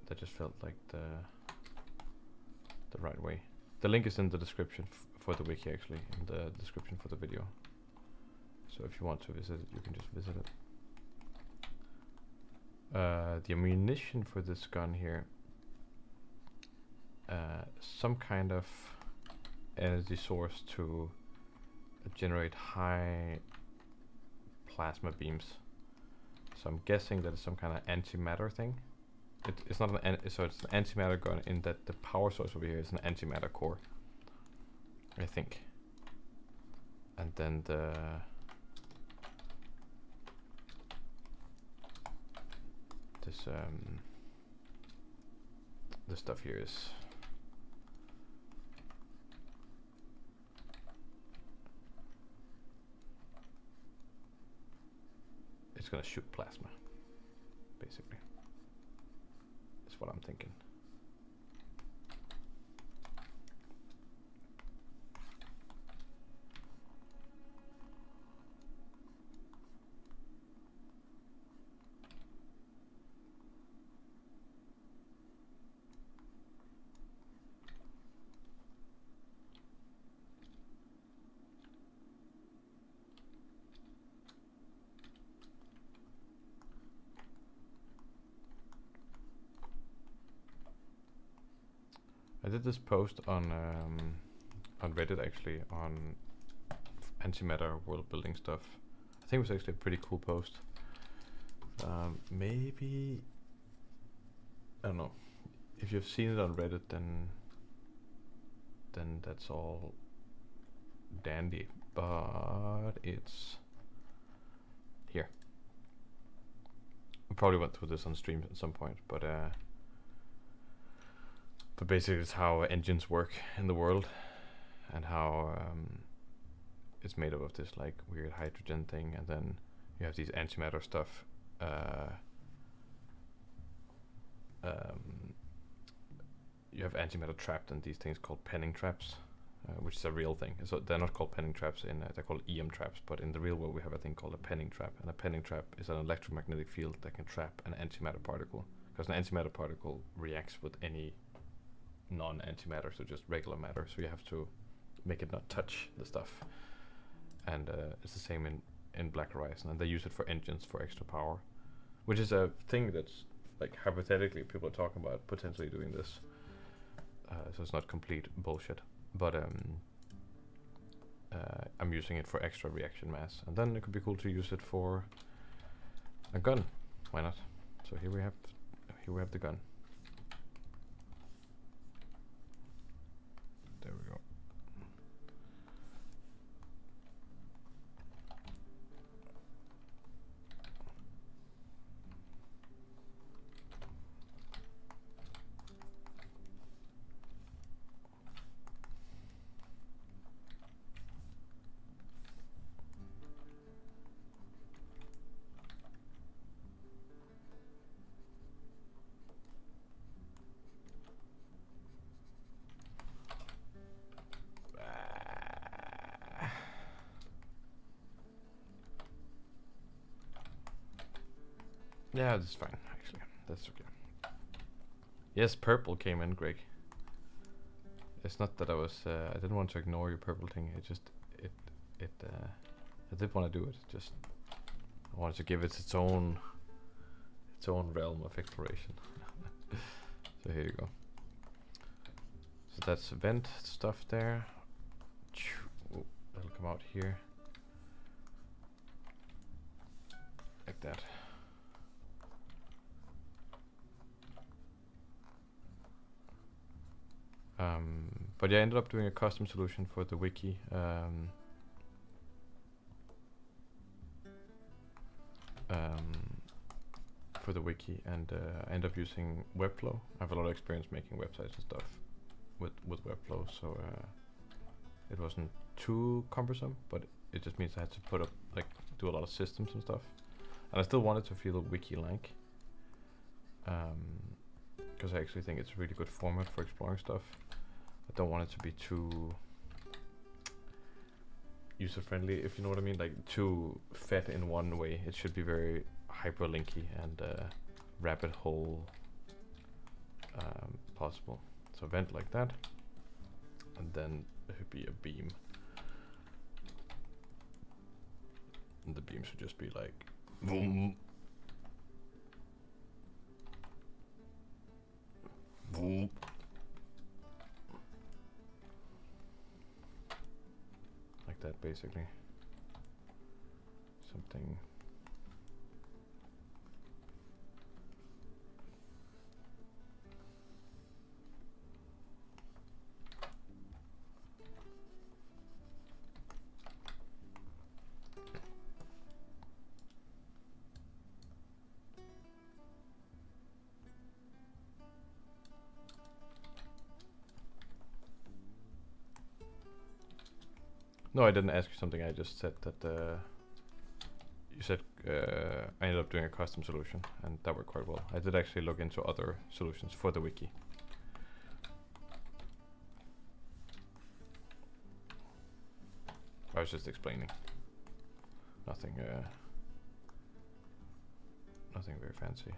that just felt like the right way. The link is in the description for the wiki, actually, in the description for the video. So if you want to visit it, you can just visit it. The ammunition for this gun here, some kind of energy source to generate high plasma beams. So I'm guessing that it's some kind of antimatter thing. It's not so it's an antimatter gun in that the power source over here is an antimatter core, I think. And then this stuff here is it's gonna shoot plasma, basically. That's what I'm thinking. I did this post on Reddit, actually, on antimatter world building stuff. I think it was actually a pretty cool post. Maybe, I don't know, if you've seen it on Reddit, then that's all dandy, but it's here. We probably went through this on stream at some point, but basically it's how engines work in the world, and how it's made up of this like weird hydrogen thing, and then you have these antimatter stuff. You have antimatter trapped in these things called penning traps, which is a real thing. So they're not called penning traps they're called EM traps, but in the real world we have a thing called a penning trap, and a penning trap is an electromagnetic field that can trap an antimatter particle, because an antimatter particle reacts with any non-antimatter, so just regular matter, so you have to make it not touch the stuff. And it's the same in Black Horizon, and they use it for engines for extra power, which is a thing that's like hypothetically people are talking about potentially doing this, so it's not complete bullshit, but I'm using it for extra reaction mass, and then it could be cool to use it for a gun. Why not? So here we have the gun. There we go. Yeah, that's fine, actually. That's okay. Yes, purple came in, Greg. It's not that I didn't want to ignore your purple thing. I did want to do it. Just I wanted to give it its own realm of exploration. So here you go. So that's vent stuff there. Oh, that'll come out here. Like that. But yeah, I ended up doing a custom solution for the wiki. For the wiki, and I ended up using Webflow. I have a lot of experience making websites and stuff with Webflow, so it wasn't too cumbersome, but it just means I had to put up, like, do a lot of systems and stuff. And I still wanted to feel wiki-like, because I actually think it's a really good format for exploring stuff. I don't want it to be too user-friendly, if you know what I mean, like too fed in one way. It should be very hyperlinky and rabbit hole possible. So vent like that, and then it should be a beam, and the beam should just be like boom, boom, like that, basically. Something. No, I didn't ask you something. I just said that you said I ended up doing a custom solution, and that worked quite well. I did actually look into other solutions for the wiki. I was just explaining. Nothing very fancy.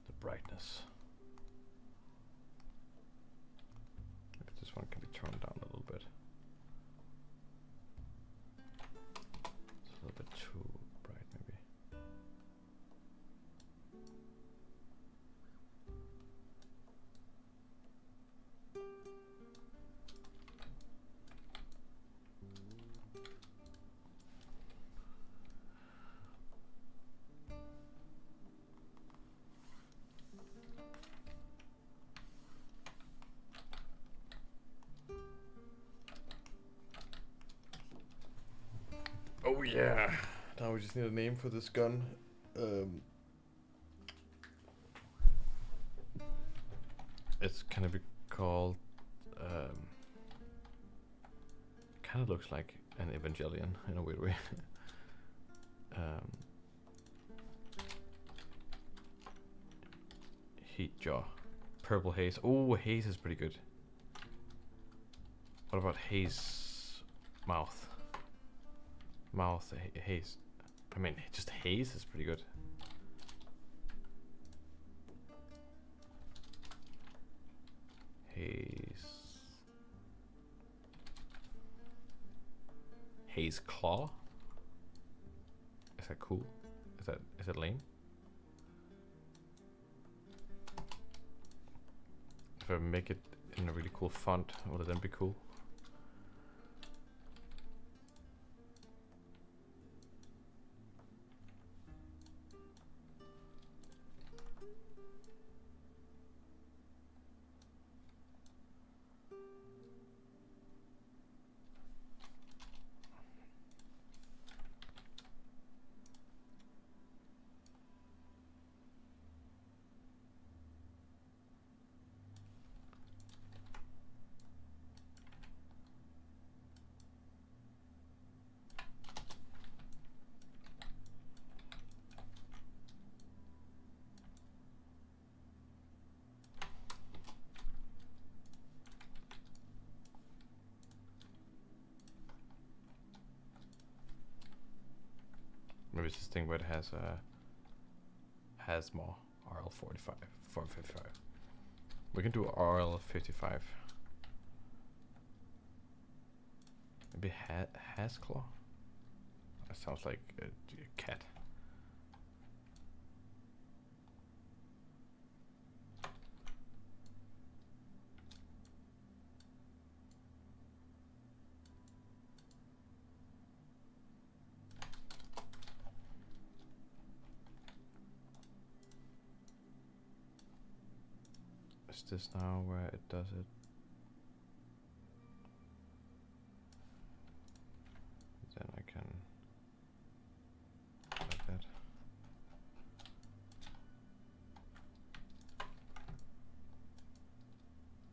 The brightness. Maybe this one can be turned down a little bit. It's a little bit too bright, maybe. Oh yeah! Now we just need a name for this gun. It's gonna be called. Kind of looks like an Evangelion in a weird way. Heat jaw, purple haze. Oh, haze is pretty good. What about haze mouth? Mouth haze. I mean, just haze is pretty good. Haze claw. Is that cool? Is that lame? If I make it in a really cool font, would it then be cool? Maybe it's this thing where it has more RL45, 455. We can do RL55. Maybe has claw. That sounds like a cat. Is this now where it does it? Then I can like that.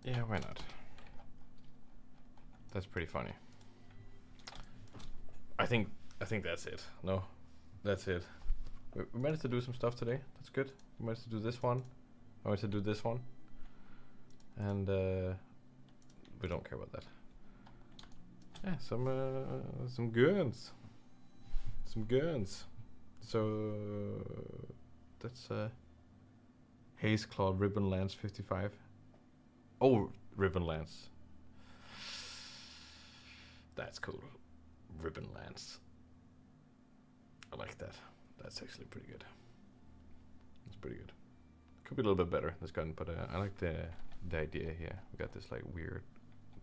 Yeah, why not? That's pretty funny. I think that's it. No, that's it. We managed to do some stuff today. That's good. We managed to do this one. I managed to do this one. And we don't care about that. Yeah, some guns. Some guns. So that's Haze Claw Ribbon Lance 55. Oh, Ribbon Lance. That's cool. Ribbon Lance. I like that. That's actually pretty good. It's pretty good. Could be a little bit better, this gun, but I like the idea here. We got this like weird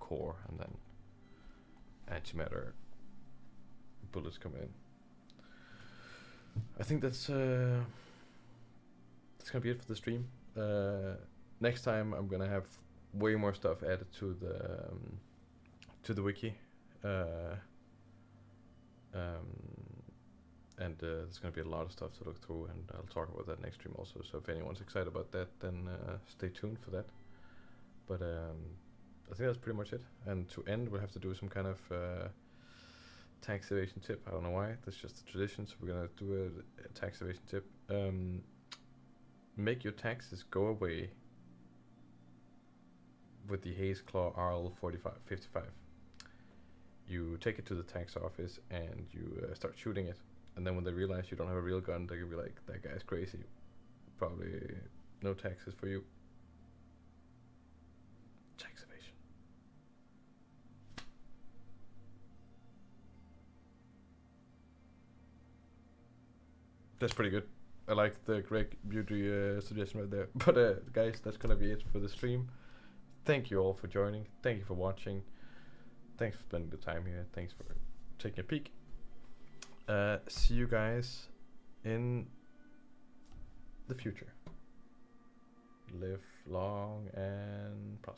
core and then antimatter bullets coming in. I think that's gonna be it for the stream. Next time I'm gonna have way more stuff added to the wiki, and there's gonna be a lot of stuff to look through, and I'll talk about that next stream also. So if anyone's excited about that, then stay tuned for that. But I think that's pretty much it. And to end, we'll have to do some kind of tax evasion tip. I don't know why. That's just a tradition. So we're gonna do a tax evasion tip. Make your taxes go away with the Haze Claw RL55. You take it to the tax office and you start shooting it. And then when they realize you don't have a real gun, they're gonna be like, that guy's crazy. Probably no taxes for you. Tax evasion. That's pretty good. I like the Greg Beauty suggestion right there. But guys, that's gonna be it for the stream. Thank you all for joining. Thank you for watching. Thanks for spending the time here. Thanks for taking a peek. See you guys in the future. Live long and prosper.